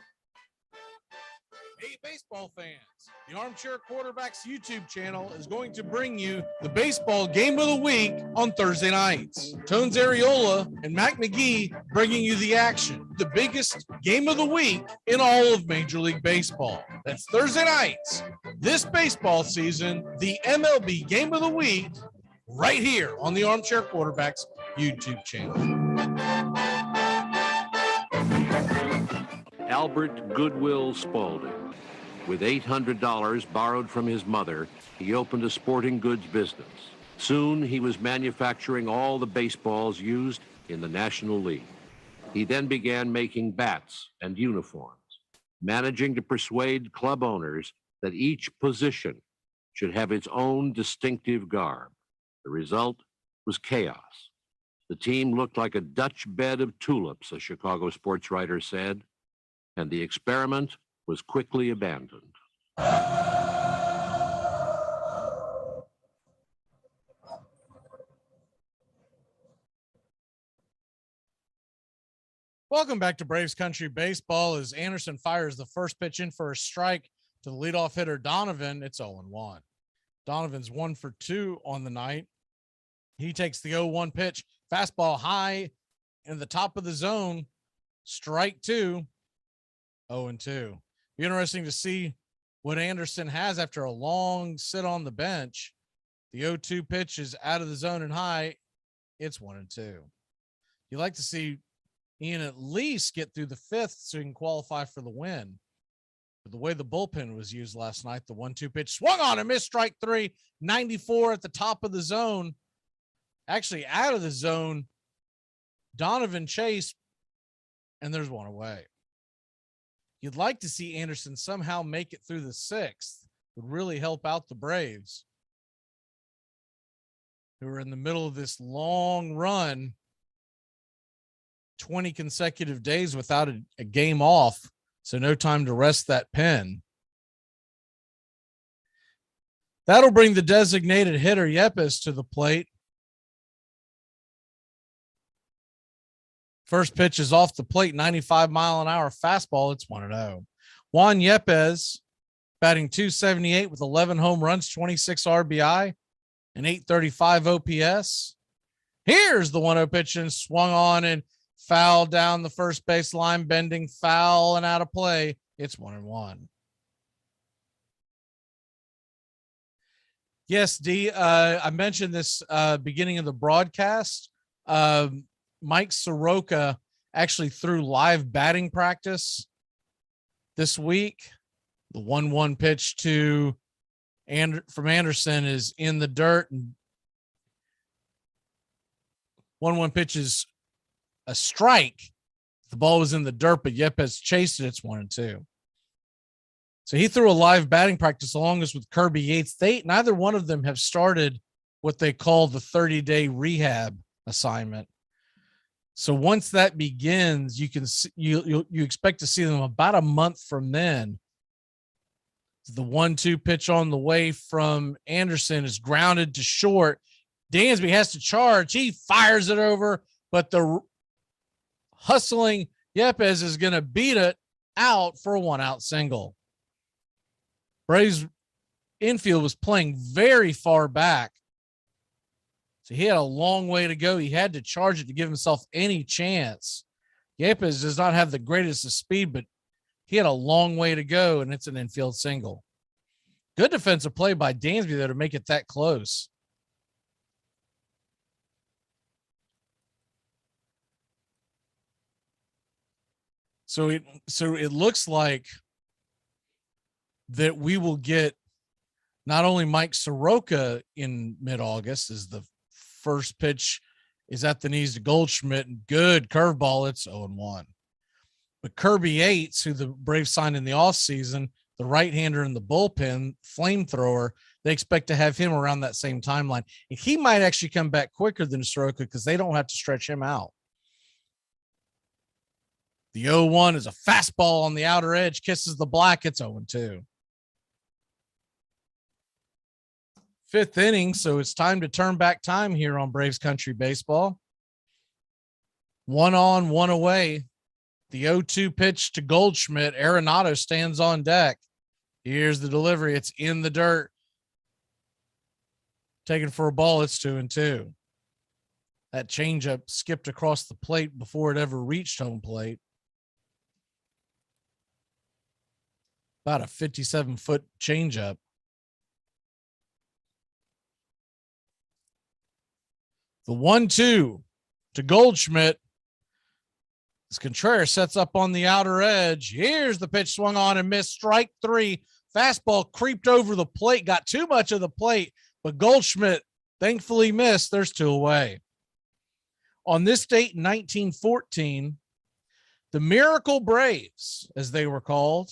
S1: Hey, baseball fans, the Armchair Quarterbacks YouTube channel is going to bring you the baseball game of the week on Thursday nights. Tones Areola and Mac McGee bringing you the action, the biggest game of the week in all of Major League Baseball. That's Thursday nights. This baseball season, the MLB game of the week, right here on the Armchair Quarterbacks YouTube channel.
S25: Albert Goodwill Spaulding. With $800 borrowed from his mother, he opened a sporting goods business. Soon, he was manufacturing all the baseballs used in the National League. He then began making bats and uniforms, managing to persuade club owners that each position should have its own distinctive garb. The result was chaos. The team looked like a Dutch bed of tulips, a Chicago sports writer said, and the experiment was quickly abandoned.
S1: Welcome back to Braves Country Baseball as Anderson fires the first pitch in for a strike to the leadoff hitter Donovan. It's 0-1. Donovan's 1 for 2 on the night. He takes the 0-1 pitch, fastball high in the top of the zone, strike 2, 0-2. Be interesting to see what Anderson has after a long sit on the bench. The 0-2 pitch is out of the zone and high. It's 1-2. You'd like to see Ian at least get through the fifth so he can qualify for the win. But the way the bullpen was used last night, the 1-2 pitch swung on and missed, strike 3, 94 at the top of the zone. Actually out of the zone, Donovan chased, and there's one away. You'd like to see Anderson somehow make it through the sixth. Would really help out the Braves, who are in the middle of this long run, 20 consecutive days without a game off, so no time to rest that pen. That'll bring the designated hitter Yepes to the plate. First pitch is off the plate, 95-mile-an-hour fastball. It's 1-0. Juan Yepes batting .278 with 11 home runs, 26 RBI, and .835 OPS. Here's the 1-0 pitch and swung on and foul down the first base line, bending foul and out of play. It's 1-1. Yes, D. I mentioned this beginning of the broadcast. Mike Soroka actually threw live batting practice this week. The 1-1 pitch from Anderson is in the dirt, and 1-1 pitch is a strike. The ball was in the dirt, but Yepes chased it. It's 1-2. So he threw a live batting practice along with Kirby Yates. Neither one of them have started what they call the 30-day rehab assignment. So once that begins, you expect to see them about a month from then. The 1-2 pitch on the way from Anderson is grounded to short. Dansby has to charge. He fires it over, but the hustling Yepes is going to beat it out for a 1-out single. Braves infield was playing very far back, so he had a long way to go. He had to charge it to give himself any chance. Yepes does not have the greatest of speed, but he had a long way to go, and it's an infield single. Good defensive play by Dansby, though, to make it that close. So it looks like that we will get not only Mike Soroka in mid-August, as the first pitch is at the knees to Goldschmidt, and good curveball, it's 0-1. But Kirby Yates, who the Braves signed in the offseason, the right-hander in the bullpen, flamethrower, they expect to have him around that same timeline. And he might actually come back quicker than Soroka because they don't have to stretch him out. The 0-1 is a fastball on the outer edge, kisses the black, it's 0-2. Fifth inning, so it's time to turn back time here on Braves Country Baseball. 1 on, 1 away. The 0-2 pitch to Goldschmidt. Arenado stands on deck. Here's the delivery. It's in the dirt. Taken for a ball. It's 2-2. That changeup skipped across the plate before it ever reached home plate. About a 57-foot changeup. The 1-2 to Goldschmidt. As Contreras sets up on the outer edge. Here's the pitch, swung on and missed. Strike 3. Fastball creeped over the plate, got too much of the plate, but Goldschmidt thankfully missed. There's 2 away. On this date in 1914, the Miracle Braves, as they were called,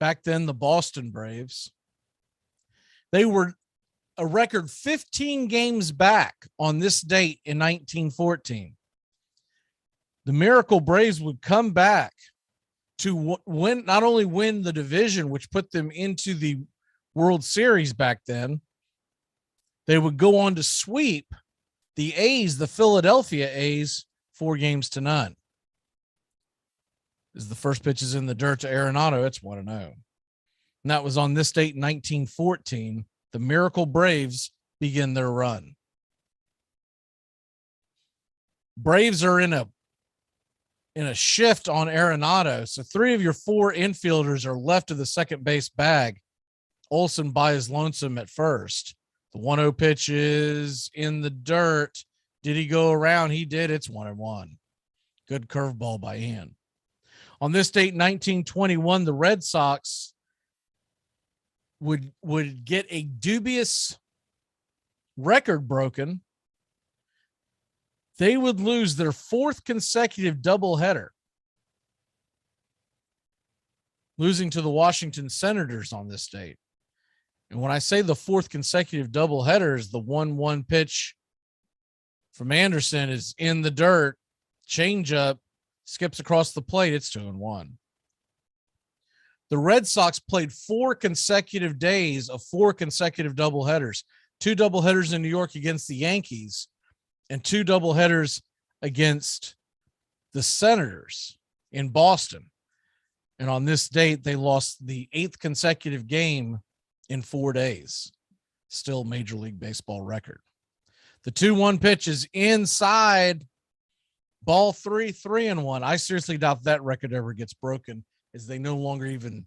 S1: back then the Boston Braves, they were a record 15 games back on this date in 1914. The Miracle Braves would come back to win, not only win the division, which put them into the World Series back then, they would go on to sweep the A's, the Philadelphia A's, 4-0. As the first pitch is in the dirt to Arenado, it's 1-0. And that was on this date in 1914. The Miracle Braves begin their run. Braves are in a shift on Arenado. So 3 of your 4 infielders are left of the second base bag. Olsen by his lonesome at first. The 1-0 pitch is in the dirt. Did he go around? He did. It's 1-1. Good curveball by Ian. On this date, 1921, the Red Sox would get a dubious record broken. They would lose their 4th consecutive doubleheader, losing to the Washington Senators on this date. And when I say the 4th consecutive doubleheader, is the 1-1 pitch from Anderson is in the dirt, changeup, skips across the plate. It's 2-1. The Red Sox played 4 consecutive days of 4 consecutive doubleheaders, 2 doubleheaders in New York against the Yankees and 2 doubleheaders against the Senators in Boston. And on this date, they lost the 8th consecutive game in 4 days. Still Major League Baseball record. The 2-1 pitch is inside. Ball 3, 3-1. I seriously doubt that record ever gets broken, as they no longer even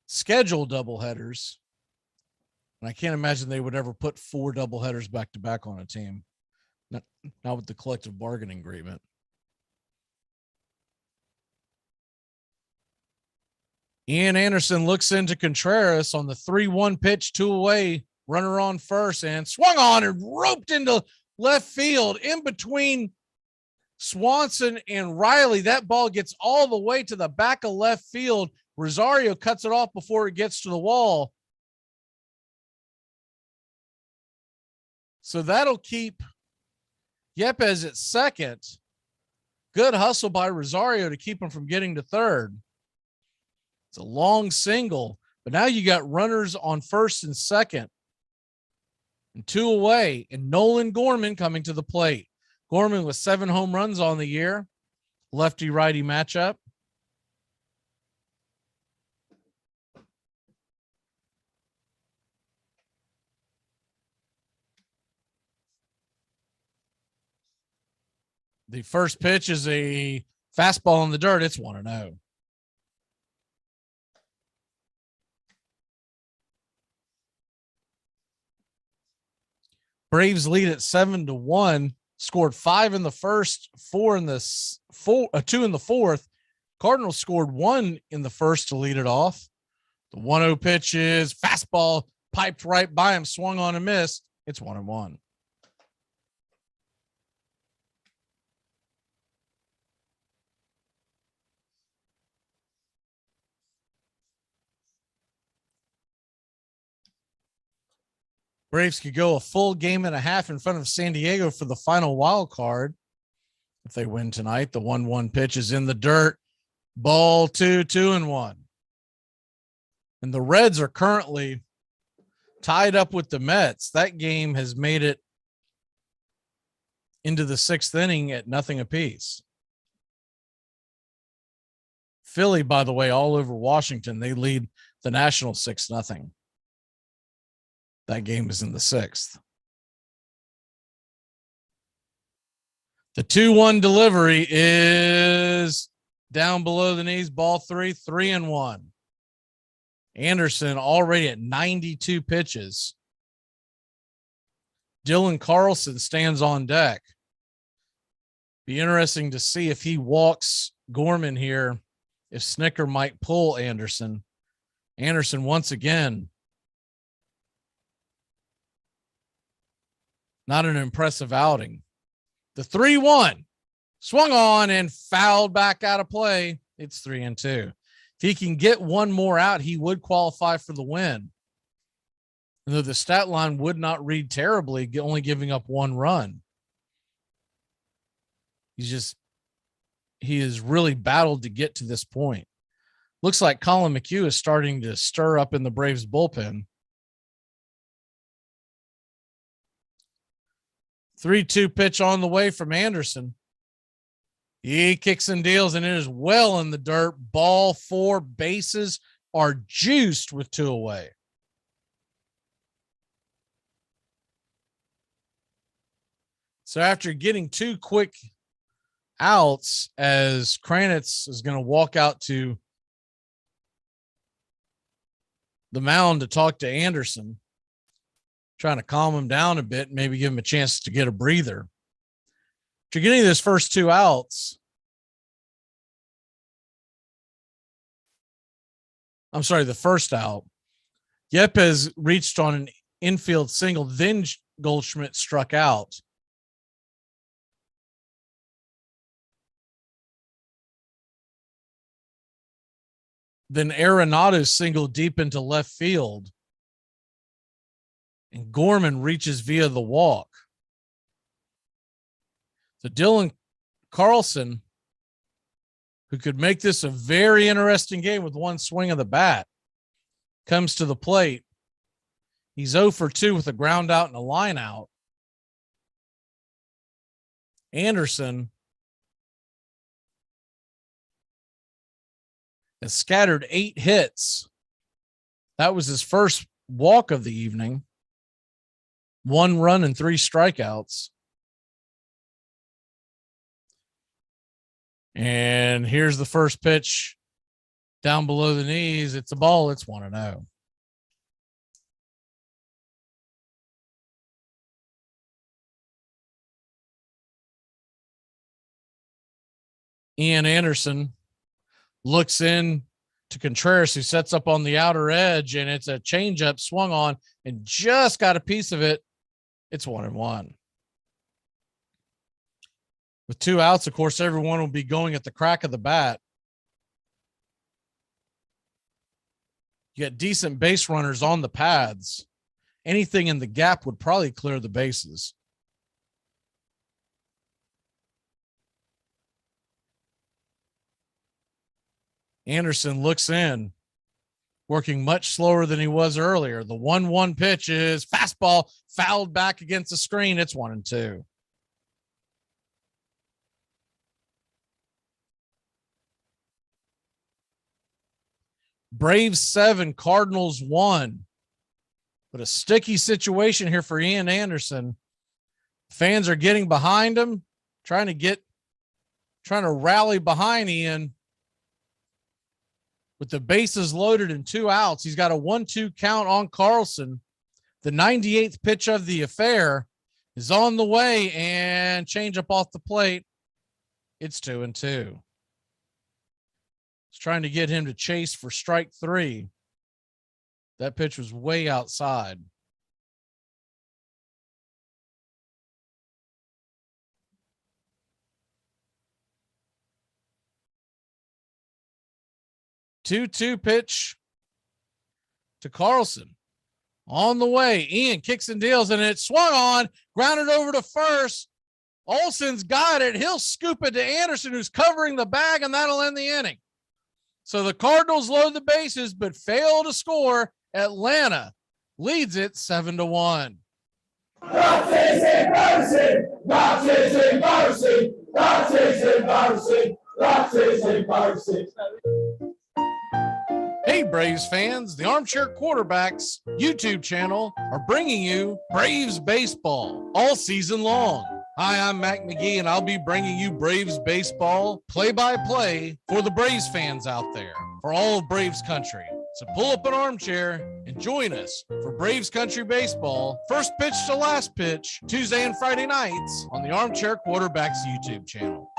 S1: schedule doubleheaders. And I can't imagine they would ever put 4 doubleheaders back to back on a team. Not with the collective bargaining agreement. Ian Anderson looks into Contreras on the 3-1 pitch, 2 away, runner on first, and swung on and roped into left field in between Swanson and Riley. That ball gets all the way to the back of left field. Rosario cuts it off before it gets to the wall. So that'll keep Yepes at second. Good hustle by Rosario to keep him from getting to third. It's a long single, but now you got runners on first and second and 2 away, and Nolan Gorman coming to the plate. Gorman with 7 home runs on the year. Lefty-righty matchup. The first pitch is a fastball in the dirt. It's 1-0. Braves lead at 7-1. Scored 5 in the first, 2 in the fourth. Cardinals scored 1 in the first to lead it off. The 1-0 pitch is fastball piped right by him, swung on and missed. It's 1-1. Braves could go a full game and a half in front of San Diego for the final wild card. If they win tonight, the 1-1 pitch is in the dirt. Ball 2-1. And the Reds are currently tied up with the Mets. That game has made it into the 6th inning at 0 apiece. Philly, by the way, all over Washington. They lead the Nationals 6-0. That game is in the 6th. The 2-1 delivery is down below the knees. Ball 3-1. Anderson already at 92 pitches. Dylan Carlson stands on deck. Be interesting to see if he walks Gorman here, if Snicker might pull Anderson. Anderson once again, not an impressive outing. The 3-1 swung on and fouled back out of play. It's 3-2. If he can get one more out, he would qualify for the win. And though the stat line would not read terribly, only giving up 1 run. He has really battled to get to this point. Looks like Colin McHugh is starting to stir up in the Braves bullpen. 3-2 pitch on the way from Anderson. He kicks and deals, and it is well in the dirt. Ball 4. Bases are juiced with 2 away. So after getting 2 quick outs, as Kranitz is going to walk out to the mound to talk to Anderson, trying to calm him down a bit, maybe give him a chance to get a breather. After getting those first 2 outs, I'm sorry, the first out, Yepes reached on an infield single, then Goldschmidt struck out. Then Arenado singled deep into left field, and Gorman reaches via the walk. So Dylan Carlson, who could make this a very interesting game with 1 swing of the bat, comes to the plate. He's 0 for 2 with a ground out and a line out. Anderson has scattered 8 hits. That was his first walk of the evening. 1 run and 3 strikeouts. And here's the first pitch down below the knees. It's a ball. It's 1-0. Ian Anderson looks in to Contreras, who sets up on the outer edge, and it's a changeup swung on and just got a piece of it. It's 1-1. With 2 outs, of course, everyone will be going at the crack of the bat. You got decent base runners on the pads. Anything in the gap would probably clear the bases. Anderson looks in, working much slower than he was earlier. The 1-1 pitch is fastball fouled back against the screen. It's 1-2. Braves 7, Cardinals 1. But a sticky situation here for Ian Anderson. Fans are getting behind him, trying to rally behind Ian. With the bases loaded and 2 outs, he's got a 1-2 count on Carlson. The 98th pitch of the affair is on the way, and change up off the plate. It's 2-2. was trying to get him to chase for strike 3. That pitch was way outside. Two pitch to Carlson. On the way, Ian kicks and deals, and it swung on, grounded over to first. Olson's got it. He'll scoop it to Anderson, who's covering the bag, and that'll end the inning. So the Cardinals load the bases, but fail to score. Atlanta leads it 7-1.
S2: That is embarrassing. That is embarrassing. That is embarrassing. That is embarrassing.
S1: Hey, Braves fans, the Armchair Quarterbacks YouTube channel are bringing you Braves baseball all season long. Hi, I'm Mac McGee, and I'll be bringing you Braves baseball play-by-play for the Braves fans out there, for all of Braves country. So pull up an armchair and join us for Braves Country Baseball, first pitch to last pitch, Tuesday and Friday nights on the Armchair Quarterbacks YouTube channel.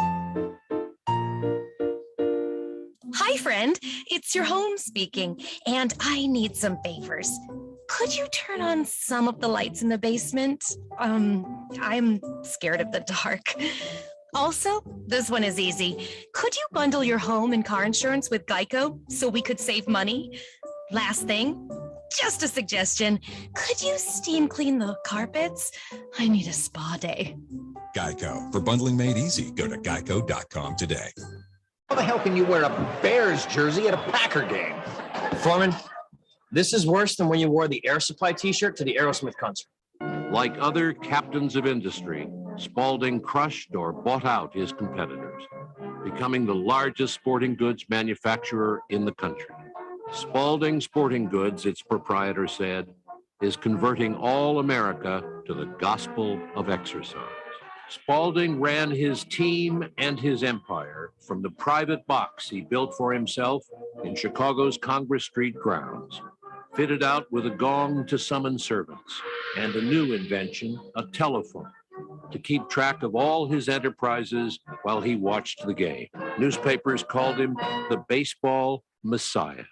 S6: Hi, friend. It's your home speaking, and I need some favors. Could you turn on some of the lights in the basement? I'm scared of the dark. Also, this one is easy. Could you bundle your home and car insurance with Geico so we could save money? Last thing, just a suggestion. Could you steam clean the carpets? I need a spa day.
S20: Geico. For bundling made easy, go to geico.com today.
S11: How the hell can you wear a Bears jersey at a Packer game? Foreman, this is worse than when you wore the Air Supply t-shirt to the Aerosmith concert.
S25: Like other captains of industry, Spalding crushed or bought out his competitors, becoming the largest sporting goods manufacturer in the country. Spalding Sporting Goods, its proprietor said, is converting all America to the gospel of exercise. Spalding ran his team and his empire from the private box he built for himself in Chicago's Congress Street grounds, fitted out with a gong to summon servants and a new invention, a telephone, to keep track of all his enterprises while he watched the game. Newspapers called him the baseball messiah.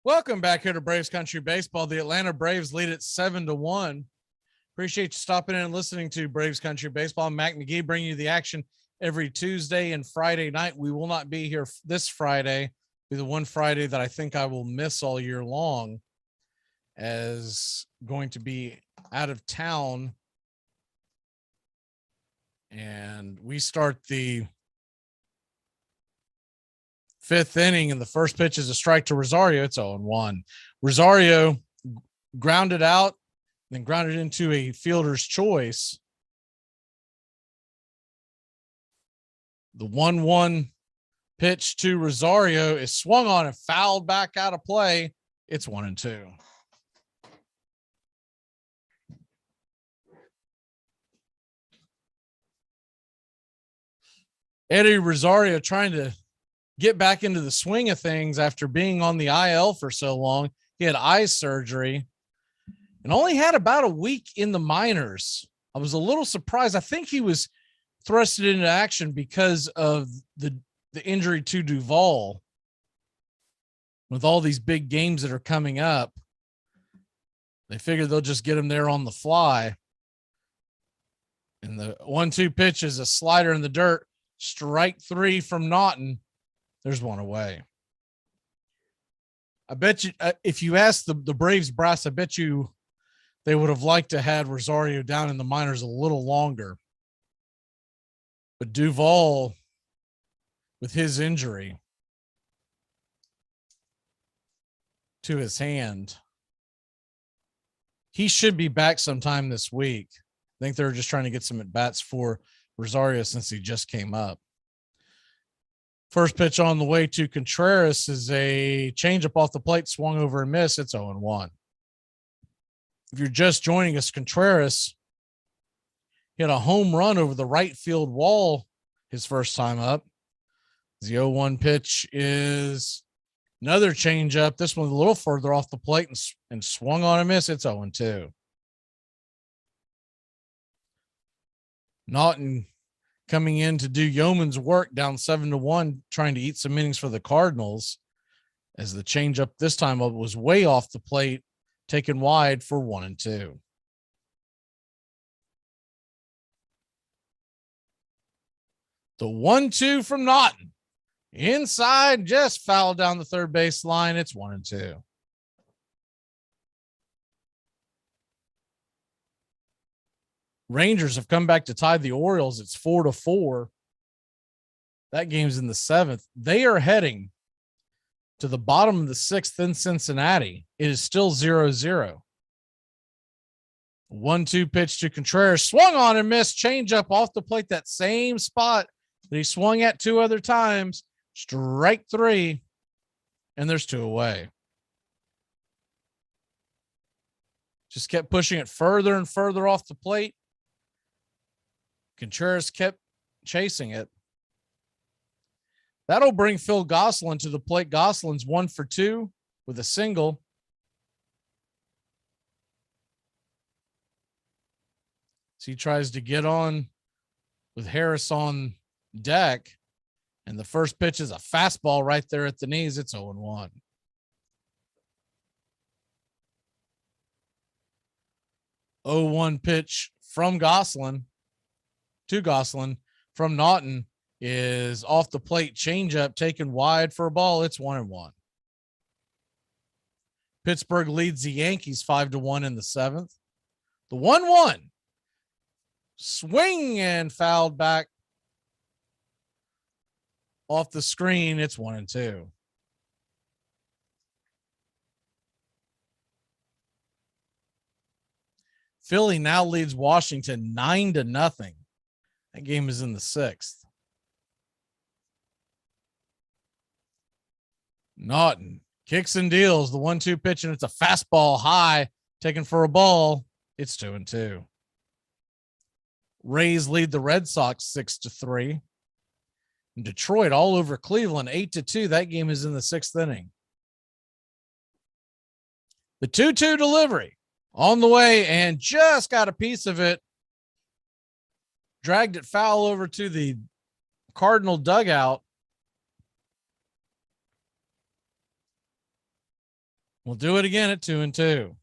S1: Welcome back here to Braves Country Baseball. The Atlanta Braves lead it 7-1. Appreciate you stopping in and listening to Braves Country Baseball. I'm Mac McGee, bringing you the action every Tuesday and Friday night. We will not be here this Friday. Be the one Friday that I think I will miss all year long, as going to be out of town. And we start the 5th inning, and the first pitch is a strike to Rosario. It's 0-1. Rosario grounded out, then grounded into a fielder's choice. The 1-1 pitch to Rosario is swung on and fouled back out of play. It's 1-2. Eddie Rosario trying to get back into the swing of things after being on the IL for so long. He had eye surgery and only had about a week in the minors. I was a little surprised. I think he was thrusted into action because of the injury to Duvall. With all these big games that are coming up, they figured they'll just get him there on the fly. And the 1-2 pitch is a slider in the dirt. Strike 3 from Naughton. There's one away. I bet you, if you ask the Braves brass, I bet you they would have liked to have Rosario down in the minors a little longer. But Duvall, with his injury to his hand, he should be back sometime this week. I think they're just trying to get some at-bats for Rosario since he just came up. First pitch on the way to Contreras is a changeup off the plate, swung over and missed. It's 0-1. If you're just joining us, Contreras hit a home run over the right field wall his first time up. The 0-1 pitch is Another changeup. This one a little further off the plate and swung on a miss. It's 0-2. Naughton coming in to do yeoman's work down 7-1, trying to eat some innings for the Cardinals, as the changeup this time was way off the plate, taken wide for 1-2. The 1-2 from Naughton. Inside, just fouled down the third base line. It's 1-2. Rangers have come back to tie the Orioles. It's 4-4. That game's in the 7th. They are heading to the bottom of the 6th in Cincinnati. It is still 0-0. 1-2 pitch to Contreras. Swung on and missed. Changeup off the plate, that same spot that he swung at 2 other times. Strike 3, and there's 2 away. Just kept pushing it further and further off the plate. Contreras kept chasing it. That'll bring Phil Gosselin to the plate. Gosselin's 1 for 2 with a single. So he tries to get on with Harris on deck. And the first pitch is a fastball right there at the knees. It's 0-1. Pitch from Gosselin to Gosselin from Naughton is off the plate. Changeup taken wide for a ball. It's 1-1. Pittsburgh leads the Yankees 5-1 in the 7th. The 1-1 swing and fouled back off the screen. It's 1-2. Philly now leads Washington 9-0. That game is in the 6th. Naughton kicks and deals the 1-2 pitch, and it's a fastball high taken for a ball. It's 2-2. Rays lead the Red Sox 6-3. Detroit all over Cleveland 8-2. That game is in the 6th inning. The 2-2 delivery on the way and just got a piece of it. Dragged it foul over to the Cardinal dugout. We'll do it again at 2-2.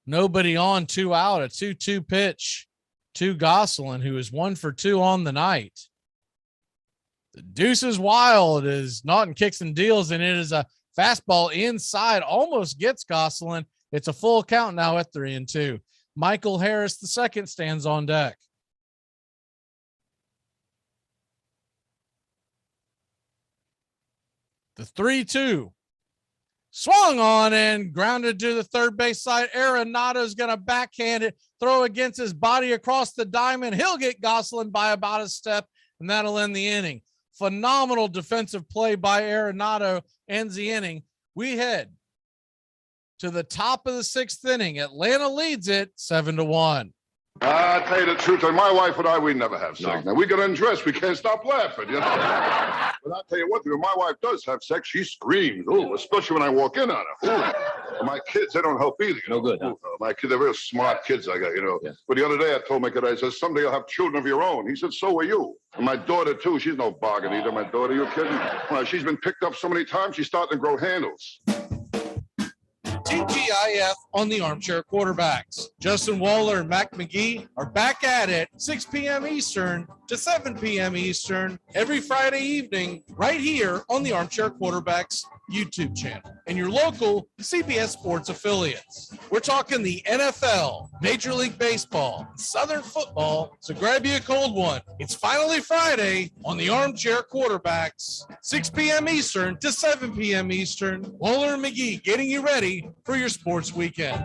S1: Nobody on, 2 out. A 2-2 pitch to Gosselin, who is 1 for 2 on the night. The deuce is wild as Naughton kicks and deals, and it is a fastball inside, almost gets Gosselin. It's a full count now at 3-2. Michael Harris II stands on deck. The 3-2 swung on and grounded to the third base side. Arenado is going to backhand it, throw against his body across the diamond. He'll get Gosselin by about a step, and that'll end the inning. Phenomenal defensive play by Arenado ends the inning. We head to the top of the 6th inning. Atlanta leads it 7-1.
S24: I'll tell you the truth. My wife and I, we never have sex. Now, we get undressed. We can't stop laughing, you know. But I'll tell you one thing. When my wife does have sex, she screams. Oh, especially when I walk in on her. Ooh. My kids, they don't help either. No good. Huh? My kids, they're real smart kids I got, you know. Yeah. But the other day I told my kid, I said, someday you'll have children of your own. He said, so are you. And my daughter, too. She's no bargain either, my daughter. You kidding? Well, she's been picked up so many times, she's starting to grow handles.
S1: TGIF on the Armchair Quarterbacks. Justin Waller and Mac McGee are back at it 6 p.m. Eastern to 7 p.m. Eastern every Friday evening right here on the Armchair Quarterbacks YouTube channel and your local CBS Sports affiliates. We're talking the NFL, Major League Baseball, Southern football, so grab you a cold one. It's finally Friday on the Armchair Quarterbacks, 6 p.m. Eastern to 7 p.m. Eastern. Waller and McGee getting you ready for your sports weekend.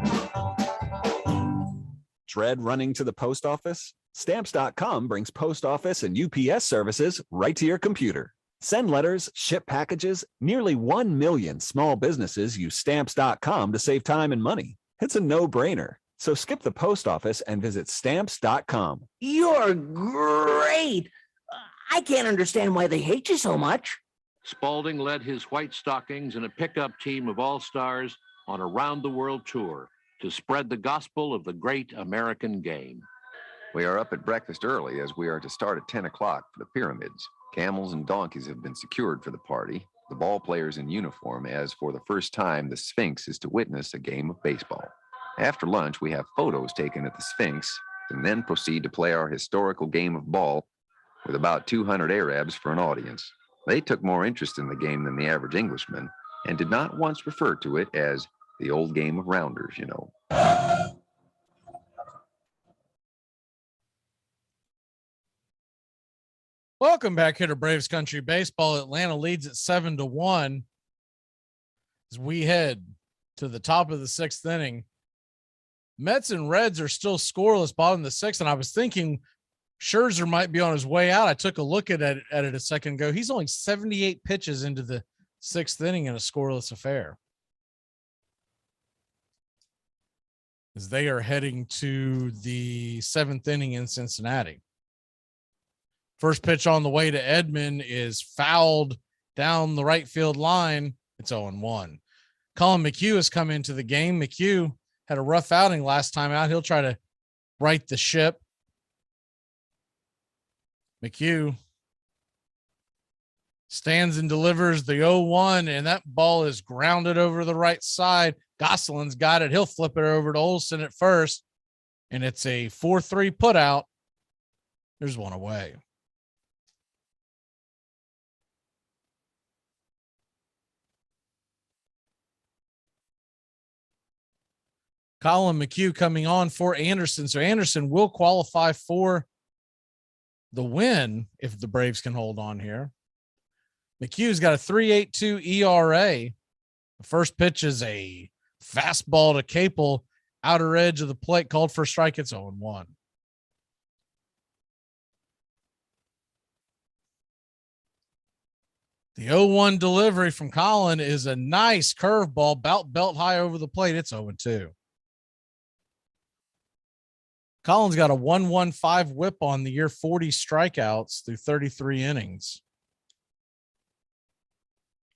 S7: Dread running to the post office? Stamps.com brings post office and UPS services right to your computer. Send letters, ship packages. Nearly 1 million small businesses use Stamps.com to save time and money. It's a no-brainer. So skip the post office and visit Stamps.com.
S8: You're great. I can't understand why they hate you so much.
S25: Spalding led his White Stockings in a pickup team of all-stars on a round-the-world tour to spread the gospel of the great American game.
S8: We are up at breakfast early as we are to start at 10 o'clock for the pyramids. Camels and donkeys have been secured for the party. The ball players in uniform, as for the first time the Sphinx is to witness a game of baseball. After lunch, we have photos taken at the Sphinx and then proceed to play our historical game of ball with about 200 Arabs for an audience. They took more interest in the game than the average Englishman and did not once refer to it as the old game of rounders, you know.
S1: Welcome back here to Braves Country Baseball. Atlanta leads at 7-1 as we head to the top of the sixth inning. Mets and Reds are still scoreless bottom of the sixth, and I was thinking Scherzer might be on his way out. I took a look at it a second ago. He's only 78 pitches into the sixth inning in a scoreless affair, as they are heading to the seventh inning in Cincinnati. First pitch on the way to Edman is fouled down the right field line. It's 0-1. Colin McHugh has come into the game. McHugh had a rough outing last time out. He'll try to right the ship. McHugh stands and delivers the 0-1, and that ball is grounded over the right side. Gosselin's got it. He'll flip it over to Olson at first, and it's a 4-3 put out. There's one away. Colin McHugh coming on for Anderson. So Anderson will qualify for the win if the Braves can hold on here. McHugh's got a 3.82 ERA. The first pitch is a fastball to Capel, outer edge of the plate, called for a strike. It's 0-1. The 0-1 delivery from Colin is a nice curveball, belt high over the plate. It's 0-2. Colin's got a 1.15 whip on the year, 40 strikeouts through 33 innings.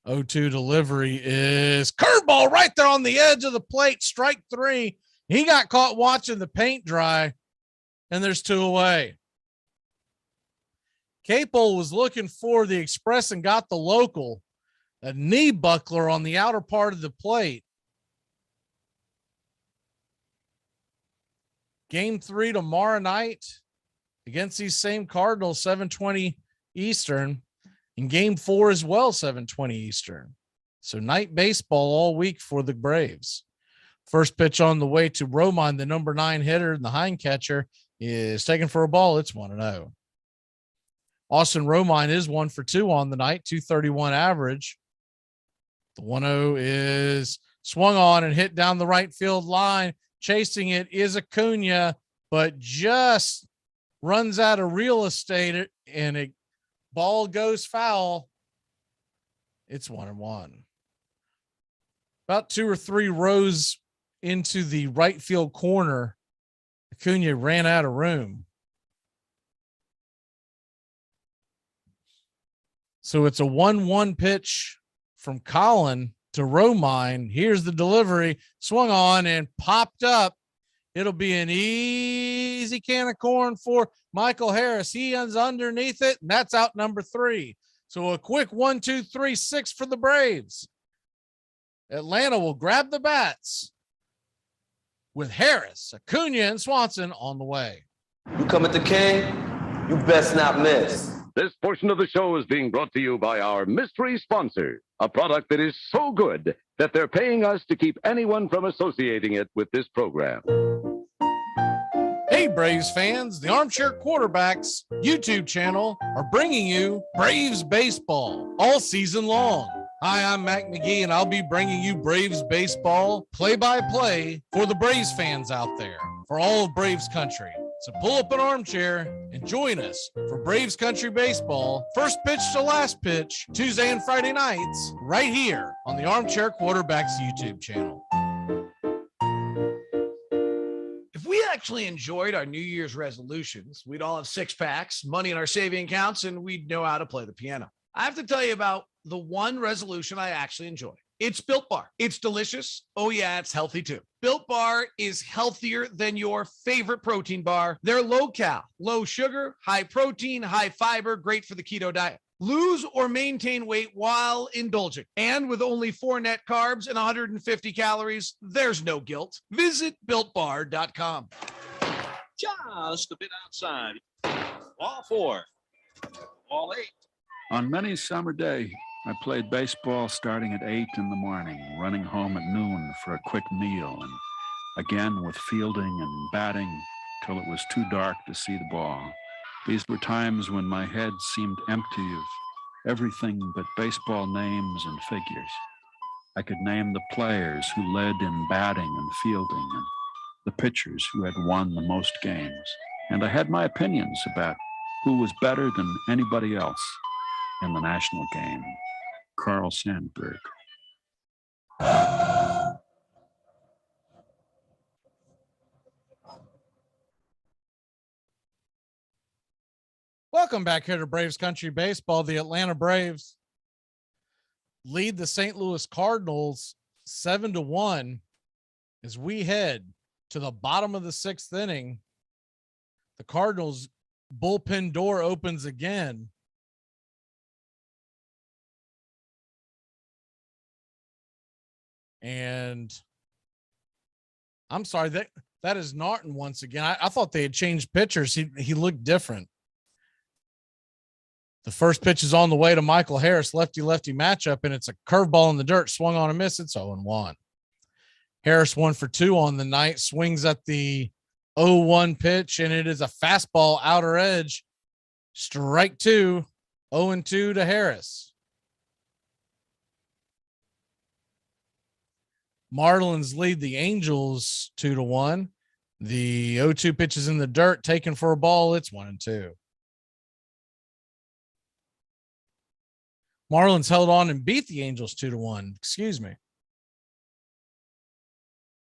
S1: 0-2 delivery is curveball right there on the edge of the plate. Strike three. He got caught watching the paint dry, and there's two away. Capel was looking for the express and got the local. A knee buckler on the outer part of the plate. Game 3 tomorrow night against these same Cardinals, 7:20 Eastern, and game 4 as well, 7:20 Eastern. So night baseball all week for the Braves. First pitch on the way to Romine, the number 9 hitter and the hind catcher, is taken for a ball. It's 1-0. Austin Romine is 1 for 2 on the night, 231 average. The 1-0 is swung on and hit down the right field line. Chasing it is Acuna, but just runs out of real estate and a ball goes foul. It's 1-1. About 2 or 3 rows into the right field corner, Acuna ran out of room. So it's a 1-1 pitch from Colin to Romine. Here's the delivery, swung on and popped up. It'll be an easy can of corn for Michael Harris. He ends underneath it, and that's out number 3. So a quick 1, 2, 3, 6 for the Braves. Atlanta will grab the bats with Harris, Acuna, and Swanson on the way.
S9: You come at the king, you best not miss.
S21: This portion of the show is being brought to you by our mystery sponsor, a product that is so good that they're paying us to keep anyone from associating it with this program.
S1: Hey, Braves fans, the Armchair Quarterbacks YouTube channel are bringing you Braves baseball all season long. Hi, I'm Mac McGee, and I'll be bringing you Braves baseball play-by-play for the Braves fans out there, for all of Braves country. So pull up an armchair and join us for Braves Country Baseball, first pitch to last pitch, Tuesday and Friday nights, right here on the Armchair Quarterbacks YouTube channel.
S22: If we actually enjoyed our New Year's resolutions, we'd all have 6-packs, money in our saving accounts, and we'd know how to play the piano. I have to tell you about the one resolution I actually enjoy. It's Built Bar. It's delicious. Oh, yeah, it's healthy too. Built Bar is healthier than your favorite protein bar. They're low cal, low sugar, high protein, high fiber, great for the keto diet. Lose or maintain weight while indulging. And with only 4 net carbs and 150 calories, there's no guilt. Visit BuiltBar.com.
S12: Just a bit outside. Ball 4. Ball 8.
S13: On many summer day, I played baseball starting at 8 in the morning, running home at noon for a quick meal, and again with fielding and batting till it was too dark to see the ball. These were times when my head seemed empty of everything but baseball names and figures. I could name the players who led in batting and fielding and the pitchers who had won the most games. And I had my opinions about who was better than anybody else in the national game. Carl Sandburg.
S1: Welcome back here to Braves Country Baseball. The Atlanta Braves lead the St. Louis Cardinals 7-1 as we head to the bottom of the 6th inning. The Cardinals bullpen door opens again. And I'm sorry, that is Norton once again. I thought they had changed pitchers. He looked different. The first pitch is on the way to Michael Harris, lefty-lefty matchup, and it's a curveball in the dirt, swung on a miss. It's 0-1. Harris 1 for 2 on the night, swings at the 0-1 pitch, and it is a fastball outer edge. Strike 2, 0-2 to Harris. Marlins lead the Angels 2-1. The 0-2 pitch is in the dirt, taken for a ball. It's 1-2. Marlins held on and beat the Angels 2-1. Excuse me.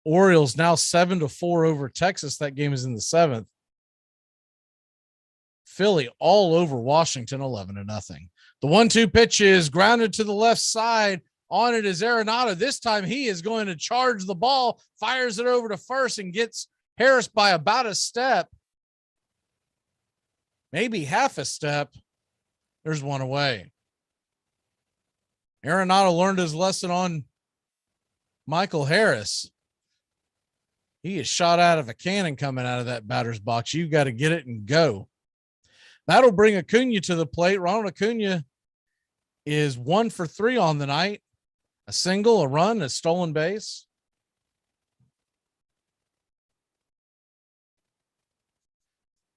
S1: Orioles now 7-4 over Texas. That game is in the 7th. Philly all over Washington 11-0. The 1-2 pitch is grounded to the left side. On it is Arenado. This time he is going to charge the ball, fires it over to first, and gets Harris by about a step. Maybe half a step. There's one away. Arenado learned his lesson on Michael Harris. He is shot out of a cannon coming out of that batter's box. You've got to get it and go. That'll bring Acuna to the plate. Ronald Acuna is 1 for 3 on the night. A single, a run, a stolen base.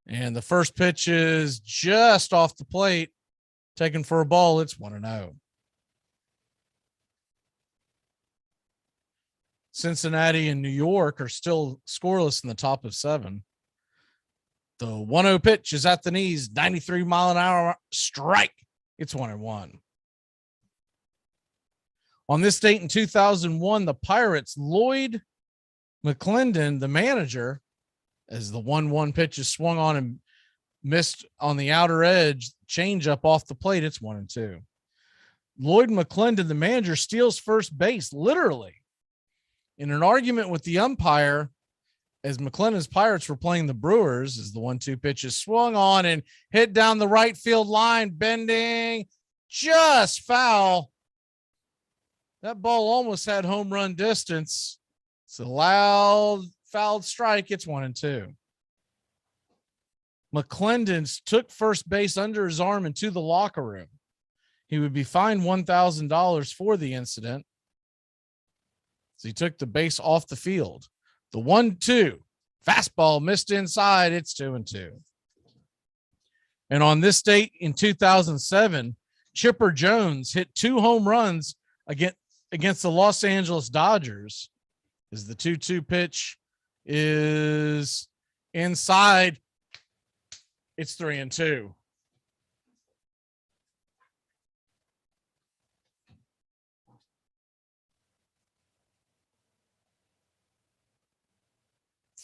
S1: And the first pitch is just off the plate, taken for a ball. It's 1-0. Cincinnati and New York are still scoreless in the top of 7. The 1-0 pitch is at the knees, 93-mile-an-hour strike. It's 1-1. On this date in 2001, the Pirates, Lloyd McClendon, the manager, as the 1-1 pitch is swung on and missed on the outer edge, change up off the plate. It's 1-2. Lloyd McClendon, the manager, steals first base, literally, in an argument with the umpire as McClendon's Pirates were playing the Brewers. As the 1-2 pitch is swung on and hit down the right field line, bending, just foul. That ball almost had home run distance. It's a loud fouled strike. It's 1-2. McClendon took first base under his arm into the locker room. He would be fined $1,000 for the incident. So he took the base off the field. The 1-2 fastball missed inside. It's 2-2. And on this date in 2007, Chipper Jones hit 2 home runs against the Los Angeles Dodgers. As the 2-2 pitch is inside, it's 3-2.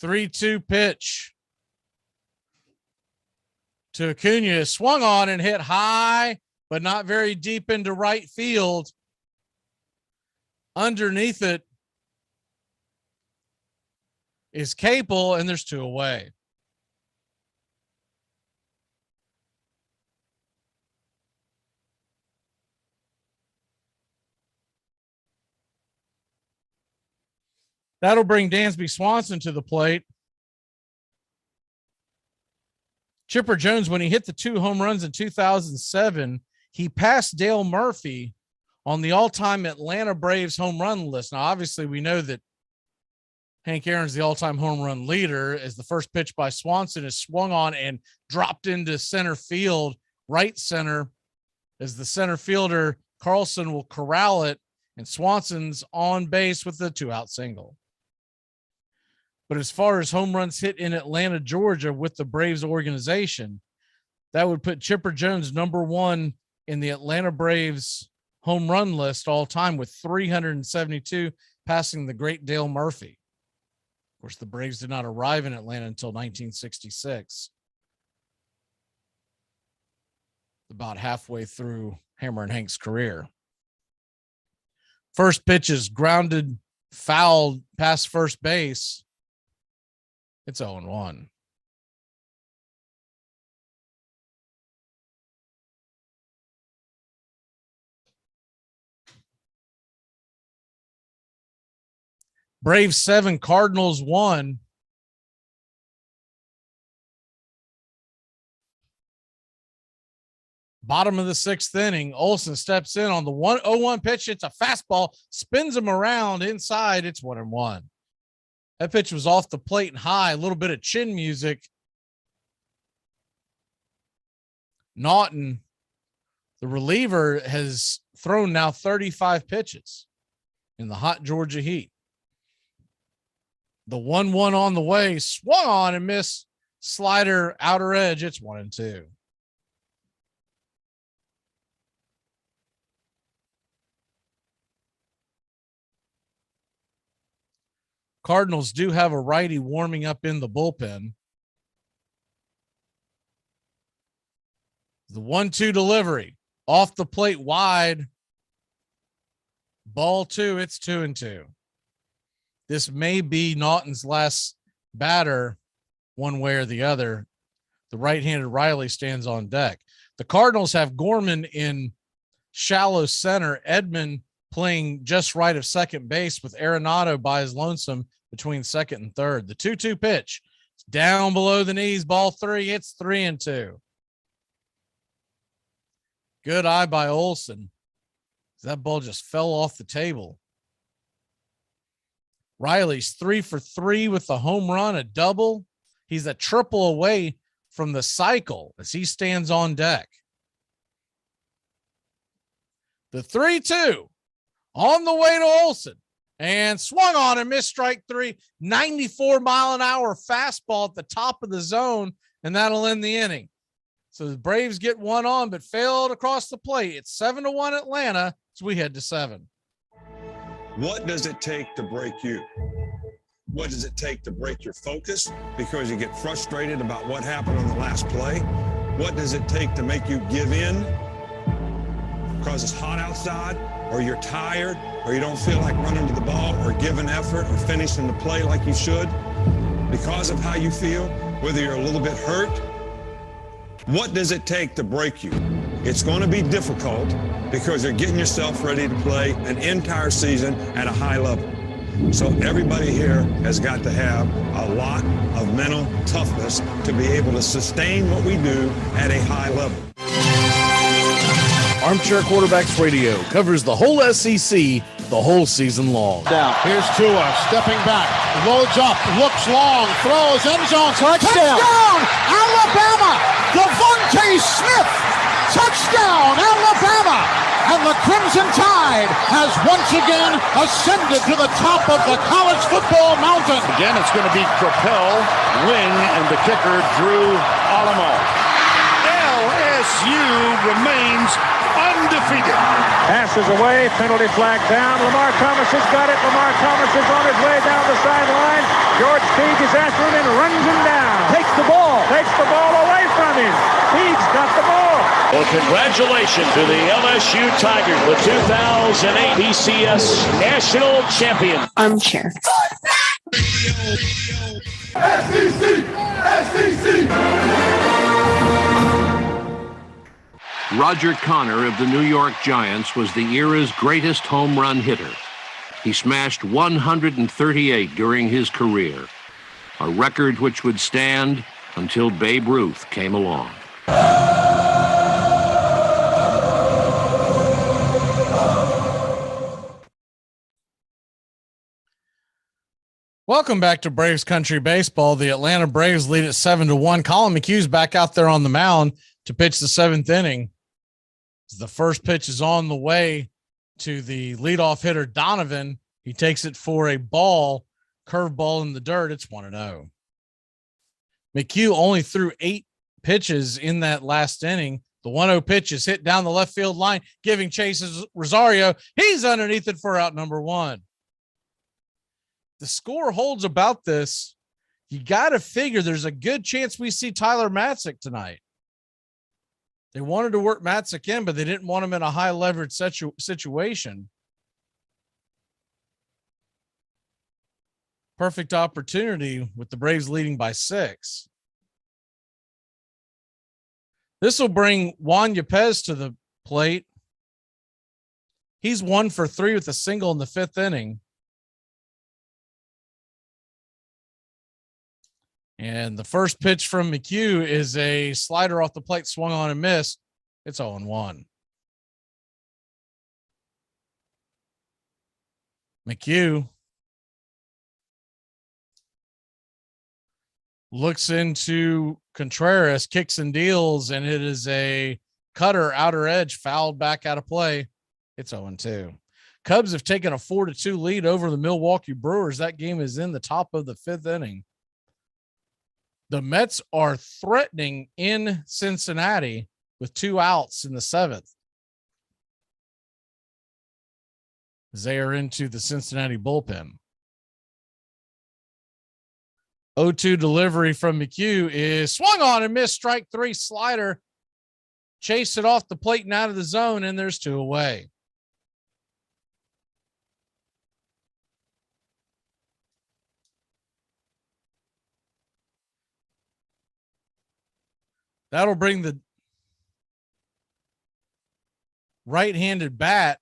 S1: Three-two pitch to Acuna, swung on and hit high but not very deep into right field. Underneath it is Capel, and there's 2 away. That'll bring Dansby Swanson to the plate. Chipper Jones, when he hit the 2 home runs in 2007, he passed Dale Murphy on the all-time Atlanta Braves home run list. Now, obviously, we know that Hank Aaron's the all-time home run leader, as the first pitch by Swanson is swung on and dropped into center field, right center, as the center fielder, Carlson, will corral it, and Swanson's on base with the 2-out single. But as far as home runs hit in Atlanta, Georgia with the Braves organization, that would put Chipper Jones #1 in the Atlanta Braves home run list all time with 372, passing the great Dale Murphy. Of course, the Braves did not arrive in Atlanta until 1966, about halfway through Hammer and Hank's career. First pitch is grounded, fouled past first base. It's 0-1. Braves 7, Cardinals 1. Bottom of the 6th inning, Olson steps in on the 1-0-1 pitch. It's a fastball, spins him around inside. It's 1-1. That pitch was off the plate and high, a little bit of chin music. Naughton, the reliever, has thrown now 35 pitches in the hot Georgia heat. The 1-1 on the way, swung on and missed, slider outer edge. It's 1-2. Cardinals do have a righty warming up in the bullpen. The 1-2 delivery off the plate wide. Ball 2. It's 2-2. This may be Naughton's last batter, one way or the other. The right-handed Riley stands on deck. The Cardinals have Gorman in shallow center, Edman playing just right of second base with Arenado by his lonesome between second and third. The 2-2 pitch, it's down below the knees, ball 3. It's 3-2. Good eye by Olson. That ball just fell off the table. Riley's 3 for 3 with a home run, a double. He's a triple away from the cycle as he stands on deck. The 3-2 on the way to Olson, and swung on and missed strike 3. 94-mile-an-hour fastball at the top of the zone, and that'll end the inning. So the Braves get one on, but failed across the plate. It's 7-1 Atlanta as we head to 7.
S14: What does it take to break you? What does it take to break your focus because you get frustrated about what happened on the last play? What does it take to make you give in because it's hot outside, or you're tired, or you don't feel like running to the ball or giving effort or finishing the play like you should because of how you feel, whether you're a little bit hurt? What does it take to break you? It's going to be difficult because you're getting yourself ready to play an entire season at a high level. So everybody here has got to have a lot of mental toughness to be able to sustain what we do at a high level.
S1: Armchair Quarterbacks Radio covers the whole SEC the whole season long.
S15: Down. Here's Tua stepping back, loads up, looks long, throws, end zone, touchdown! Alabama! Devontae Smith! Touchdown, Alabama! And the Crimson Tide has once again ascended to the top of the college football mountain.
S16: Again, it's going to be Propel, Wing, and the kicker, Drew Alamo. LSU remains undefeated.
S17: Passes away, penalty flag down. Lamar Thomas has got it. Lamar Thomas is on his way down the sideline. George Teague is after him and runs him down. Takes the ball away from him. He's got the ball.
S3: Well, congratulations to the LSU Tigers, the 2008 BCS National Champion.
S5: Armchair.
S25: Roger Connor of the New York Giants was the era's greatest home run hitter. He smashed 138 during his career, a record which would stand until Babe Ruth came along.
S1: Welcome back to Braves Country Baseball. The Atlanta Braves lead at 7-1. Colin McHugh's back out there on the mound to pitch the seventh inning. The first pitch is on the way to the leadoff hitter, Donovan. He takes it for a ball, curveball in the dirt. It's 1-0. McHugh only threw 8 pitches in that last inning. The 1-0 pitch is hit down the left field line, giving chase Rosario. He's underneath it for out number 1. The score holds about this. You got to figure there's a good chance we see Tyler Matzik tonight. They wanted to work Matzik in, but they didn't want him in a high leverage situation. Perfect opportunity with the Braves leading by 6. This will bring Juan Yepez to the plate. He's 1 for 3 with a single in the 5th inning. And the first pitch from McHugh is a slider off the plate, swung on and missed. It's 0-1. McHugh looks into Contreras, kicks and deals, and it is a cutter, outer edge, fouled back out of play. It's 0-2. Cubs have taken a 4-2 lead over the Milwaukee Brewers. That game is in the top of the 5th inning. The Mets are threatening in Cincinnati with 2 outs in the 7th. They are into the Cincinnati bullpen. 0-2 delivery from McHugh is swung on and missed. Strike 3 slider. Chase it off the plate and out of the zone, and there's 2 away. That'll bring the right-handed bat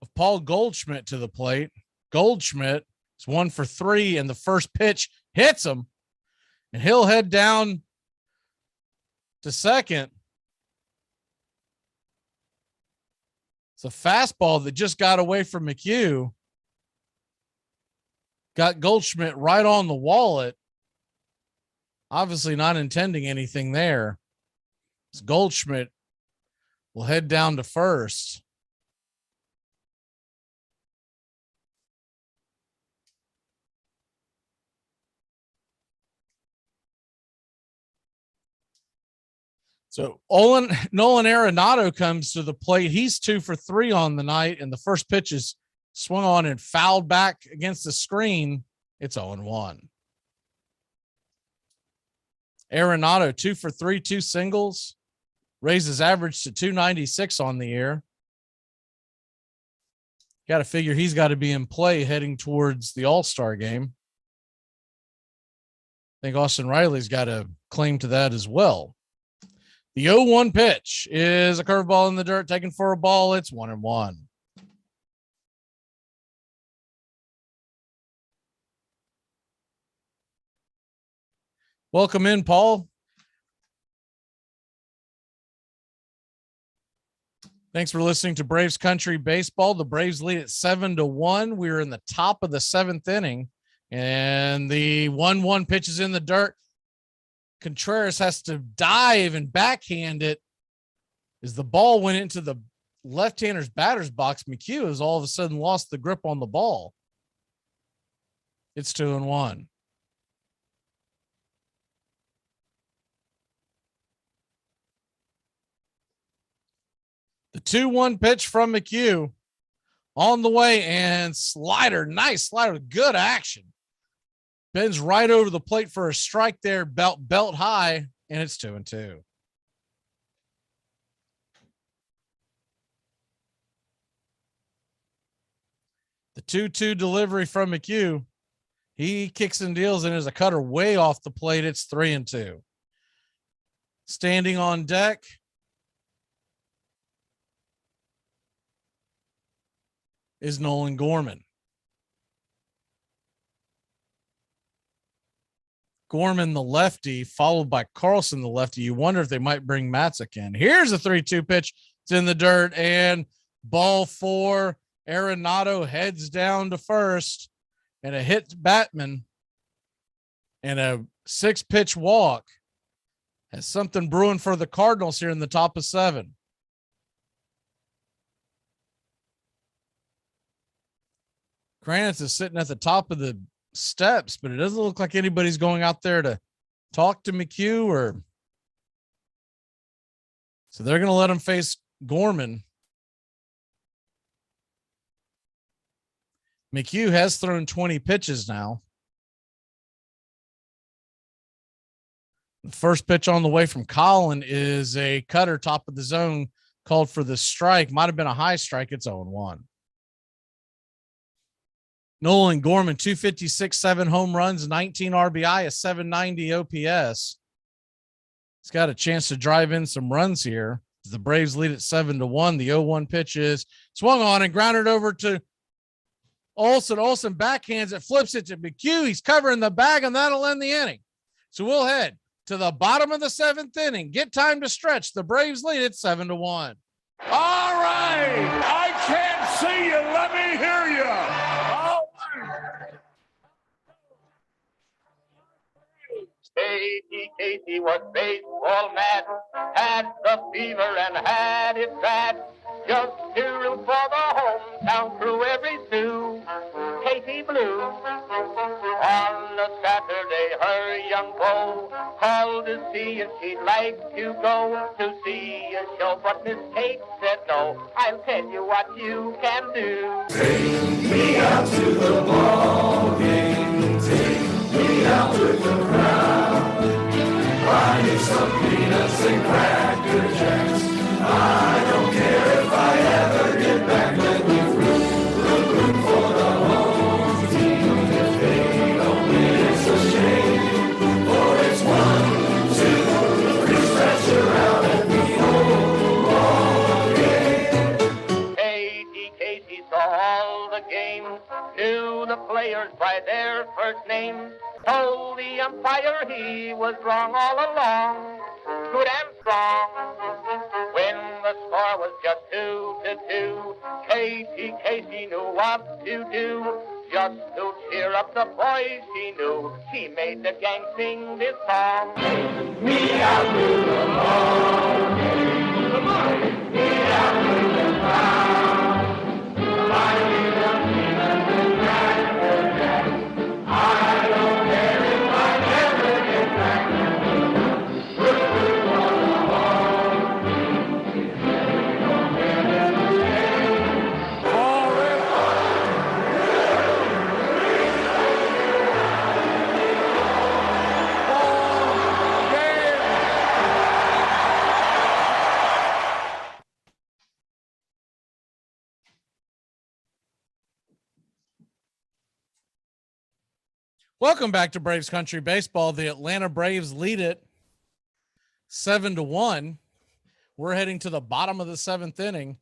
S1: of Paul Goldschmidt to the plate. Goldschmidt is 1 for 3, and the first pitch hits him, and he'll head down to second. It's a fastball that just got away from McHugh. Got Goldschmidt right on the wallet. Obviously not intending anything there. Goldschmidt will head down to first. So Nolan Arenado comes to the plate. He's 2 for 3 on the night, and the first pitch is swung on and fouled back against the screen. It's 0-1. Arenado 2 for 3, 2 singles, raises average to 296 on the year. Got to figure he's got to be in play heading towards the All-Star game. I think Austin Riley's got a claim to that as well. The 0-1 pitch is a curveball in the dirt, taken for a ball. It's 1-1. Welcome in, Paul. Thanks for listening to Braves Country Baseball. The Braves lead at 7-1. We're in the top of the 7th inning, and the 1-1 pitch is in the dirt. Contreras has to dive and backhand it as the ball went into the left-hander's batter's box. McHugh has all of a sudden lost the grip on the ball. It's 2-1. The 2-1 pitch from McHugh on the way, and slider, nice slider, good action. Bends right over the plate for a strike there, belt high, and it's 2-2. The 2-2 delivery from McHugh. He kicks and deals, and there's a cutter way off the plate. It's 3-2. Standing on deck, is Nolan Gorman. Gorman, the lefty, followed by Carlson, the lefty. You wonder if they might bring Matzek in. Here's a 3-2 pitch. It's in the dirt, and ball 4. Arenado heads down to first, and a hit Batman and a 6-pitch walk. Has something brewing for the Cardinals here in the top of 7. Kranitz is sitting at the top of the steps, but it doesn't look like anybody's going out there to talk to McHugh so they're going to let him face Gorman. McHugh has thrown 20 pitches now. The first pitch on the way from Colin is a cutter top of the zone, called for the strike. Might have been a high strike. It's 0-1. Nolan Gorman, 256, 7 home runs, 19 RBI, a 790 OPS. He's got a chance to drive in some runs here. The Braves lead at 7-1. The 0-1 pitch is swung on and grounded over to Olsen. Olsen backhands it, flips it to McHugh. He's covering the bag, and that'll end the inning. So we'll head to the bottom of the 7th inning. Get time to stretch. The Braves lead at 7-1.
S16: All right. I can't see you. Let me hear you. All right.
S5: Casey was baseball mad, had the fever and had it bad. Just to root for the hometown through every stew. Casey Blue. On a Saturday, her young beau called to see if she'd like to go to see a show, but Miss Kate said no. I'll tell you what you can do.
S2: Take me out to the ball game. Take me out with the crowd. Buy me some peanuts and Cracker Jacks. I don't care if I ever get back. Let me root for the home team. If they don't win, it's a shame. For it's 1, 2, 3, stretch around and the whole ball game.
S5: Casey saw all the games, knew the players by their first names. Told the umpire he was wrong all along, good and strong. When the score was just 2-2, Casey knew what to do. Just to cheer up the boys he knew, he made the gang sing this song.
S2: Me out to the ball game. Come on. Me out to the crowd. Buy me the peanuts and Cracker Jacks. I don't care if I never get back. Root for the home team. If they don't win, it's a shame.
S1: Welcome back to Braves Country Baseball. The Atlanta Braves lead it 7-1. We're heading to the bottom of the 7th inning.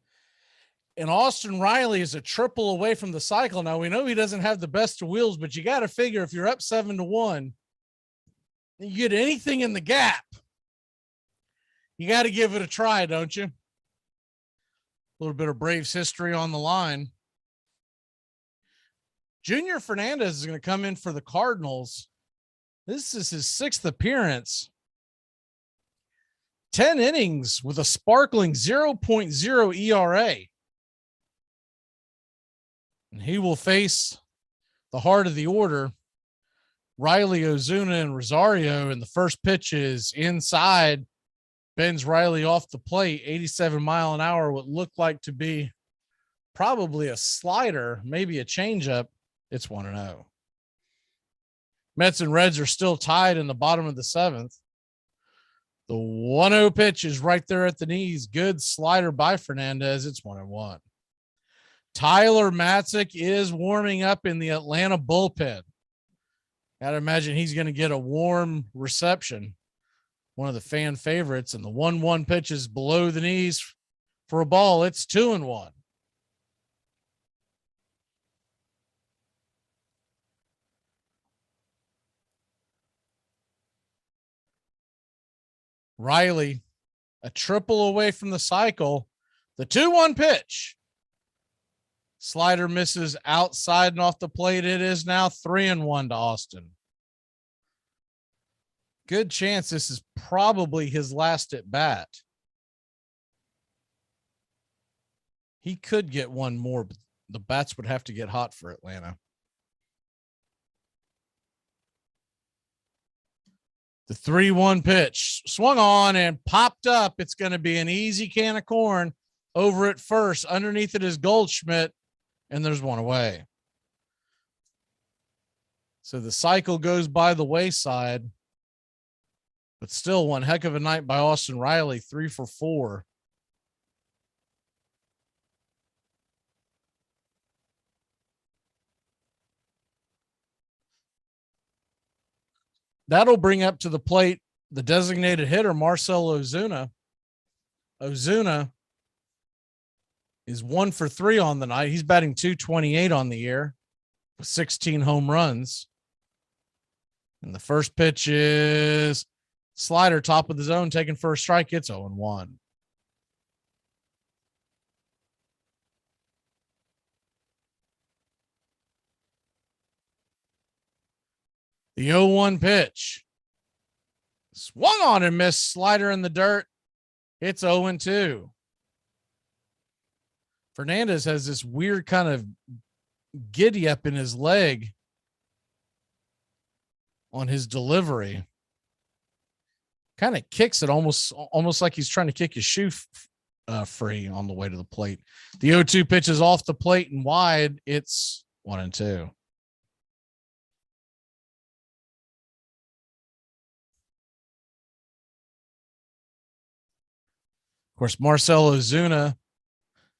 S1: And Austin Riley is a triple away from the cycle. Now, we know he doesn't have the best of wheels, but you got to figure if you're up 7-1, you get anything in the gap, you got to give it a try, don't you? A little bit of Braves history on the line. Junior Fernandez is going to come in for the Cardinals. This is his 6th appearance. 10 innings with a sparkling 0.0 ERA. And he will face the heart of the order, Riley, Ozuna, and Rosario. And the first pitch is inside. Bends Riley off the plate, 87 mile an hour, what looked like to be probably a slider, maybe a changeup. It's 1-0. Mets and Reds are still tied in the bottom of the 7th. The 1-0 pitch is right there at the knees. Good slider by Fernandez. It's 1-1. Tyler Matzek is warming up in the Atlanta bullpen. Gotta imagine he's going to get a warm reception. One of the fan favorites, and the 1-1 pitch is below the knees for a ball. It's 2-1. Riley, a triple away from the cycle. The 2-1 pitch. Slider misses outside and off the plate. It is now 3-1 to Austin. Good chance this is probably his last at bat. He could get one more, but the bats would have to get hot for Atlanta. The 3-1 pitch swung on and popped up. It's going to be an easy can of corn over at first. Underneath it is Goldschmidt, and there's one away. So the cycle goes by the wayside, but still one heck of a night by Austin Riley, 3 for 4. That'll bring up to the plate the designated hitter, Marcell Ozuna. Ozuna is 1 for 3 on the night. He's batting .228 on the year with 16 home runs. And the first pitch is slider, top of the zone, taken for a strike. It's 0-1. The 0-1 pitch swung on and missed, slider in the dirt. It's 0-2. Fernandez has this weird kind of giddy up in his leg on his delivery. Kind of kicks it almost like he's trying to kick his shoe free on the way to the plate. The 0-2 pitch is off the plate and wide. It's 1-2. Of course, Marcell Ozuna,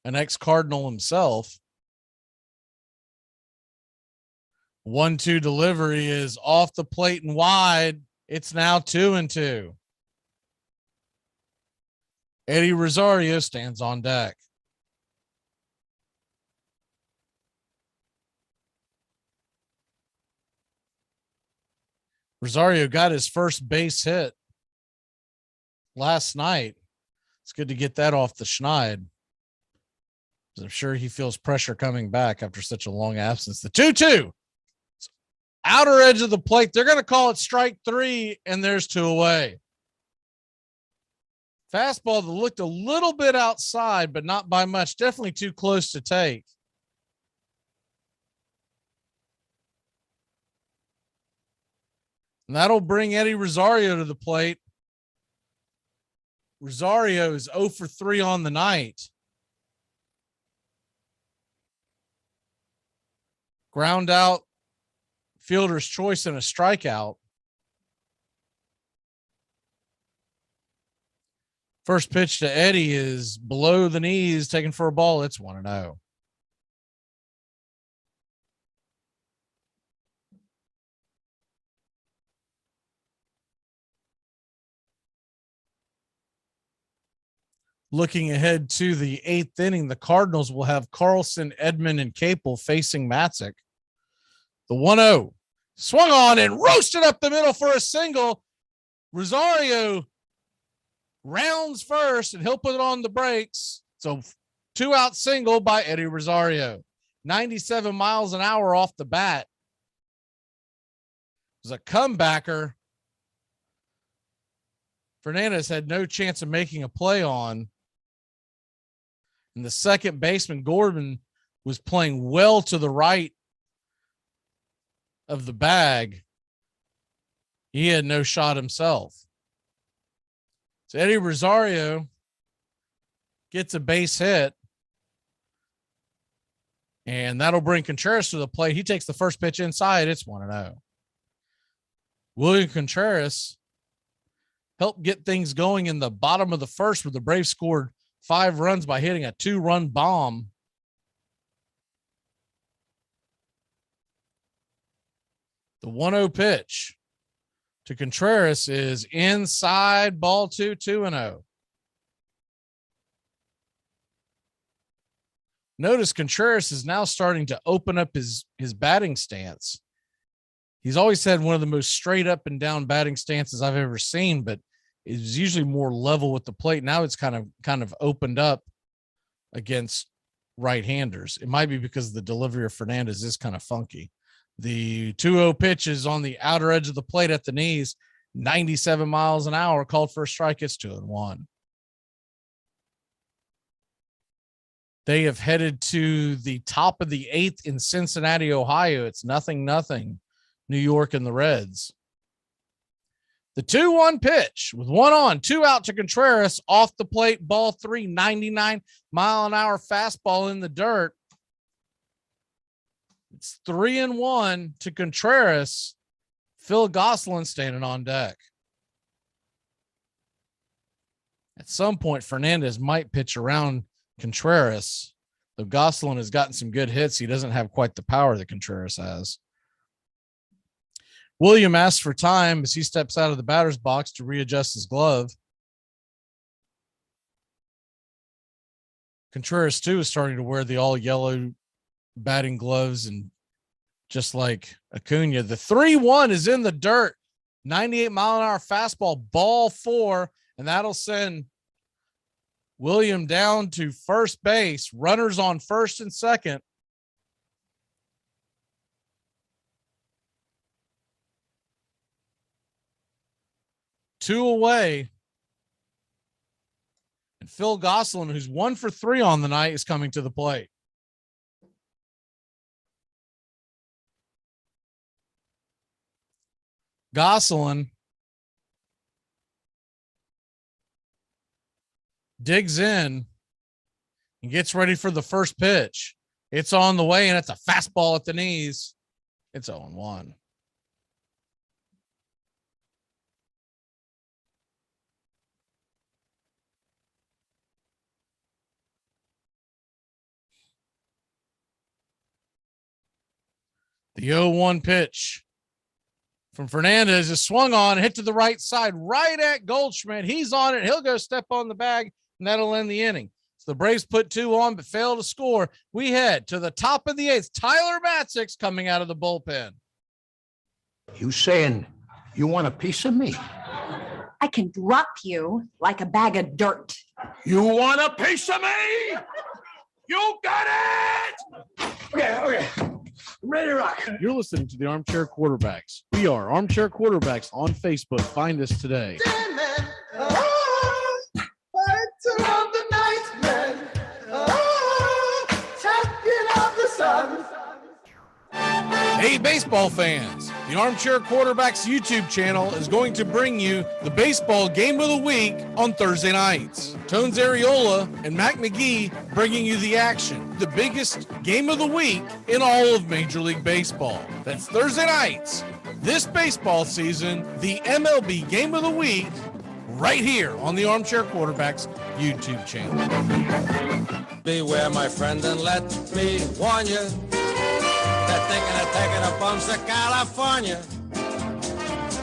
S1: an ex-Cardinal himself. 1-2 delivery is off the plate and wide. It's now 2-2. Eddie Rosario stands on deck. Rosario got his first base hit last night. It's good to get that off the schneid. I'm sure he feels pressure coming back after such a long absence. The 2-2. Outer edge of the plate. They're going to call it strike 3, and there's 2 away. Fastball that looked a little bit outside, but not by much. Definitely too close to take. And that'll bring Eddie Rosario to the plate. Rosario is 0 for 3 on the night. Ground out, fielder's choice, and a strikeout. First pitch to Eddie is below the knees, taken for a ball. It's 1-0. Looking ahead to the 8th inning, the Cardinals will have Carlson, Edman, and Capel facing Matzek. The 1-0 swung on and roasted up the middle for a single. Rosario rounds first, and he'll put it on the brakes. So 2-out single by Eddie Rosario. 97 miles an hour off the bat. It was a comebacker. Fernandez had no chance of making a play on. And the second baseman, Gordon, was playing well to the right of the bag. He had no shot himself. So Eddie Rosario gets a base hit, and that'll bring Contreras to the plate. He takes the first pitch inside. It's 1-0. William Contreras helped get things going in the bottom of the first, where the Braves scored 5 runs by hitting a 2-run bomb. The 1-0 pitch to Contreras is inside, ball 2, 2-0. Notice Contreras is now starting to open up his batting stance. He's always had one of the most straight up and down batting stances I've ever seen, but it's usually more level with the plate. Now it's kind of opened up against right-handers. It might be because the delivery of Fernandez is kind of funky. The 2-0 pitch is on the outer edge of the plate at the knees, 97 miles an hour, called for a strike. It's 2-1. They have headed to the top of the 8th in Cincinnati, Ohio. It's 0-0, New York and the Reds. The 2-1 pitch with 1 on, 2 out to Contreras, off the plate, ball 3, 99 mile an hour fastball in the dirt. It's 3-1 to Contreras. Phil Gosselin standing on deck. At some point, Fernandez might pitch around Contreras. Though Gosselin has gotten some good hits, he doesn't have quite the power that Contreras has. William asks for time as he steps out of the batter's box to readjust his glove. Contreras, too, is starting to wear the all-yellow batting gloves, and just like Acuna, the 3-1 is in the dirt. 98 mile an hour fastball, ball 4, and that'll send William down to first base. Runners on first and second. Two away. And Phil Gosselin, who's 1 for 3 on the night, is coming to the plate. Gosselin digs in and gets ready for the first pitch. It's on the way, and it's a fastball at the knees. It's 0-1. The 0-1 pitch from Fernandez is swung on, hit to the right side, right at Goldschmidt. He's on it. He'll go step on the bag, and that'll end the inning. So the Braves put 2 on, but fail to score. We head to the top of the 8th. Tyler Matzek coming out of the bullpen.
S4: You saying you want a piece of me?
S10: I can drop you like a bag of dirt.
S4: You want a piece of me? You got it! Okay. Ready to rock.
S1: You're listening to the Armchair Quarterbacks. We are Armchair Quarterbacks on Facebook. Find us today. Hey, baseball fans, the Armchair Quarterbacks YouTube channel is going to bring you the baseball game of the week on Thursday nights. Tones Areola and Mac McGee bringing you the action, the biggest game of the week in all of Major League Baseball. That's Thursday nights, this baseball season, the MLB game of the week, right here on the Armchair Quarterbacks YouTube channel.
S18: Beware, my friend, and let me warn you. They're thinking of taking a bums to California.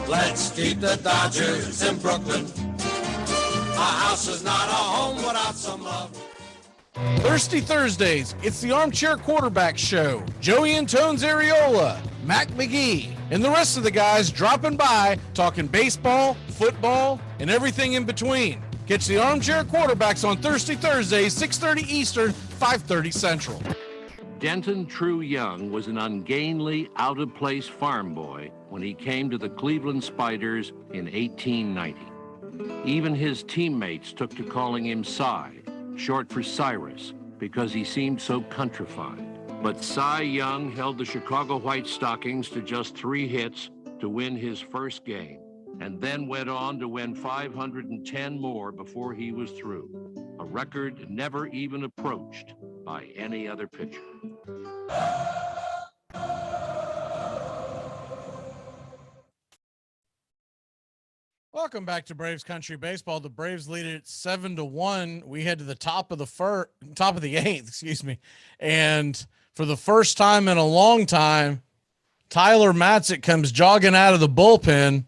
S18: Let's keep the Dodgers in Brooklyn. A house is not a home without some love.
S1: Thirsty Thursdays, it's the Armchair Quarterback Show. Joey and Tones Areola, Mac McGee, and the rest of the guys dropping by, talking baseball, football, and everything in between. Catch the Armchair Quarterbacks on Thirsty Thursdays, 6:30 Eastern, 5:30 Central.
S25: Denton True Young was an ungainly, out-of-place farm boy when he came to the Cleveland Spiders in 1890. Even his teammates took to calling him Cy, short for Cyrus, because he seemed so countrified. But Cy Young held the Chicago White Stockings to just 3 hits to win his first game, and then went on to win 510 more before he was through, a record never even approached by any other pitcher.
S1: Welcome back to Braves Country Baseball. The Braves lead it 7-1. We head to the top of the eighth, excuse me. And for the first time in a long time, Tyler Matzek comes jogging out of the bullpen,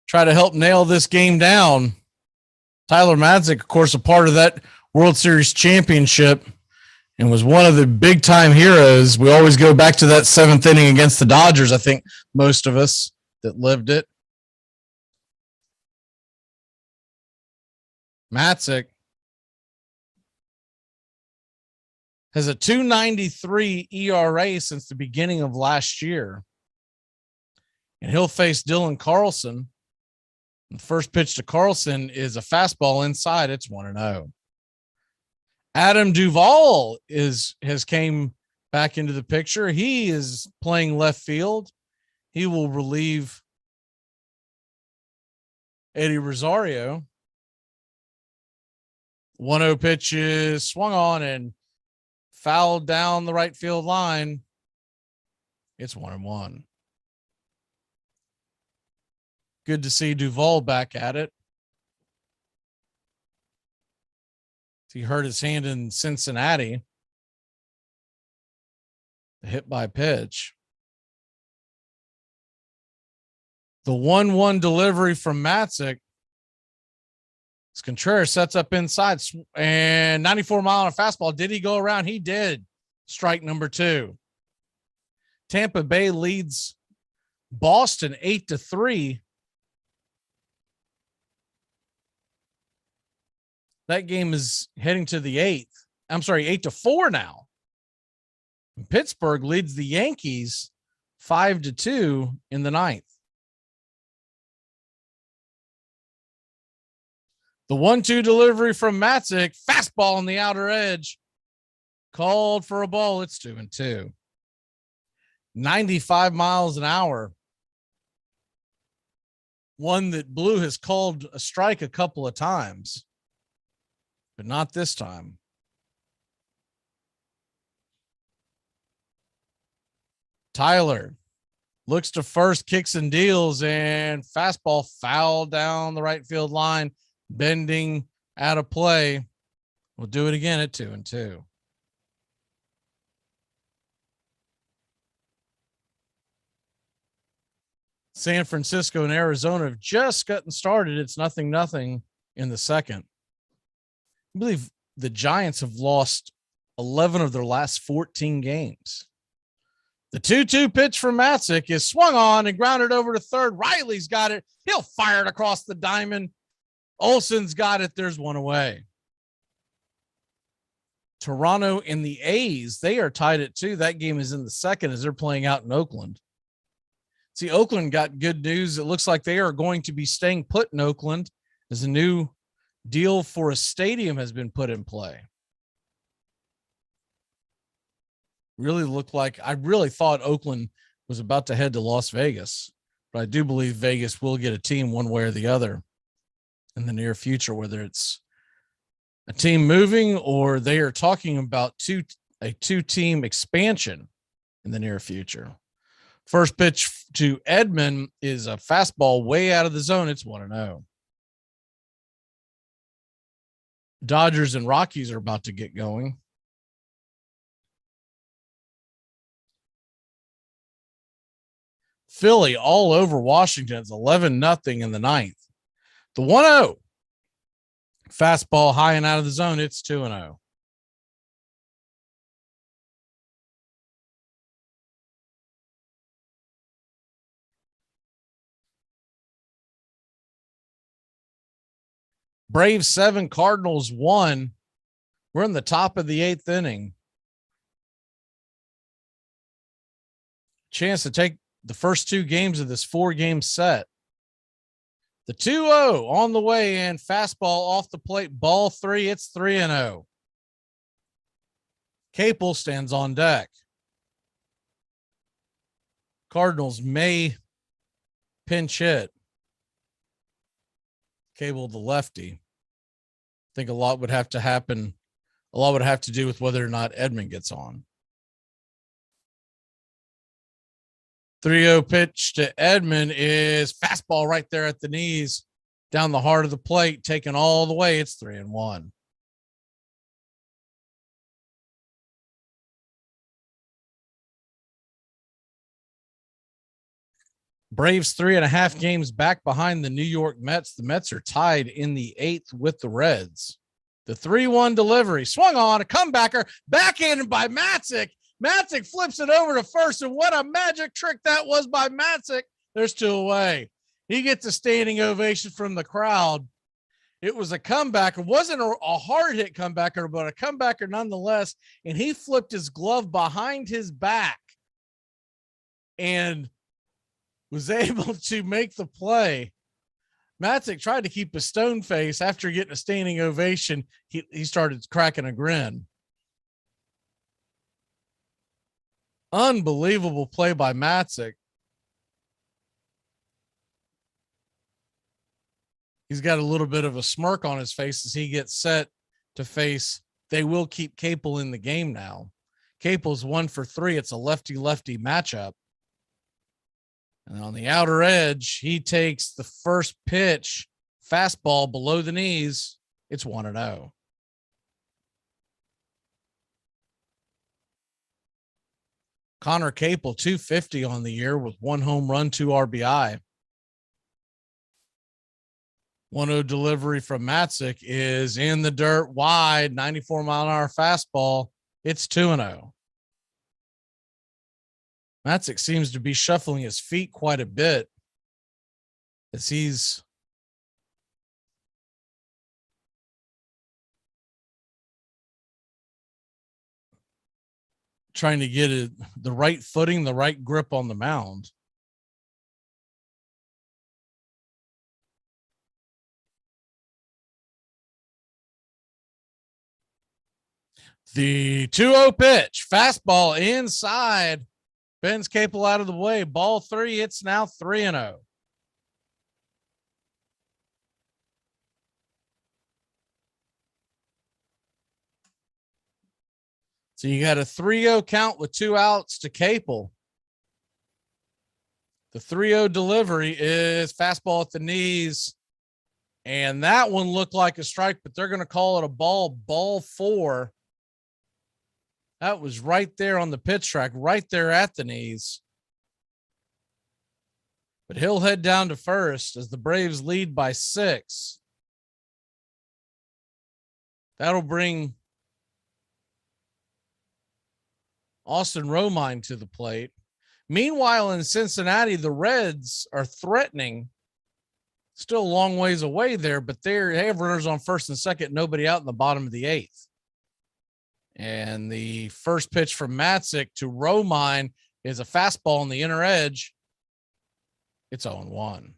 S1: try to help nail this game down. Tyler Matzek, of course, a part of that World Series championship and was one of the big time heroes. We always go back to that seventh inning against the Dodgers. I think most of us that lived it. Matzek has a 2.93 ERA since the beginning of last year. And he'll face Dylan Carlson. The first pitch to Carlson is a fastball inside. It's 1-0. Adam Duvall has came back into the picture. He is playing left field. He will relieve Eddie Rosario. 1-0 pitch is swung on and fouled down the right field line. It's 1-1. Good to see Duvall back at it. He hurt his hand in Cincinnati. The hit by pitch. The 1-1 delivery from Matzek. Contreras sets up inside and 94-mile-an-hour fastball. Did he go around? He did. Strike number 2. Tampa Bay leads Boston 8-3. That game is heading to the 8th. I'm sorry, 8-4 now. Pittsburgh leads the Yankees 5-2 in the 9th. The 1-2 delivery from Matzek, fastball on the outer edge, called for a ball. It's 2-2. 95 miles an hour. One that Blue has called a strike a couple of times, but not this time. Tyler looks to first, kicks and deals, and fastball fouled down the right field line. Bending out of play. We'll do it again at 2-2. San Francisco and Arizona have just gotten started. It's 0-0 in the second. I believe the Giants have lost 11 of their last 14 games. The 2-2 pitch from Matzek is swung on and grounded over to third. Riley's got it. He'll fire it across the diamond. Olsen's got it. There's one away. Toronto and the A's, they are tied at 2. That game is in the second as they're playing out in Oakland. See, Oakland got good news. It looks like they are going to be staying put in Oakland as a new deal for a stadium has been put in play. Really looked like, I really thought Oakland was about to head to Las Vegas, but I do believe Vegas will get a team one way or the other in the near future, whether it's a team moving or they are talking about a two-team expansion in the near future. First pitch to Edman is a fastball way out of the zone. It's 1-0. Dodgers and Rockies are about to get going. Philly all over Washington. It's 11-0 in the 9th. The 1-0 fastball high and out of the zone. It's 2-0. Braves 7, Cardinals 1. We're in the top of the 8th inning. Chance to take the first 2 games of this 4-game set. The 2-0 on the way in, fastball off the plate, ball 3. It's 3-0. Capel stands on deck. Cardinals may pinch hit. Cable, the lefty. I think a lot would have to happen. A lot would have to do with whether or not Edman gets on. 3-0 pitch to Edman is fastball right there at the knees, down the heart of the plate, taken all the way. It's 3-1. Braves 3.5 games back behind the New York Mets. The Mets are tied in the 8th with the Reds. The 3-1 delivery swung on, a comebacker, backhanded by Matzik. Matzik flips it over to first, and what a magic trick that was by Matzik. There's 2 away. He gets a standing ovation from the crowd. It was a comebacker. It wasn't a hard hit comebacker, but a comebacker nonetheless. And he flipped his glove behind his back and was able to make the play. Matzik tried to keep a stone face. After getting a standing ovation, he started cracking a grin. Unbelievable play by Matzik. He's got a little bit of a smirk on his face as he gets set to face. They will keep Capel in the game now. Capel's 1 for 3. It's a lefty-lefty matchup. And on the outer edge, he takes the first pitch, fastball below the knees. It's 1-0. Connor Capel, 250 on the year with 1 home run, 2 RBI. 1-0 delivery from Matzik is in the dirt wide, 94-mile-an-hour fastball. It's 2-0. Matzik seems to be shuffling his feet quite a bit as he's trying to get the right footing, the right grip on the mound. The 2-0 pitch, fastball inside, bends Capel out of the way. Ball 3. It's now 3-0. So you got a 3-0 count with 2 outs to Capel. The 3-0 delivery is fastball at the knees. And that one looked like a strike, but they're going to call it a ball. Ball 4. That was right there on the pitch track, right there at the knees. But he'll head down to first as the Braves lead by 6. That'll bring Austin Romine to the plate. Meanwhile, in Cincinnati, the Reds are threatening. Still a long ways away there, but they have runners on first and second, nobody out in the bottom of the 8th. And the first pitch from Matzik to Romine is a fastball on the inner edge. It's 0-1.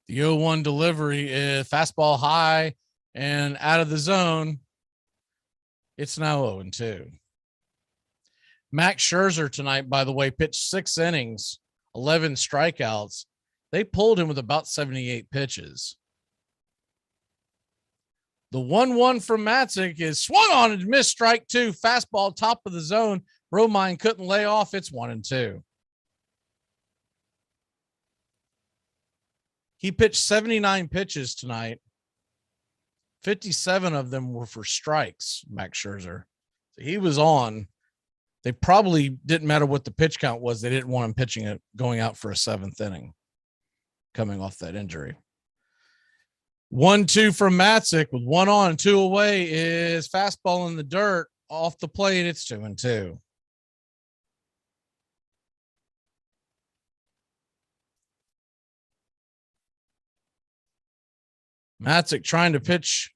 S1: The 0-1 delivery is fastball high and out of the zone. It's now 0-2. Max Scherzer tonight, by the way, pitched 6 innings, 11 strikeouts. They pulled him with about 78 pitches. The 1-1 from Matzik is swung on and missed, strike 2, fastball top of the zone. Romine couldn't lay off. It's 1-2. He pitched 79 pitches tonight. 57 of them were for strikes, Max Scherzer. So he was on. They probably didn't matter what the pitch count was. They didn't want him pitching it, going out for a 7th inning, coming off that injury. 1-2 from Matzik with 1 on and 2 away is fastball in the dirt off the plate. It's 2-2. Matzik trying to pitch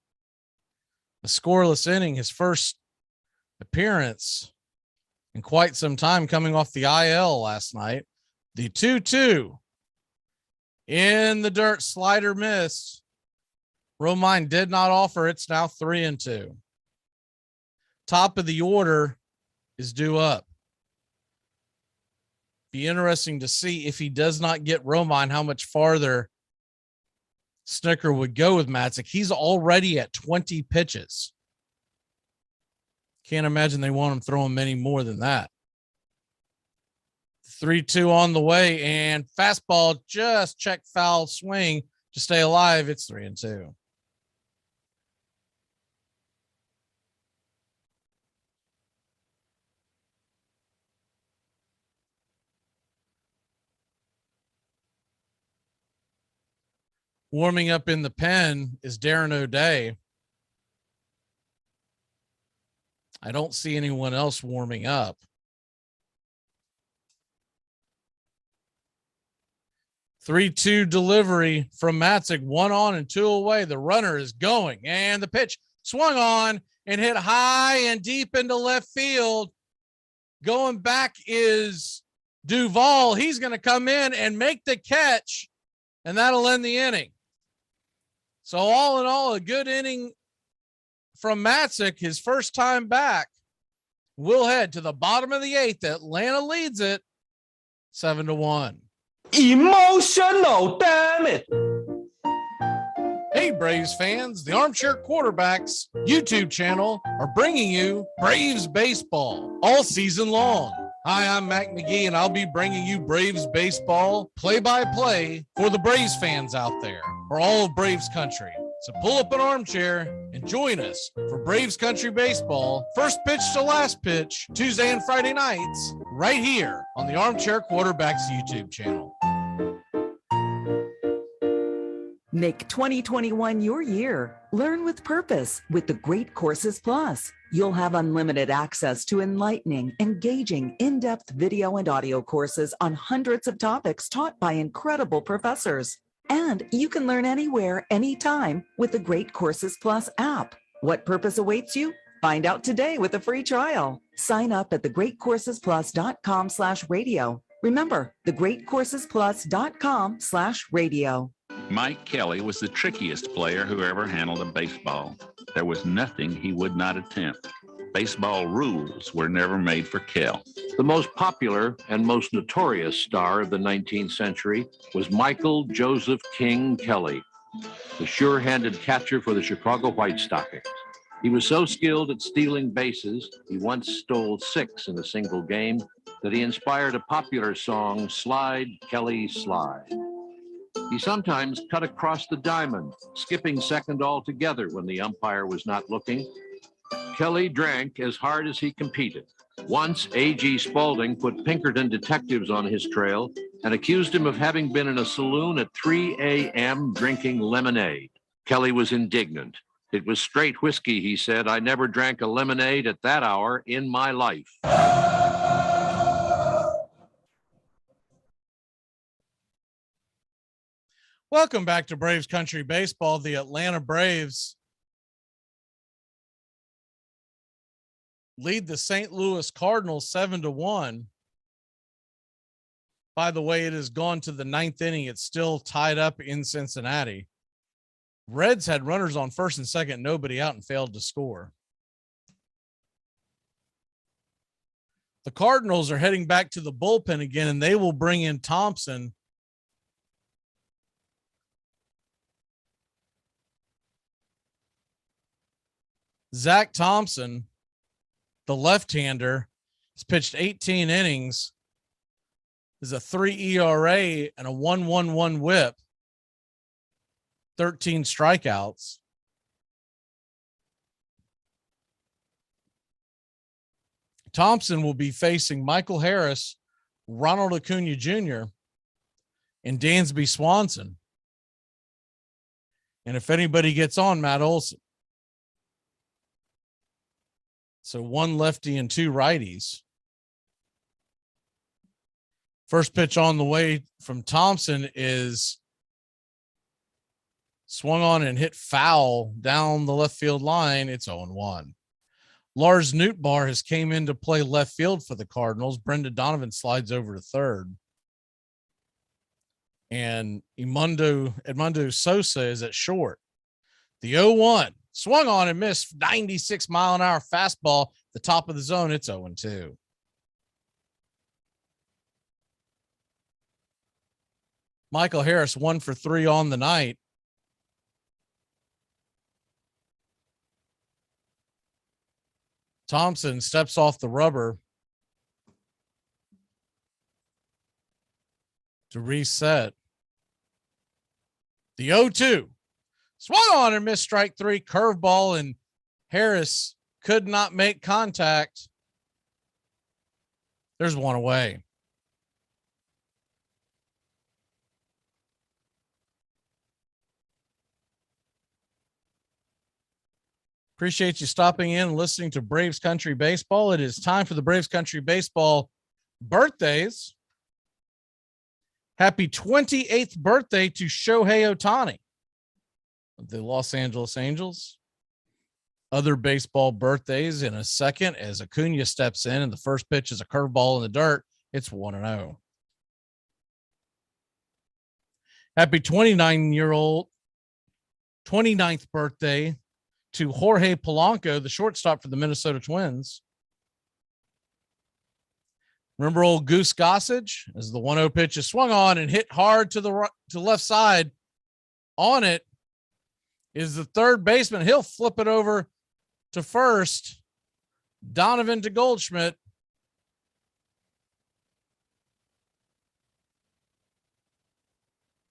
S1: a scoreless inning, his first appearance in quite some time, coming off the IL last night. The 2-2 in the dirt, slider missed. Romine did not offer. It's now 3-2. Top of the order is due up. Be interesting to see if he does not get Romine, how much farther Snooker would go with Matzik. He's already at 20 pitches. Can't imagine they want him throwing many more than that. 3-2 on the way, and fastball just check foul swing to stay alive. It's 3-2. Warming up in the pen is Darren O'Day. I don't see anyone else warming up. 3-2 delivery from Matzik. 1 on and 2 away. The runner is going, and the pitch swung on and hit high and deep into left field. Going back is Duvall. He's going to come in and make the catch, and that'll end the inning. So all in all, a good inning from Matzik, his first time back. We'll head to the bottom of the 8th. Atlanta leads it 7-1.
S9: Emotional, damn it.
S1: Hey, Braves fans, the Armchair Quarterbacks YouTube channel are bringing you Braves baseball all season long. Hi, I'm Mac McGee, and I'll be bringing you Braves baseball play-by-play for the Braves fans out there, for all of Braves country. So pull up an armchair and join us for Braves country baseball, first pitch to last pitch, Tuesday and Friday nights, right here on the Armchair Quarterbacks YouTube channel.
S6: Make 2021 your year. Learn with purpose with the Great Courses Plus. You'll have unlimited access to enlightening, engaging, in-depth video and audio courses on hundreds of topics taught by incredible professors. And you can learn anywhere, anytime with the Great Courses Plus app. What purpose awaits you? Find out today with a free trial. Sign up at thegreatcoursesplus.com/radio. Remember, thegreatcoursesplus.com/radio.
S12: Mike Kelly was the trickiest player who ever handled a baseball. There was nothing he would not attempt. Baseball rules were never made for Kel.
S25: The most popular and most notorious star of the 19th century was Michael Joseph King Kelly, the sure-handed catcher for the Chicago White Stockings. He was so skilled at stealing bases, he once stole 6 in a single game, that he inspired a popular song, Slide, Kelly, Slide. He sometimes cut across the diamond, skipping second altogether when the umpire was not looking. Kelly drank as hard as he competed. Once, A.G. Spaulding put Pinkerton detectives on his trail and accused him of having been in a saloon at 3 a.m. drinking lemonade. Kelly was indignant. It was straight whiskey, he said. I never drank a lemonade at that hour in my life.
S1: Welcome back to Braves Country Baseball. The Atlanta Braves lead the St. Louis Cardinals 7-1. By the way, it has gone to the 9th inning. It's still tied up in Cincinnati. Reds had runners on first and second, nobody out, and failed to score. The Cardinals are heading back to the bullpen again, and they will bring in Thompson. Zach Thompson, the left-hander, has pitched 18 innings, is a 3 ERA and a 1.11 whip, 13 strikeouts. Thompson will be facing Michael Harris, Ronald Acuna Jr., and Dansby Swanson. And if anybody gets on, Matt Olson. So 1 lefty and 2 righties. First pitch on the way from Thompson is swung on and hit foul down the left field line. It's 0-1. Lars Nootbaar has came in to play left field for the Cardinals. Brendan Donovan slides over to third. And Edmundo Sosa is at short. The 0-1. Swung on and missed, 96-mile-an-hour fastball, the top of the zone. It's 0-2. Michael Harris 1 for 3 on the night. Thompson steps off the rubber to reset. The 0-2 swung on and missed strike three, curveball, and Harris could not make contact. There's one away. Appreciate you stopping in and listening to Braves Country Baseball. It is time for the Braves Country Baseball birthdays. Happy 28th birthday to Shohei Ohtani of the Los Angeles Angels. Other baseball birthdays in a second as Acuna steps in and the first pitch is a curveball in the dirt. It's 1-0. Happy 29th birthday to Jorge Polanco, the shortstop for the Minnesota Twins. Remember old Goose Gossage as the 1-0 pitch is swung on and hit hard to the left side. On it is the third baseman. He'll flip it over to first. Donovan to Goldschmidt.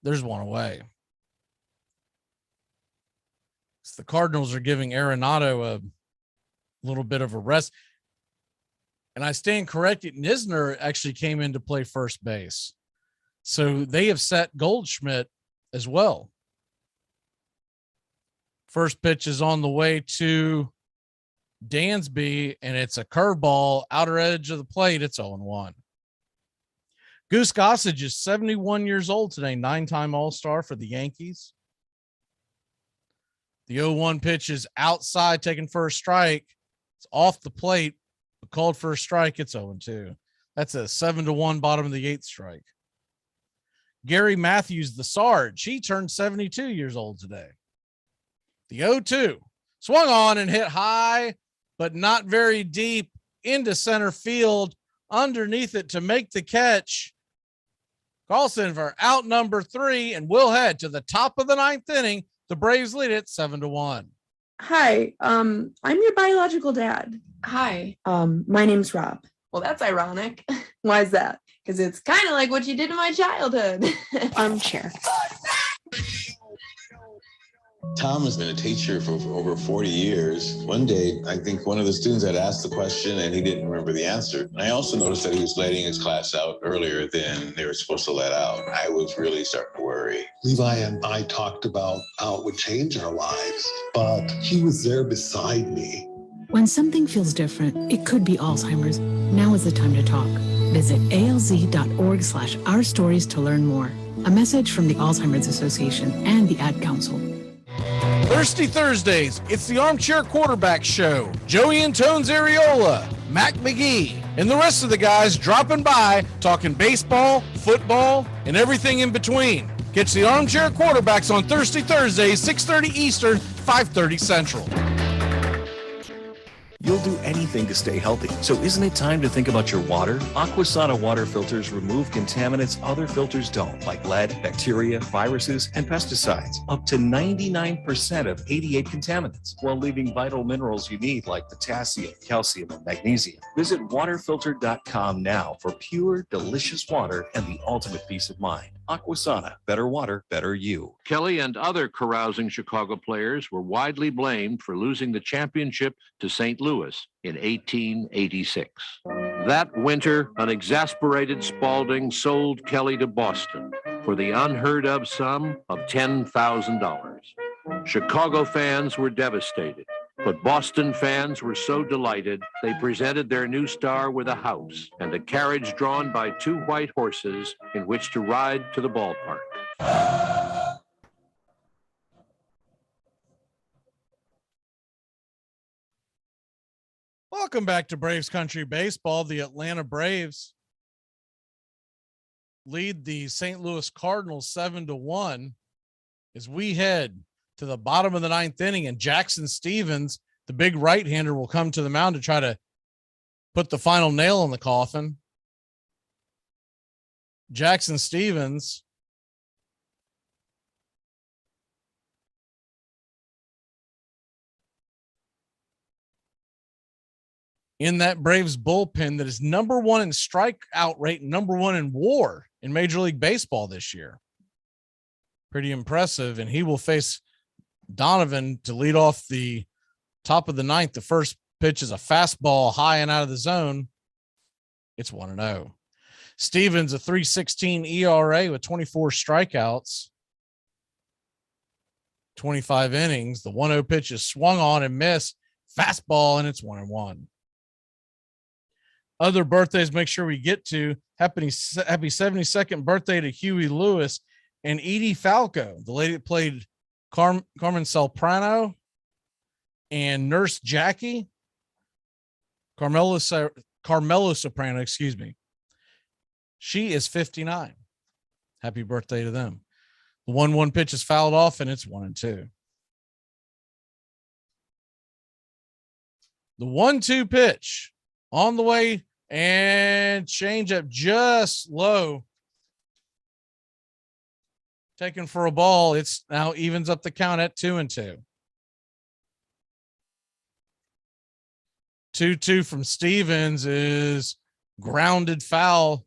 S1: There's one away. So the Cardinals are giving Arenado a little bit of a rest. And I stand corrected. Nisner actually came in to play first base. So they have set Goldschmidt as well. First pitch is on the way to Dansby, and it's a curveball, outer edge of the plate. It's 0-1. Goose Gossage is 71 years old today, 9-time All-Star for the Yankees. The 0-1 pitch is outside, taking first strike. It's off the plate, but called for a strike. It's 0-2. That's a 7-1 bottom of the eighth strike. Gary Matthews, the Sarge, he turned 72 years old today. The 0-2 swung on and hit high, but not very deep into center field. Underneath it to make the catch. Carlson for out number 3, and we'll head to the top of the 9th inning. The Braves lead it 7-1.
S11: Hi, I'm your biological dad.
S19: Hi.
S11: My name's Rob.
S19: Well, that's ironic.
S11: Why is that?
S19: Because it's kind of like what you did in my childhood.
S11: Armchair.
S20: Tom has been a teacher for over 40 years. One day, I think one of the students had asked the question and he didn't remember the answer. I also noticed that he was letting his class out earlier than they were supposed to let out. I was really starting to worry.
S23: Levi and I talked about how it would change our lives, but he was there beside me.
S24: When something feels different, it could be Alzheimer's. Now is the time to talk. Visit alz.org/ourstories to learn more. A message from the Alzheimer's Association and the Ad Council.
S1: Thirsty Thursdays, it's the Armchair Quarterback Show. Joey Antones Ariola, Mac McGee, and the rest of the guys dropping by, talking baseball, football, and everything in between. Catch the Armchair Quarterbacks on Thirsty Thursdays, 6:30 Eastern, 5:30 Central.
S26: You'll do anything to stay healthy. So isn't it time to think about your water? Aquasana water filters remove contaminants other filters don't, like lead, bacteria, viruses, and pesticides. Up to 99% of 88 contaminants, while leaving vital minerals you need like potassium, calcium, and magnesium. Visit waterfilter.com now for pure, delicious water and the ultimate peace of mind. Aquasana, better water, better you.
S25: Kelly and other carousing Chicago players were widely blamed for losing the championship to St. Louis in 1886. That winter, an exasperated Spalding sold Kelly to Boston for the unheard of sum of $10,000. Chicago fans were devastated, but Boston fans were so delighted they presented their new star with a house and a carriage drawn by 2 white horses in which to ride to the ballpark.
S1: Welcome back to Braves Country Baseball. The Atlanta Braves lead the St. Louis Cardinals 7-1 as we head to the bottom of the 9th inning, and Jackson Stevens, the big right-hander, will come to the mound to try to put the final nail in the coffin. Jackson Stevens in that Braves bullpen that is number one in strikeout rate, number one in WAR in Major League Baseball this year. Pretty impressive. And he will face Donovan to lead off the top of the ninth. The first pitch is a fastball high and out of the zone. It's 1-0. Stevens, a 3.16 ERA with 24 strikeouts, 25 innings. The 1-0 pitch is swung on and missed. Fastball, and it's 1-1. Other birthdays, make sure we get to. Happy 72nd birthday to Huey Lewis and Edie Falco, the lady that played Carmen Soprano and Nurse Jackie. Carmelo Soprano, excuse me. She is 59. Happy birthday to them. The 1-1 pitch is fouled off, and it's 1-2. The 1-2 pitch on the way, and change up just low. Taken for a ball. It's now evens up the count at 2-2. 2-2 from Stevens is grounded foul.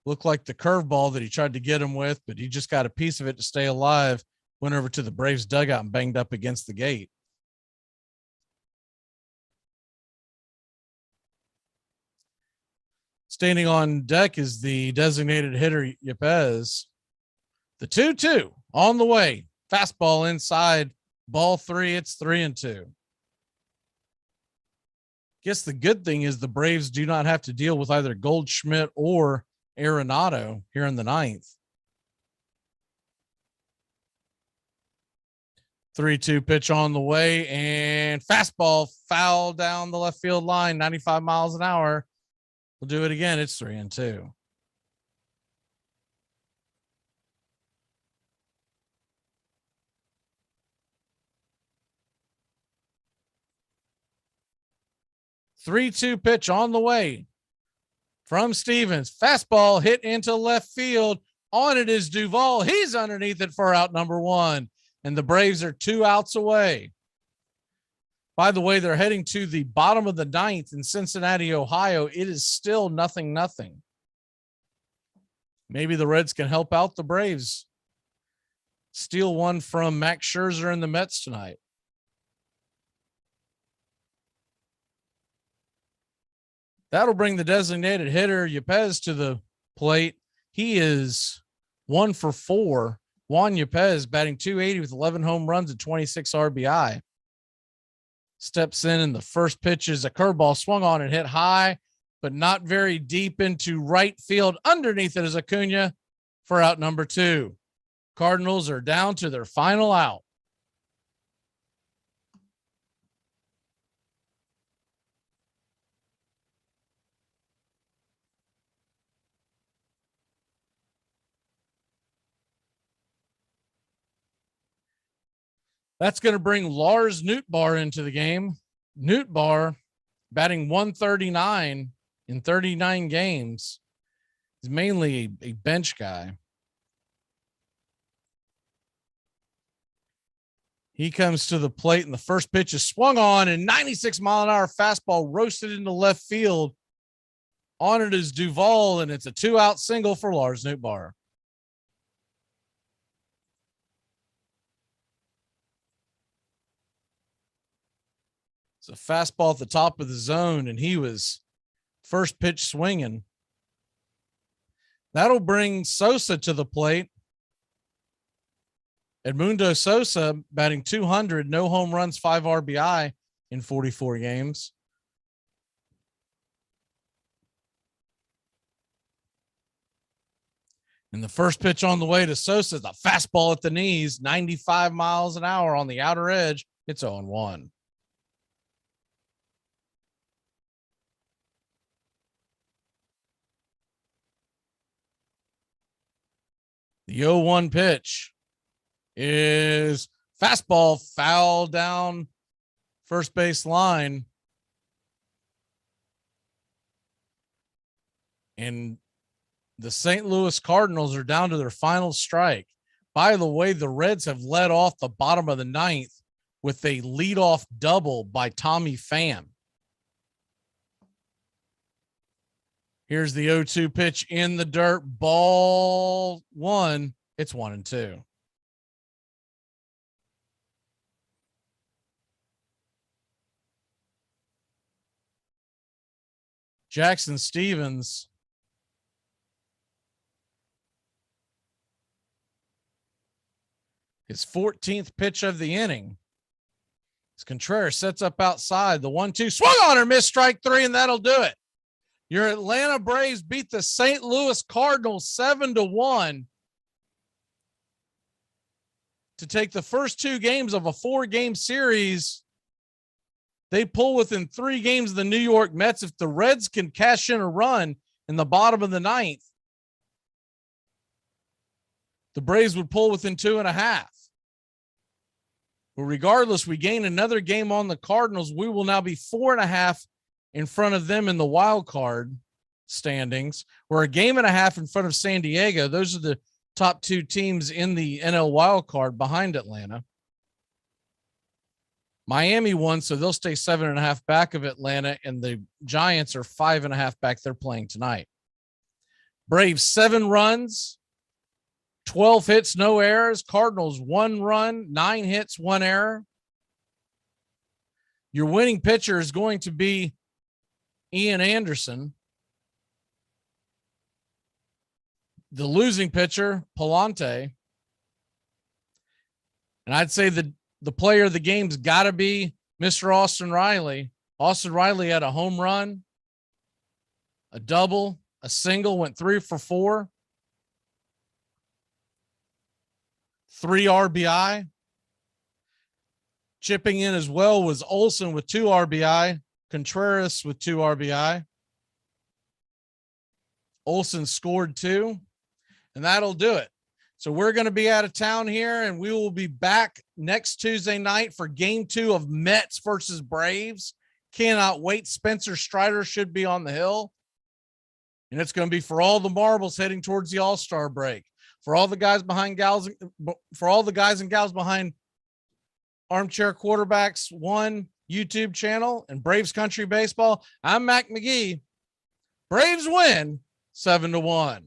S1: Looked like the curveball that he tried to get him with, but he just got a piece of it to stay alive. Went over to the Braves dugout and banged up against the gate. Standing on deck is the designated hitter, Yepez. The 2-2 on the way. Fastball inside. Ball 3. It's 3-2. Guess the good thing is the Braves do not have to deal with either Goldschmidt or Arenado here in the ninth. 3-2 pitch on the way, and fastball foul down the left field line, 95 miles an hour. We'll do it again. It's 3-2. Three-two pitch on the way from Stevens. Fastball hit into left field. On it is Duvall. He's underneath it for out number 1. And the Braves are 2 outs away. By the way, they're heading to the bottom of the ninth in Cincinnati, Ohio. It is still 0-0. Maybe the Reds can help out the Braves. Steal one from Max Scherzer and the Mets tonight. That'll bring the designated hitter, Yepez, to the plate. He is 1 for 4. Juan Yepez batting .280 with 11 home runs and 26 RBI. Steps in, and the first pitch is a curveball swung on and hit high, but not very deep into right field. Underneath it is Acuna for out number 2. Cardinals are down to their final out. That's going to bring Lars Nootbaar into the game. Nootbaar batting .139 in 39 games. He's mainly a bench guy. He comes to the plate, and the first pitch is swung on, and 96-mile-an-hour fastball roasted into left field. On it is Duvall, and it's a 2-out single for Lars Nootbaar. A fastball at the top of the zone, and he was first pitch swinging. That'll bring Sosa to the plate. Edmundo Sosa batting .200, no home runs, 5 RBI in 44 games. And the first pitch on the way to Sosa is a fastball at the knees, 95 miles an hour on the outer edge. It's 0-1. The 0-1 pitch is fastball foul down first base line. And the St. Louis Cardinals are down to their final strike. By the way, the Reds have led off the bottom of the ninth with a leadoff double by Tommy Pham. Here's the 0-2 pitch in the dirt. Ball one. It's 1-2. Jackson Stevens. His 14th pitch of the inning. As Contreras sets up outside, the 1-2 swung on or missed, strike three, and that'll do it. Your Atlanta Braves beat the St. Louis Cardinals 7-1 to take the first two games of a 4-game series. They pull within 3 games of the New York Mets. If the Reds can cash in a run in the bottom of the 9th, the Braves would pull within 2.5. But regardless, we gain another game on the Cardinals. We will now be 4.5 in front of them in the wild card standings. We're 1.5 games in front of San Diego. Those are the top 2 teams in the NL wild card behind Atlanta. Miami won, so they'll stay 7.5 back of Atlanta, and the Giants are 5.5 back. They're playing tonight. Braves 7 runs, 12 hits, no errors. Cardinals 1 run, 9 hits, 1 error. Your winning pitcher is going to be Ian Anderson. The losing pitcher, Palante. And I'd say the player of the game's got to be Mr. Austin Riley. Austin Riley had a home run, a double, a single, went 3 for 4. 3 RBI. Chipping in as well was Olsen with 2 RBI, Contreras with 2 RBI. Olsen scored 2, and that'll do it. So we're going to be out of town here, and we will be back next Tuesday night for game 2 of Mets versus Braves. Cannot wait. Spencer Strider should be on the hill, and it's going to be for all the marbles heading towards the All-Star break. For all the guys and gals behind Armchair Quarterbacks 1 YouTube channel and Braves Country Baseball, I'm Mac McGee. Braves win 7-1.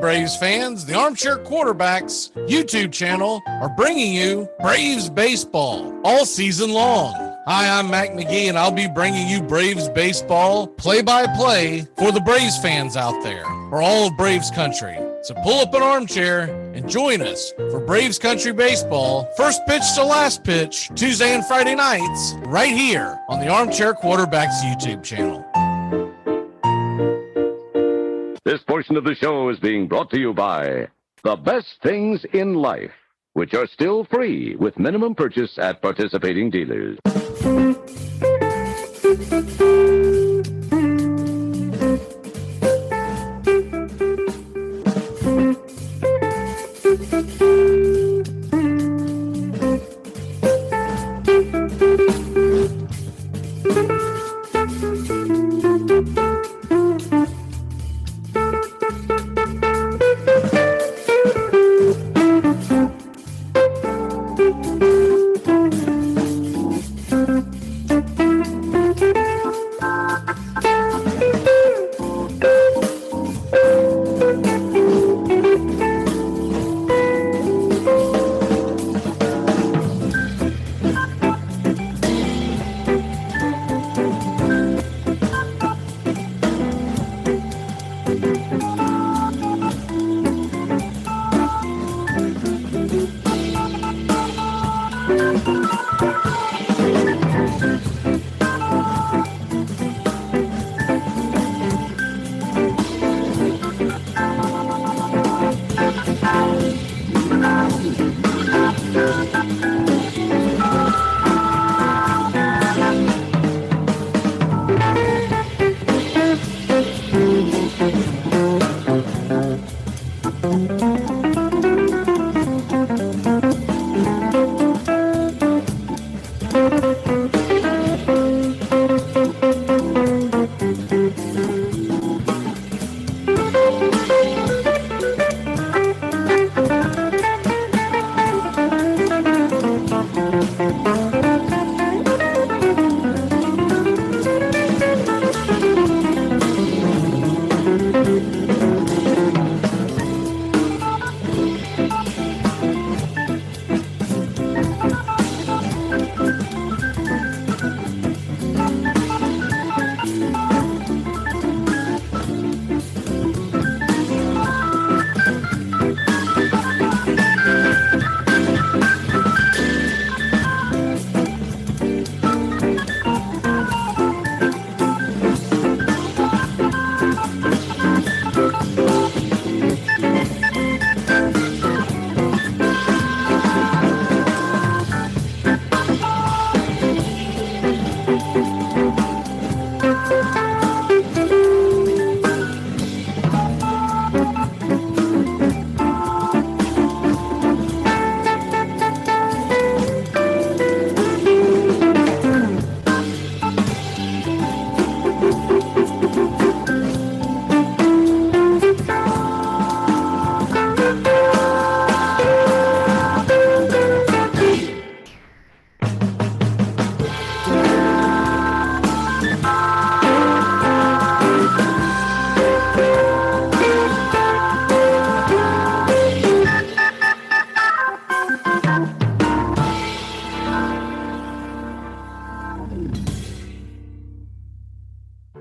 S1: Braves fans, the Armchair Quarterbacks YouTube channel are bringing you Braves baseball all season long. Hi, I'm Mac McGee, and I'll be bringing you Braves baseball play-by-play for the Braves fans out there, for all of Braves country. So pull up an armchair and join us for Braves Country Baseball, first pitch to last pitch, Tuesday and Friday nights, right here on the Armchair Quarterbacks YouTube channel.
S7: This portion of the show is being brought to you by The Best Things in Life, which are still free with minimum purchase at participating dealers.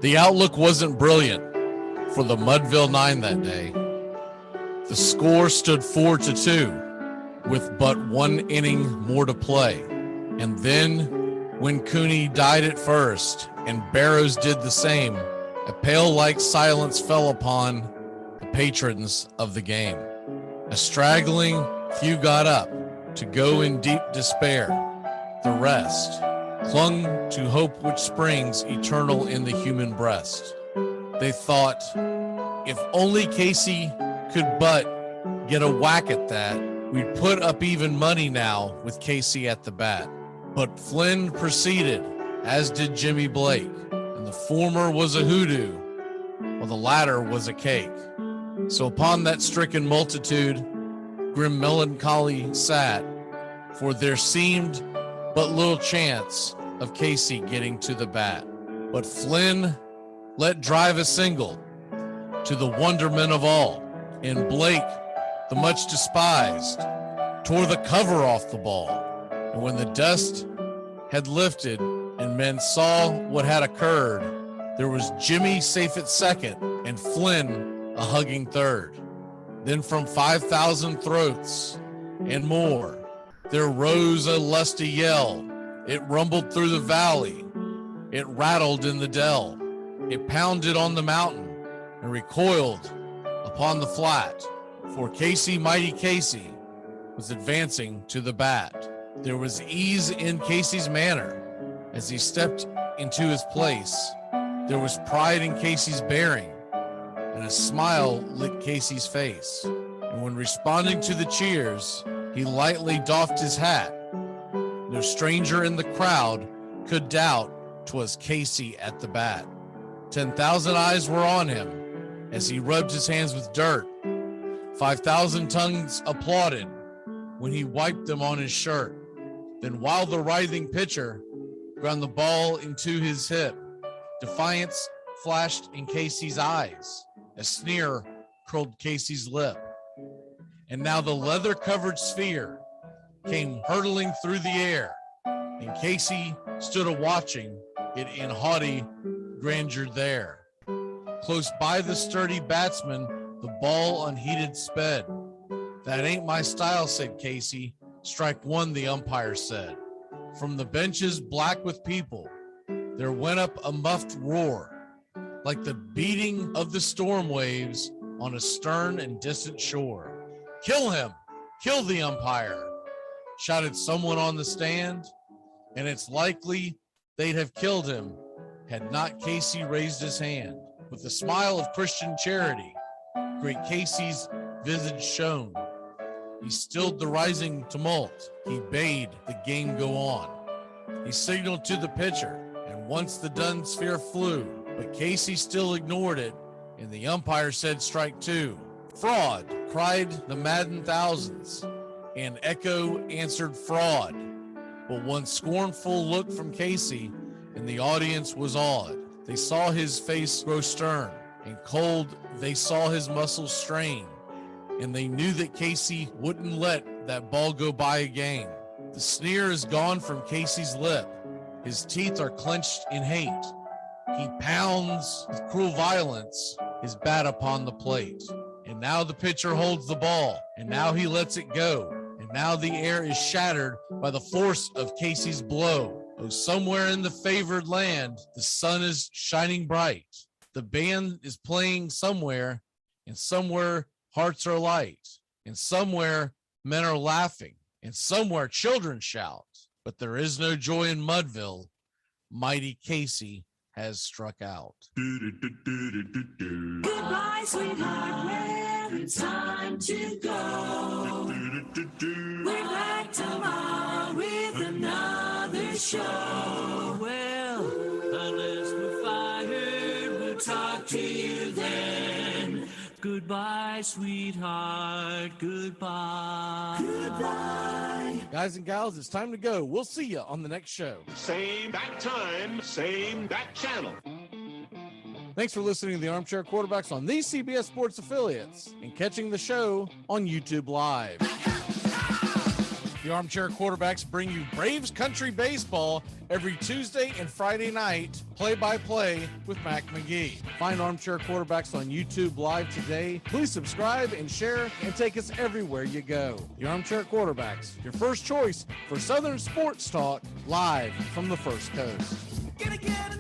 S1: The outlook wasn't brilliant for the Mudville Nine that day. The score stood 4-2 with but one inning more to play. And then when Cooney died at first and Barrows did the same, a pale-like silence fell upon the patrons of the game. A straggling few got up to go in deep despair. The rest clung to hope which springs eternal in the human breast. They thought, if only Casey could but get a whack at that, we'd put up even money now with Casey at the bat. But Flynn proceeded, as did Jimmy Blake, and the former was a hoodoo, while the latter was a cake. So upon that stricken multitude, grim melancholy sat, for there seemed but little chance of Casey getting to the bat. But Flynn let drive a single to the wonderment of all, and Blake, the much despised, tore the cover off the ball. And when the dust had lifted and men saw what had occurred, there was Jimmy safe at second and Flynn a hugging third. Then from 5,000 throats and more, there rose a lusty yell. It rumbled through the valley. It rattled in the dell. It pounded on the mountain and recoiled upon the flat. For Casey, mighty Casey, was advancing to the bat. There was ease in Casey's manner as he stepped into his place. There was pride in Casey's bearing, and a smile lit Casey's face. And when responding to the cheers, he lightly doffed his hat. No stranger in the crowd could doubt 'twas Casey at the bat. 10,000 eyes were on him as he rubbed his hands with dirt. 5,000 tongues applauded when he wiped them on his shirt. Then while the writhing pitcher ground the ball into his hip, defiance flashed in Casey's eyes. A sneer curled Casey's lip. And now the leather-covered sphere came hurtling through the air, and Casey stood a-watching it in haughty grandeur there. Close by the sturdy batsman, the ball unheeded sped. That ain't my style, said Casey. Strike one, the umpire said. From the benches black with people, there went up a muffled roar, like the beating of the storm waves on a stern and distant shore. Kill him! Kill the umpire, shouted someone on the stand, and it's likely they'd have killed him had not Casey raised his hand. With the smile of Christian charity, great Casey's visage shone. He stilled the rising tumult. He bade the game go on. He signaled to the pitcher, and once the dun sphere flew, but Casey still ignored it, and the umpire said strike two. Fraud, cried the maddened thousands, and echo answered fraud. But one scornful look from Casey, and the audience was awed. They saw his face grow stern and cold. They saw his muscles strain, and they knew that Casey wouldn't let that ball go by again. The sneer is gone from Casey's lip. His teeth are clenched in hate. He pounds with cruel violence his bat upon the plate. And now the pitcher holds the ball, and now he lets it go. And now the air is shattered by the force of Casey's blow. Oh, somewhere in the favored land, the sun is shining bright. The band is playing somewhere, and somewhere hearts are light, and somewhere men are laughing, and somewhere children shout. But there is no joy in Mudville. Mighty Casey has struck out.
S2: Goodbye, sweetheart, well, it's time to go. We're back tomorrow with another show. Well, unless we're fired, we'll talk to you then. Goodbye, sweetheart, goodbye. Goodbye.
S1: Guys and gals, it's time to go. We'll see you on the next show.
S3: Same bat time, same bat channel.
S1: Thanks for listening to the Armchair Quarterbacks on these CBS Sports affiliates and catching the show on YouTube Live. The Armchair Quarterbacks bring you Braves Country Baseball every Tuesday and Friday night, play-by-play with Mac McGee. Find Armchair Quarterbacks on YouTube Live today. Please subscribe and share and take us everywhere you go. The Armchair Quarterbacks, your first choice for Southern sports talk, live from the First Coast.
S2: Gonna get